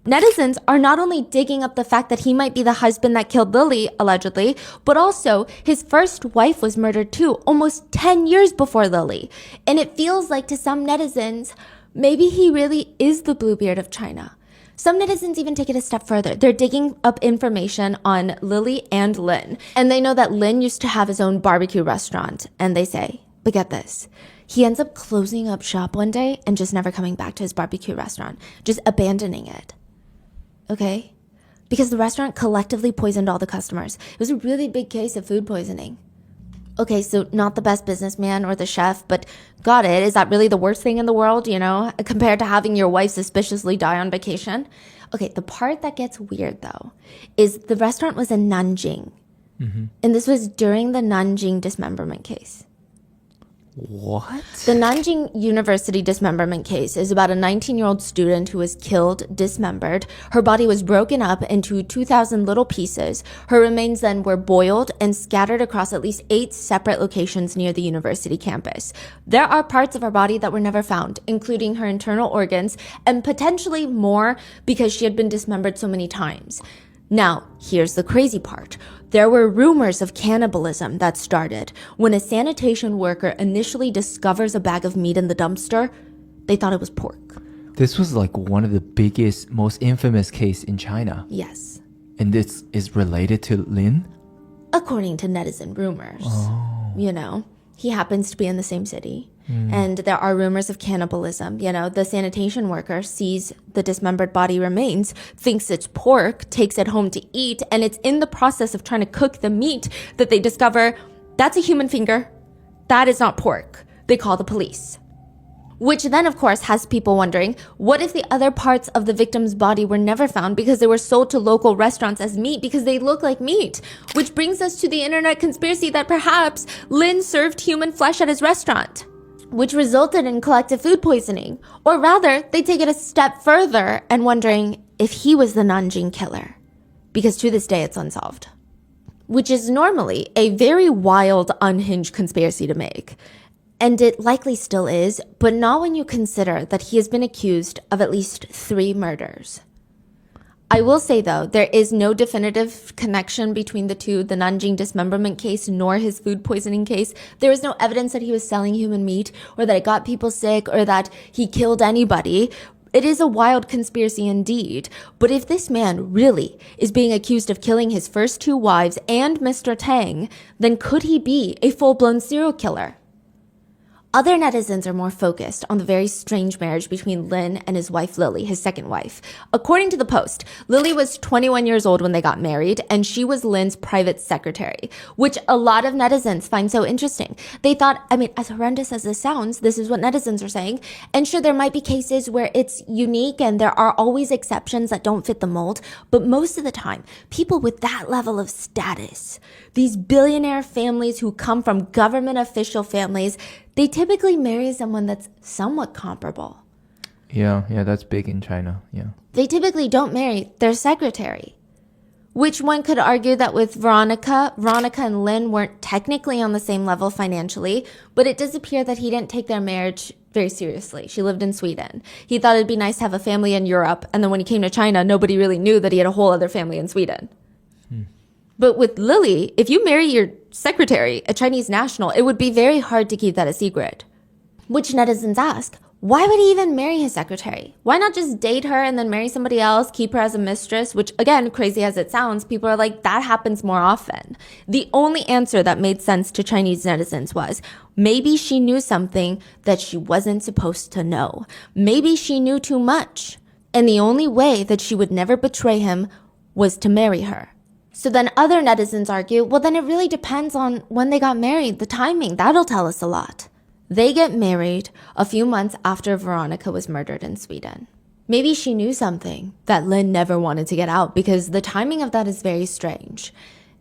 Netizens are not only digging up the fact that he might be the husband that killed Lily, allegedly, but also his first wife was murdered too, almost 10 years before Lily. And it feels like to some netizens, maybe he really is the Bluebeard of China. Some netizens even take it a step further. They're digging up information on Lily and Lin. And they know that Lin used to have his own barbecue restaurant. And they say, but get this, he ends up closing up shop one day and just never coming back to his barbecue restaurant, just abandoning it. Okay? Because the restaurant collectively poisoned all the customers. It was a really big case of food poisoning. Okay, so not the best businessman or the chef, but got it. Is that really the worst thing in the world, you know, compared to having your wife suspiciously die on vacation? Okay, the part that gets weird though is the restaurant was in Nanjing. And this was during the Nanjing dismemberment case. What? The Nanjing University dismemberment case is about a 19-year-old student who was killed, dismembered. Her body was broken up into 2,000 little pieces. Her remains then were boiled and scattered across at least 8 separate locations near the university campus. There are parts of her body that were never found, including her internal organs, and potentially more because she had been dismembered so many times. Now, here's the crazy part. There were rumors of cannibalism that started. When a sanitation worker initially discovers a bag of meat in the dumpster, they thought it was pork. This was like one of the biggest, most infamous case in China. Yes. And this is related to Lin? According to netizen rumors. You know, he happens to be in the same city. And there are rumors of cannibalism. You know, the sanitation worker sees the dismembered body remains, thinks it's pork, takes it home to eat, and it's in the process of trying to cook the meat that they discover that's a human finger. That is not pork. They call the police. Which then, of course, has people wondering, what if the other parts of the victim's body were never found because they were sold to local restaurants as meat because they look like meat? Which brings us to the internet conspiracy that perhaps Lin served human flesh at his restaurant, which resulted in collective food poisoning. Or rather, they take it a step further and wondering if he was the Nanjing killer, because to this day it's unsolved. Which is normally a very wild, unhinged conspiracy to make. And it likely still is, but not when you consider that he has been accused of at least 3 murders. I will say, though, there is no definitive connection between the two, the Nanjing dismemberment case nor his food poisoning case. There is no evidence that he was selling human meat or that it got people sick or that he killed anybody. It is a wild conspiracy indeed. But if this man really is being accused of killing his first 2 wives and Mr. Tang, then could he be a full-blown serial killer? Other netizens are more focused on the very strange marriage between Lin and his wife Lily, his second wife. According to the Post, Lily was 21 years old when they got married, and she was Lin's private secretary, which a lot of netizens find so interesting. They thought, I mean, as horrendous as this sounds, this is what netizens are saying. And sure, there might be cases where it's unique and there are always exceptions that don't fit the mold, but most of the time, people with that level of status, these billionaire families who come from government official families, they typically marry someone that's somewhat comparable. Yeah, that's big in China, yeah. They typically don't marry their secretary, which one could argue that with Veronica and Lin weren't technically on the same level financially, but it does appear that he didn't take their marriage very seriously. She lived in Sweden. He thought it'd be nice to have a family in Europe, and then when he came to China, nobody really knew that he had a whole other family in Sweden. But with Lily, if you marry your secretary, a Chinese national, it would be very hard to keep that a secret. Which netizens ask, why would he even marry his secretary? Why not just date her and then marry somebody else, keep her as a mistress? Which, again, crazy as it sounds, people are like, that happens more often. The only answer that made sense to Chinese netizens was, maybe she knew something that she wasn't supposed to know. Maybe she knew too much. And the only way that she would never betray him was to marry her. So then other netizens argue, well, then it really depends on when they got married, the timing. That'll tell us a lot. They get married a few months after Veronica was murdered in Sweden. Maybe she knew something that Lin never wanted to get out because the timing of that is very strange.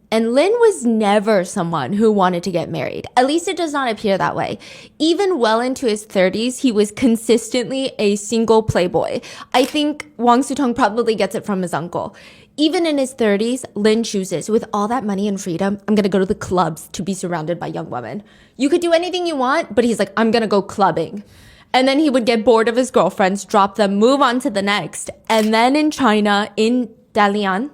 And Lin was never someone who wanted to get married. At least it does not appear that way. Even well into his 30s, he was consistently a single playboy. I think Wang Sutong probably gets it from his uncle. Even in his 30s, Lin chooses, with all that money and freedom, I'm going to go to the clubs to be surrounded by young women. You could do anything you want, but he's like, I'm going to go clubbing. And then he would get bored of his girlfriends, drop them, move on to the next. And then in China, in Dalian,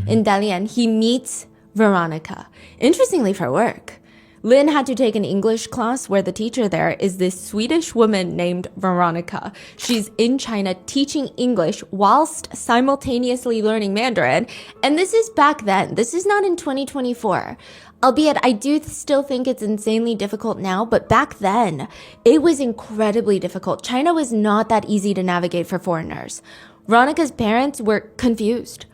in Dalian, he meets Veronica. Interestingly for work. Lin had to take an English class where the teacher there is this Swedish woman named Veronica. She's in China teaching English whilst simultaneously learning Mandarin. And this is back then. This is not in 2024. Albeit I do still think it's insanely difficult now, but back then it was incredibly difficult. China was not that easy to navigate for foreigners. Veronica's parents were confused.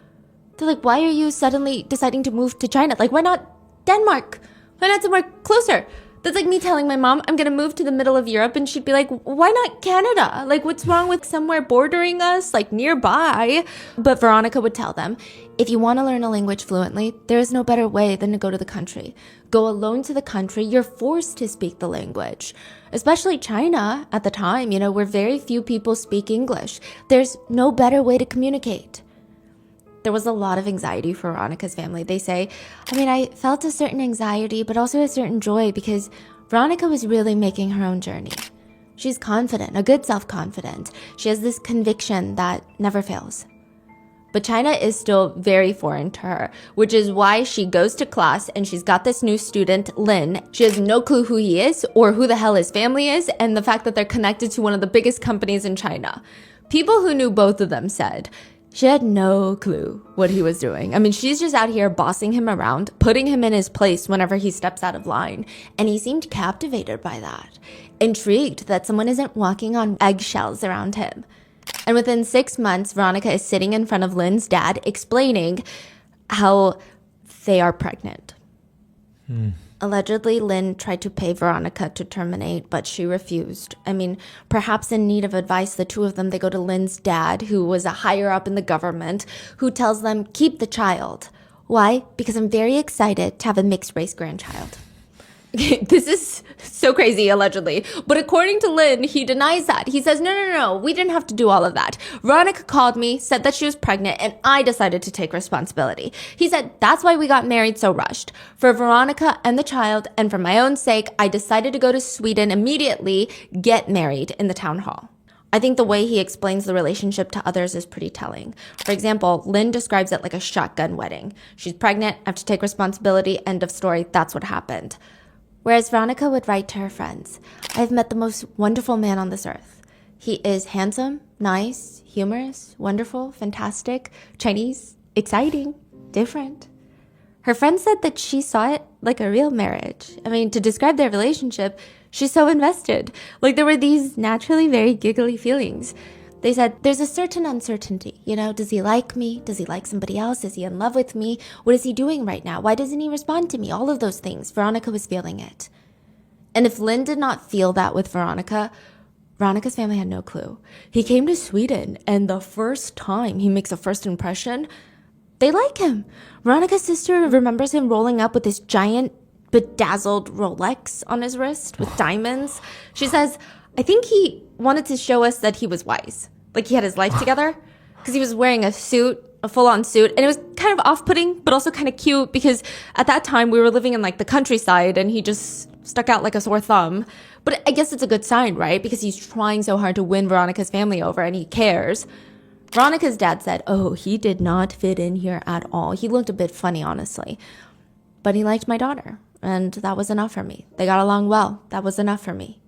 They're like, why are you suddenly deciding to move to China? Like, why not Denmark? Why not somewhere closer? That's like me telling my mom I'm going to move to the middle of Europe, and she'd be like, why not Canada? Like, what's wrong with somewhere bordering us, like nearby? But Veronica would tell them, if you want to learn a language fluently, there is no better way than to go to the country. Go alone to the country. You're forced to speak the language. Especially China at the time, you know, where very few people speak English. There's no better way to communicate. There was a lot of anxiety for Veronica's family. They say, I felt a certain anxiety, but also a certain joy because Veronica was really making her own journey. She's confident, a good self-confidence. She has this conviction that never fails. But China is still very foreign to her, which is why she goes to class and she's got this new student, Lin. She has no clue who he is or who the hell his family is, and the fact that they're connected to one of the biggest companies in China. People who knew both of them said she had no clue what he was doing. She's just out here bossing him around, putting him in his place whenever he steps out of line. And he seemed captivated by that, intrigued that someone isn't walking on eggshells around him. And within 6 months, Veronica is sitting in front of Lin's dad explaining how they are pregnant. Allegedly, Lin tried to pay Veronica to terminate, but she refused. Perhaps in need of advice, the two of them, they go to Lin's dad, who was a higher up in the government, who tells them, keep the child. Why? Because I'm very excited to have a mixed race grandchild. This is so crazy, allegedly. But according to Lin, he denies that. He says, no, we didn't have to do all of that. Veronica called me, said that she was pregnant, and I decided to take responsibility. He said, that's why we got married so rushed. For Veronica and the child, and for my own sake, I decided to go to Sweden immediately, get married in the town hall. I think the way he explains the relationship to others is pretty telling. For example, Lin describes it like a shotgun wedding. She's pregnant, I have to take responsibility, end of story, that's what happened. Whereas Veronica would write to her friends, I have met the most wonderful man on this earth. He is handsome, nice, humorous, wonderful, fantastic, Chinese, exciting, different. Her friend said that she saw it like a real marriage. To describe their relationship, she's so invested. Like there were these naturally very giggly feelings. They said, there's a certain uncertainty. Does he like me? Does he like somebody else? Is he in love with me? What is he doing right now? Why doesn't he respond to me? All of those things. Veronica was feeling it. And if Lin did not feel that with Veronica, Veronica's family had no clue. He came to Sweden, and the first time he makes a first impression, they like him. Veronica's sister remembers him rolling up with this giant bedazzled Rolex on his wrist with diamonds. She says, I think he wanted to show us that he was wise. Like he had his life together. Because he was wearing a suit, a full-on suit. And it was kind of off-putting, but also kind of cute. Because at that time, we were living in like the countryside. And he just stuck out like a sore thumb. But I guess it's a good sign, right? Because he's trying so hard to win Veronica's family over. And he cares. Veronica's dad said, he did not fit in here at all. He looked a bit funny, honestly. But he liked my daughter. And that was enough for me. They got along well. That was enough for me.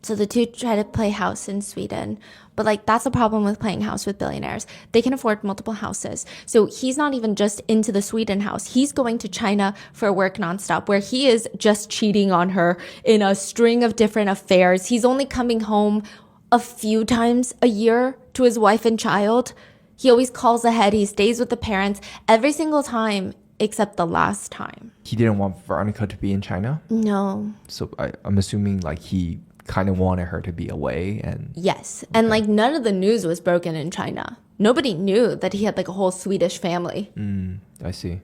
So the two try to play house in Sweden. But that's the problem with playing house with billionaires. They can afford multiple houses. So he's not even just into the Sweden house. He's going to China for work nonstop, where he is just cheating on her in a string of different affairs. He's only coming home a few times a year to his wife and child. He always calls ahead. He stays with the parents every single time except the last time. He didn't want Veronica to be in China? No. So I'm assuming he kind of wanted her to be away. And yes. Okay. And none of the news was broken in China. Nobody knew that he had a whole Swedish family. I see.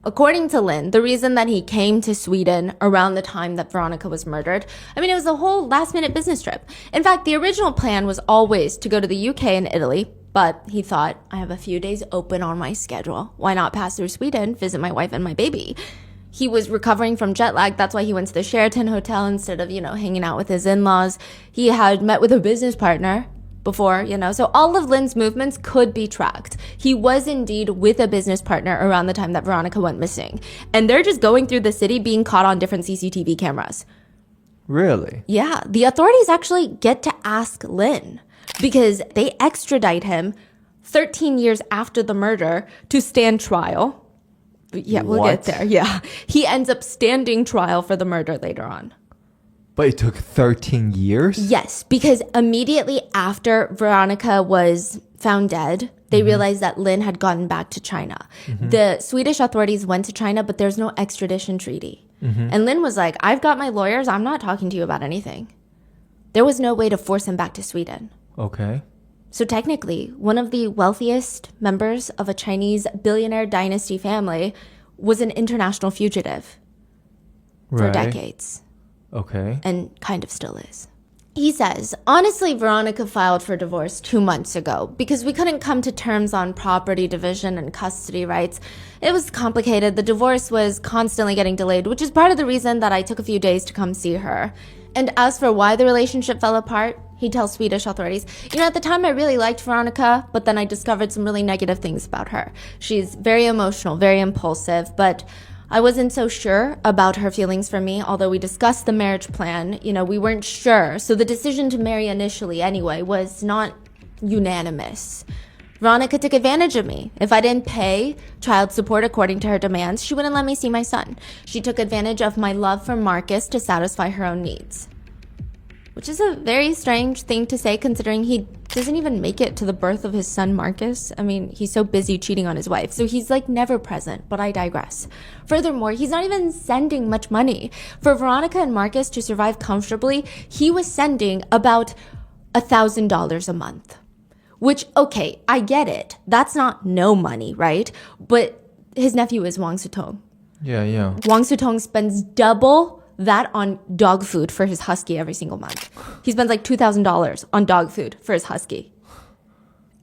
According to Lin, the reason that he came to Sweden around the time that Veronica was murdered, it was a whole last-minute business trip. In fact, the original plan was always to go to the UK and Italy, but he thought, I have a few days open on my schedule. Why not pass through Sweden, visit my wife and my baby? He was recovering from jet lag. That's why he went to the Sheraton Hotel instead of, hanging out with his in-laws. He had met with a business partner before, so all of Lin's movements could be tracked. He was indeed with a business partner around the time that Veronica went missing. And they're just going through the city being caught on different CCTV cameras. Really? Yeah. The authorities actually get to ask Lin because they extradite him 13 years after the murder to stand trial. Yeah, we'll get there. Yeah. He ends up standing trial for the murder later on. But it took 13 years? Yes, because immediately after Veronica was found dead, they realized that Lin had gotten back to China. The Swedish authorities went to China, but there's no extradition treaty. And Lynn was like, I've got my lawyers. I'm not talking to you about anything. There was no way to force him back to Sweden. Okay. So technically, one of the wealthiest members of a Chinese billionaire dynasty family was an international fugitive for decades. Okay. And kind of still is. He says, honestly, Veronica filed for divorce 2 months ago because we couldn't come to terms on property division and custody rights. It was complicated. The divorce was constantly getting delayed, which is part of the reason that I took a few days to come see her. And as for why the relationship fell apart, he tells Swedish authorities, at the time I really liked Veronica, but then I discovered some really negative things about her. She's very emotional, very impulsive, but I wasn't so sure about her feelings for me, although we discussed the marriage plan. We weren't sure. So the decision to marry initially anyway was not unanimous. Veronica took advantage of me. If I didn't pay child support according to her demands, she wouldn't let me see my son. She took advantage of my love for Marcus to satisfy her own needs. Which is a very strange thing to say considering he doesn't even make it to the birth of his son Marcus. I mean, he's so busy cheating on his wife. So he's like never present, but I digress. Furthermore, he's not even sending much money. For Veronica and Marcus to survive comfortably, he was sending about $1,000 a month. Which, okay, I get it. That's not no money, right? But his nephew is Wang Sutong. Yeah. Wang Sutong spends double that on dog food for his husky every single month. He spends like $2,000 on dog food for his husky.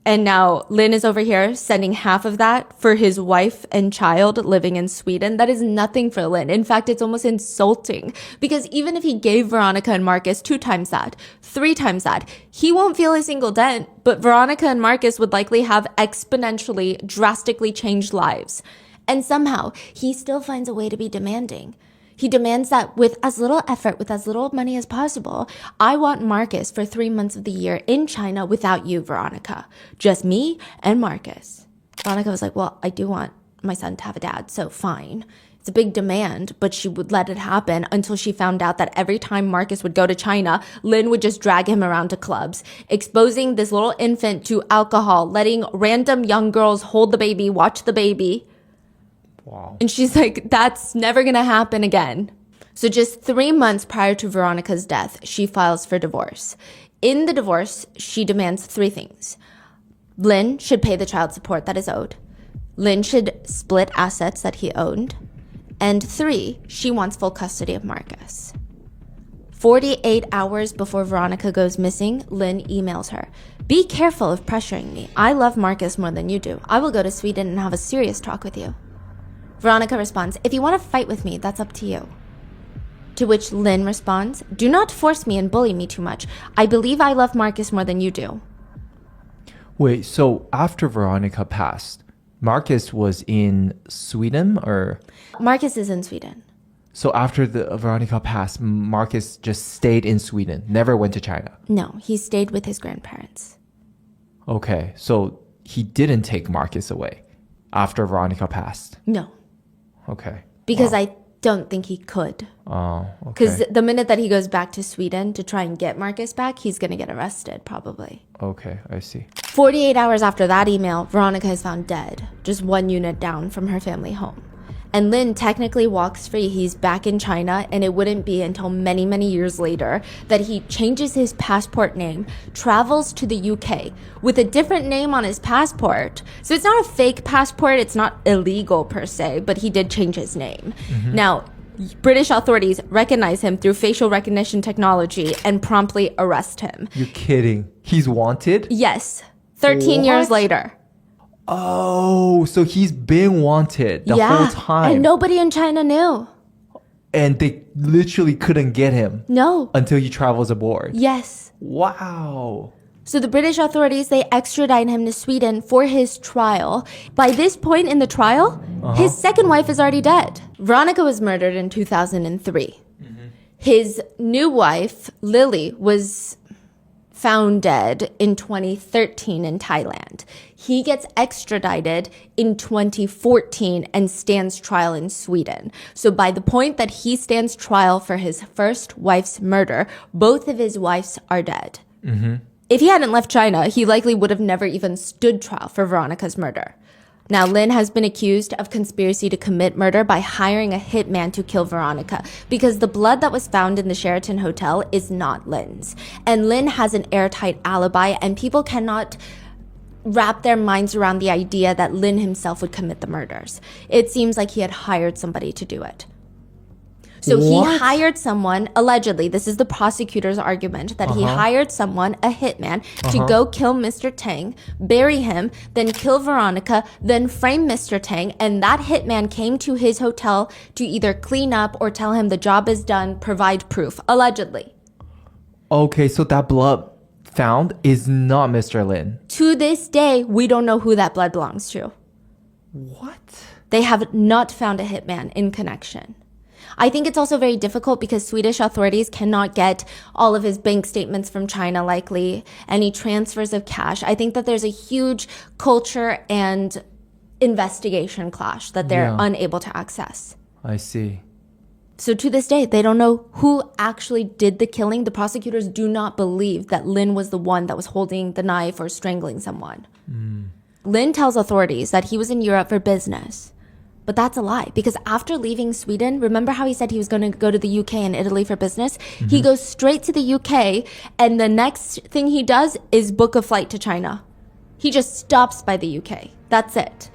And now Lynn is over here sending half of that for his wife and child living in Sweden. That is nothing for Lynn. In fact, it's almost insulting because even if he gave Veronica and Marcus 2 times that, 3 times that, he won't feel a single dent, but Veronica and Marcus would likely have exponentially, drastically changed lives. And somehow he still finds a way to be demanding. He demands that with as little effort, with as little money as possible, I want Marcus for 3 months of the year in China without you, Veronica. Just me and Marcus. Veronica was like, well, I do want my son to have a dad, so fine. It's a big demand, but she would let it happen until she found out that every time Marcus would go to China, Lynn would just drag him around to clubs, exposing this little infant to alcohol, letting random young girls hold the baby, watch the baby. Wow. And she's like, that's never going to happen again. So just 3 months prior to Veronica's death, she files for divorce. In the divorce, she demands 3 things. Lynn should pay the child support that is owed. Lynn should split assets that he owned. And 3, she wants full custody of Marcus. 48 hours before Veronica goes missing, Lynn emails her. Be careful of pressuring me. I love Marcus more than you do. I will go to Sweden and have a serious talk with you. Veronica responds, if you want to fight with me, that's up to you. To which Lynn responds, do not force me and bully me too much. I believe I love Marcus more than you do. Wait, so after Veronica passed, Marcus was in Sweden or? Marcus is in Sweden. So after the Veronica passed, Marcus just stayed in Sweden, never went to China? No, he stayed with his grandparents. Okay, so he didn't take Marcus away after Veronica passed? No. Okay. Because I don't think he could. Oh, okay. Because the minute that he goes back to Sweden to try and get Marcus back, he's going to get arrested, probably. Okay, I see. 48 hours after that email, Veronica is found dead, just 1 unit down from her family home. And Lynn technically walks free. He's back in China, and it wouldn't be until many, many years later that he changes his passport name, travels to the UK with a different name on his passport. So it's not a fake passport. It's not illegal per se, but he did change his name. Mm-hmm. Now, British authorities recognize him through facial recognition technology and promptly arrest him. You're kidding. He's wanted? Yes. 13 years later. Oh, so he's been wanted the whole time. And nobody in China knew. And they literally couldn't get him. No. Until he travels aboard. Yes. Wow. So the British authorities, they extradite him to Sweden for his trial. By this point in the trial, his second wife is already dead. Veronica was murdered in 2003. Mm-hmm. His new wife, Lily, was found dead in 2013 in Thailand. He gets extradited in 2014 and stands trial in Sweden. So by the point that he stands trial for his first wife's murder, both of his wives are dead. Mm-hmm. If he hadn't left China, he likely would have never even stood trial for Veronica's murder. Now, Lin has been accused of conspiracy to commit murder by hiring a hitman to kill Veronica because the blood that was found in the Sheraton Hotel is not Lin's. And Lin has an airtight alibi, and people cannot wrap their minds around the idea that Lin himself would commit the murders. It seems like he had hired somebody to do it. So he hired someone, allegedly, this is the prosecutor's argument, that he hired someone, a hitman, to go kill Mr. Tang, bury him, then kill Veronica, then frame Mr. Tang, and that hitman came to his hotel to either clean up or tell him the job is done, provide proof, allegedly. Okay, so that blood found is not Mr. Lin. To this day, we don't know who that blood belongs to. What? They have not found a hitman in connection. I think it's also very difficult because Swedish authorities cannot get all of his bank statements from China, likely, any transfers of cash. I think that there's a huge culture and investigation clash that they're unable to access. I see. So to this day, they don't know who actually did the killing. The prosecutors do not believe that Lin was the one that was holding the knife or strangling someone. Lin tells authorities that he was in Europe for business. But that's a lie, because after leaving Sweden, remember how he said he was going to go to the UK and Italy for business? He goes straight to the UK, and the next thing he does is book a flight to China. He just stops by the UK. That's it.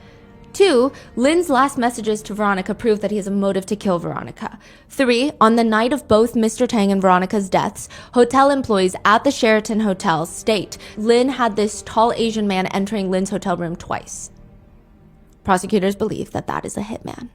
2, Lin's last messages to Veronica prove that he has a motive to kill Veronica. 3, on the night of both Mr. Tang and Veronica's deaths, hotel employees at the Sheraton Hotel state Lin had this tall Asian man entering Lin's hotel room twice. Prosecutors believe that that is a hitman.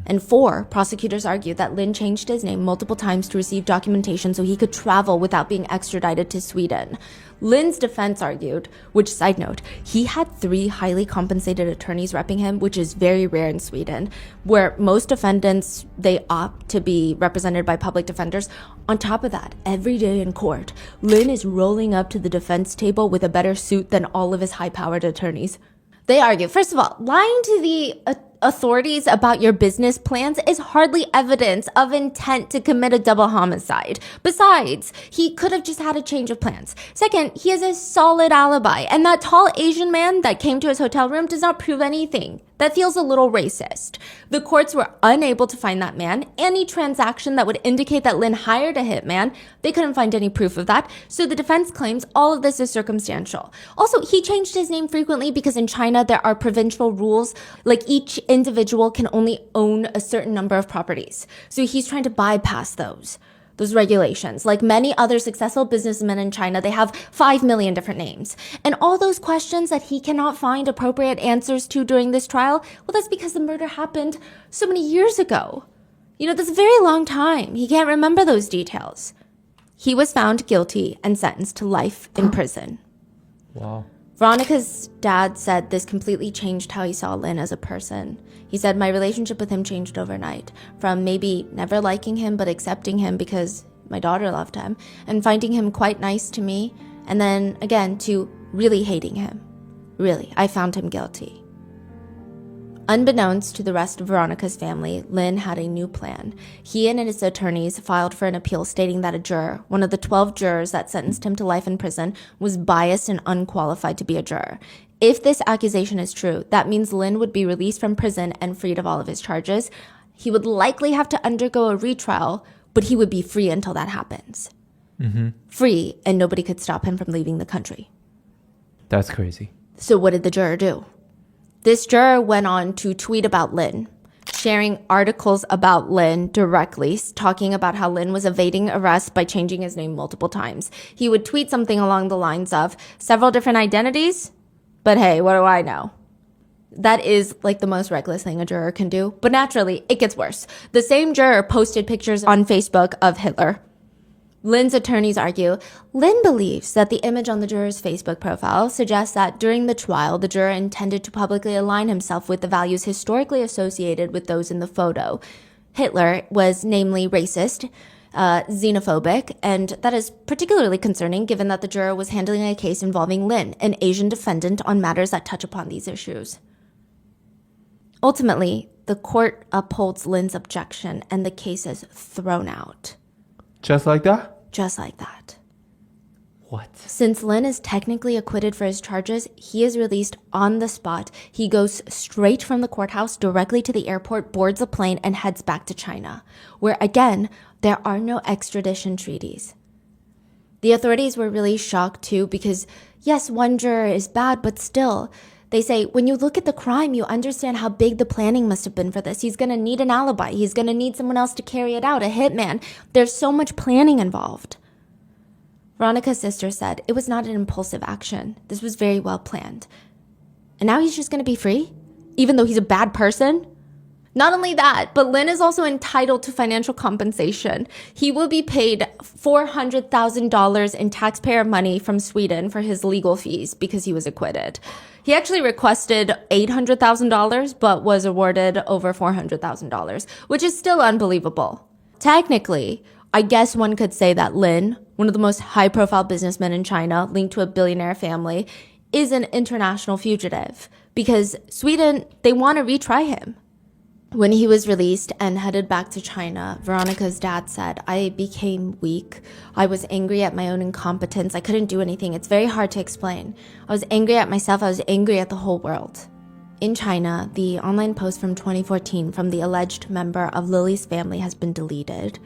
And 4, prosecutors argue that Lin changed his name multiple times to receive documentation so he could travel without being extradited to Sweden. Lin's defense argued, which, side note, he had 3 highly compensated attorneys repping him, which is very rare in Sweden, where most defendants, they opt to be represented by public defenders. On top of that, every day in court, Lin is rolling up to the defense table with a better suit than all of his high-powered attorneys. They argue, first of all, lying to the authorities about your business plans is hardly evidence of intent to commit a double homicide. Besides, he could have just had a change of plans. Second, he has a solid alibi, and that tall Asian man that came to his hotel room does not prove anything. That feels a little racist. The courts were unable to find that man. Any transaction that would indicate that Lin hired a hitman, they couldn't find any proof of that. So the defense claims all of this is circumstantial. Also, he changed his name frequently because in China there are provincial rules, like each individual can only own a certain number of properties. So he's trying to bypass those regulations. Like many other successful businessmen in China, they have 5 million different names. And all those questions that he cannot find appropriate answers to during this trial, well, that's because the murder happened so many years ago. You know, that's a very long time. He can't remember those details. He was found guilty and sentenced to life in prison. Wow. Veronica's dad said this completely changed how he saw Lin as a person. He said, my relationship with him changed overnight, from maybe never liking him but accepting him because my daughter loved him, and finding him quite nice to me, and then again to really hating him. Really, I found him guilty. Unbeknownst to the rest of Veronica's family, Lin had a new plan. He and his attorneys filed for an appeal stating that a juror, one of the 12 jurors that sentenced him to life in prison, was biased and unqualified to be a juror. If this accusation is true, that means Lin would be released from prison and freed of all of his charges. He would likely have to undergo a retrial, but he would be free until that happens. Free, and nobody could stop him from leaving the country. That's crazy. So what did the juror do? This juror went on to tweet about Lin, sharing articles about Lin directly, talking about how Lin was evading arrest by changing his name multiple times. He would tweet something along the lines of, several different identities, but hey, what do I know? That is like the most reckless thing a juror can do. But naturally, it gets worse. The same juror posted pictures on Facebook of Hitler. Lin's attorneys argue, Lin believes that the image on the juror's Facebook profile suggests that during the trial, the juror intended to publicly align himself with the values historically associated with those in the photo. Hitler was namely racist, xenophobic, and that is particularly concerning given that the juror was handling a case involving Lin, an Asian defendant, on matters that touch upon these issues. Ultimately, the court upholds Lin's objection and the case is thrown out. Just like that? Just like that. What? Since Lin is technically acquitted for his charges, he is released on the spot. He goes straight from the courthouse directly to the airport, boards a plane, and heads back to China, where again, there are no extradition treaties. The authorities were really shocked too because, yes, one juror is bad, but still, they say, when you look at the crime, you understand how big the planning must have been for this. He's going to need an alibi. He's going to need someone else to carry it out, a hitman. There's so much planning involved. Veronica's sister said it was not an impulsive action. This was very well planned. And now he's just going to be free? Even though he's a bad person? Not only that, but Lin is also entitled to financial compensation. He will be paid $400,000 in taxpayer money from Sweden for his legal fees because he was acquitted. He actually requested $800,000, but was awarded over $400,000, which is still unbelievable. Technically, I guess one could say that Lin, one of the most high-profile businessmen in China, linked to a billionaire family, is an international fugitive because Sweden, they want to retry him. When he was released and headed back to China, Veronica's dad said, I became weak. I was angry at my own incompetence. I couldn't do anything. It's very hard to explain. I was angry at myself. I was angry at the whole world. In China, the online post from 2014 from the alleged member of Lily's family has been deleted.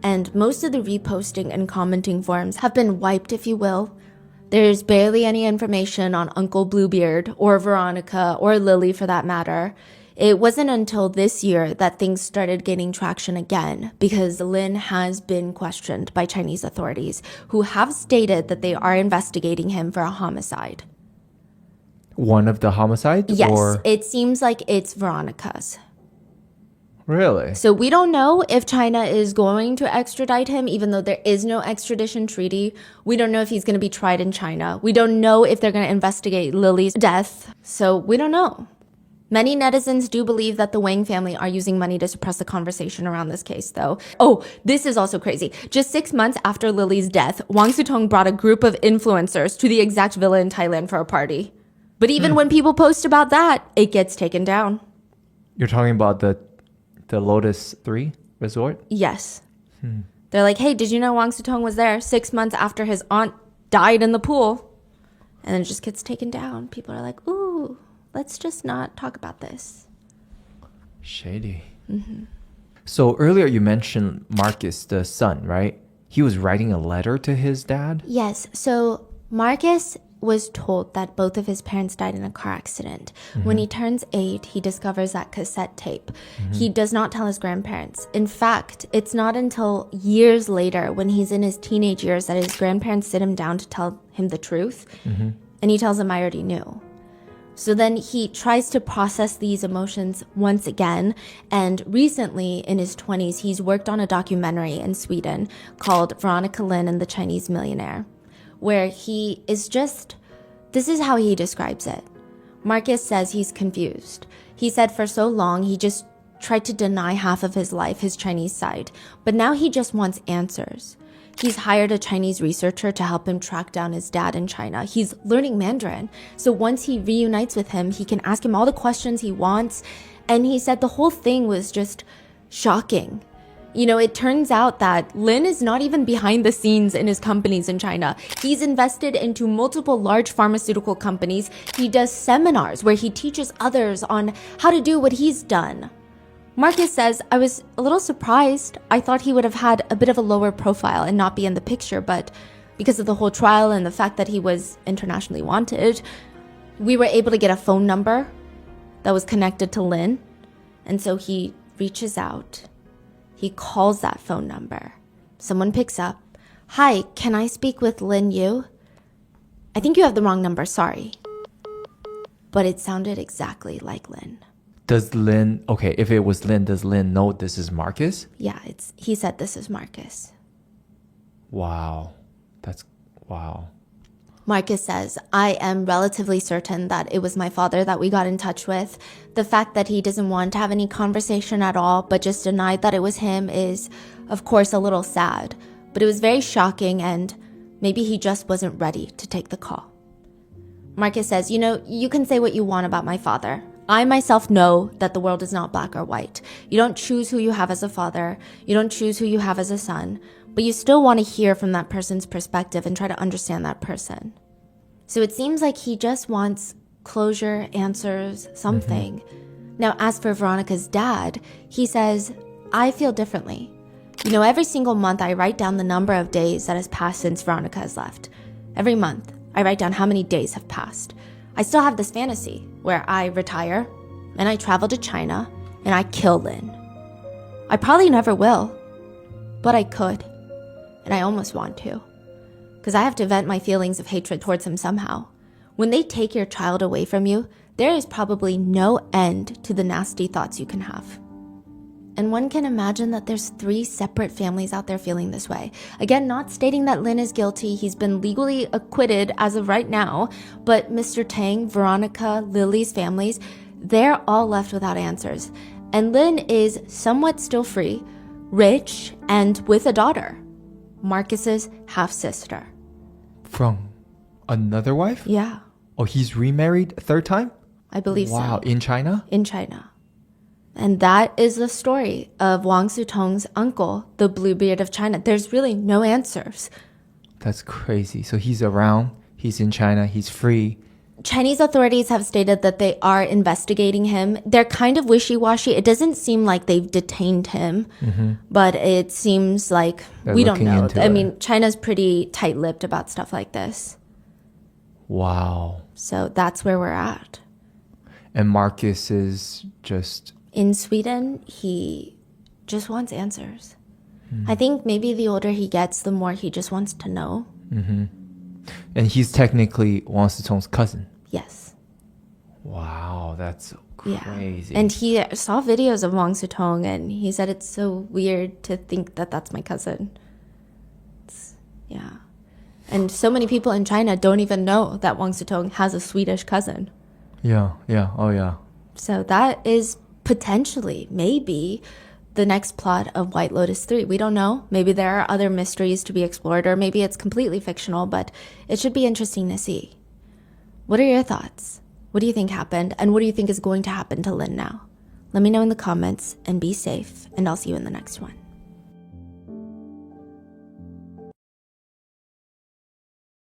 And most of the reposting and commenting forums have been wiped, if you will. There's barely any information on Uncle Bluebeard or Veronica or Lily for that matter. It wasn't until this year that things started gaining traction again because Lin has been questioned by Chinese authorities who have stated that they are investigating him for a homicide. One of the homicides? Yes, or? it seems like it's Veronica's. Really? So we don't know if China is going to extradite him, even though there is no extradition treaty. We don't know if he's going to be tried in China. We don't know if they're going to investigate Lily's death. So we don't know. Many netizens do believe that the Wang family are using money to suppress the conversation around this case, though. Oh, this is also crazy. Just 6 months after Lily's death, Wang Sutong brought a group of influencers to the exact villa in Thailand for a party. But even when people post about that, it gets taken down. You're talking about the Lotus 3 resort? Yes. They're like, hey, did you know Wang Sutong was there 6 months after his aunt died in the pool? And then it just gets taken down. People are like, ooh. Let's just not talk about this. Shady. So earlier you mentioned Marcus, the son, right? He was writing a letter to his dad? Yes. So Marcus was told that both of his parents died in a car accident. When he turns 8, he discovers that cassette tape. He does not tell his grandparents. In fact, it's not until years later when he's in his teenage years that his grandparents sit him down to tell him the truth. And he tells them, I already knew. So then he tries to process these emotions once again. And recently, in his 20s, he's worked on a documentary in Sweden called Veronica Lin and the Chinese Millionaire, where he is just, this is how he describes it. Marcus says he's confused. He said for so long, he just tried to deny half of his life, his Chinese side. But now he just wants answers. He's hired a Chinese researcher to help him track down his dad in China. He's learning Mandarin. So once he reunites with him, he can ask him all the questions he wants. And he said the whole thing was just shocking. You know, it turns out that Lin is not even behind the scenes in his companies in China. He's invested into multiple large pharmaceutical companies. He does seminars where he teaches others on how to do what he's done. Marcus says, I was a little surprised. I thought he would have had a bit of a lower profile and not be in the picture, but because of the whole trial and the fact that he was internationally wanted, we were able to get a phone number that was connected to Lin. And so he reaches out. He calls that phone number. Someone picks up. Hi, can I speak with Lin Yu? I think you have the wrong number, sorry. But it sounded exactly like Lin. Does Lin, okay, if it was Lin, does Lin know this is Marcus? Yeah, he said this is Marcus. Wow. Wow. Marcus says, I am relatively certain that it was my father that we got in touch with. The fact that he doesn't want to have any conversation at all, but just denied that it was him is, of course, a little sad. But it was very shocking and maybe he just wasn't ready to take the call. Marcus says, you know, you can say what you want about my father. I myself know that the world is not black or white. You don't choose who you have as a father. You don't choose who you have as a son. but you still want to hear from that person's perspective and try to understand that person. So it seems like he just wants closure, answers, something. Now, as for Veronica's dad, he says, I feel differently. You know, every single month I write down the number of days that has passed since Veronica has left. Every month, I write down how many days have passed. I still have this fantasy where I retire and I travel to China and I kill Lynn. I probably never will, but I could. And I almost want to. Because I have to vent my feelings of hatred towards him somehow. When they take your child away from you, there is probably no end to the nasty thoughts you can have. And one can imagine that there's 3 separate families out there feeling this way. Again, not stating that Lynn is guilty. He's been legally acquitted as of right now. But Mr. Tang, Veronica, Lily's families, they're all left without answers. And Lynn is somewhat still free, rich, and with a daughter. Marcus's half-sister. From another wife? Yeah. Oh, he's remarried a 3rd time? I believe so. Wow, in China? In China. And that is the story of Wang Sutong's uncle, the Bluebeard of China. There's really no answers. That's crazy. So he's around, he's in China, he's free. Chinese authorities have stated that they are investigating him. They're kind of wishy-washy. It doesn't seem like they've detained him, but it seems like we don't know. I mean, China's pretty tight-lipped about stuff like this. Wow. So that's where we're at. And Marcus is just... In Sweden, he just wants answers. I think maybe the older he gets, the more he just wants to know. And he's technically Wang Sitong's cousin. Yes. Wow, that's so crazy. Yeah. And he saw videos of Wang Sutong, and he said it's so weird to think that that's my cousin. Yeah. And so many people in China don't even know that Wang Sutong has a Swedish cousin. Yeah. Oh, yeah. So that is potentially, maybe, the next plot of White Lotus 3. We don't know. Maybe there are other mysteries to be explored, or maybe it's completely fictional, but it should be interesting to see. What are your thoughts? What do you think happened, and what do you think is going to happen to Lynn now? Let me know in the comments, and be safe, and I'll see you in the next one.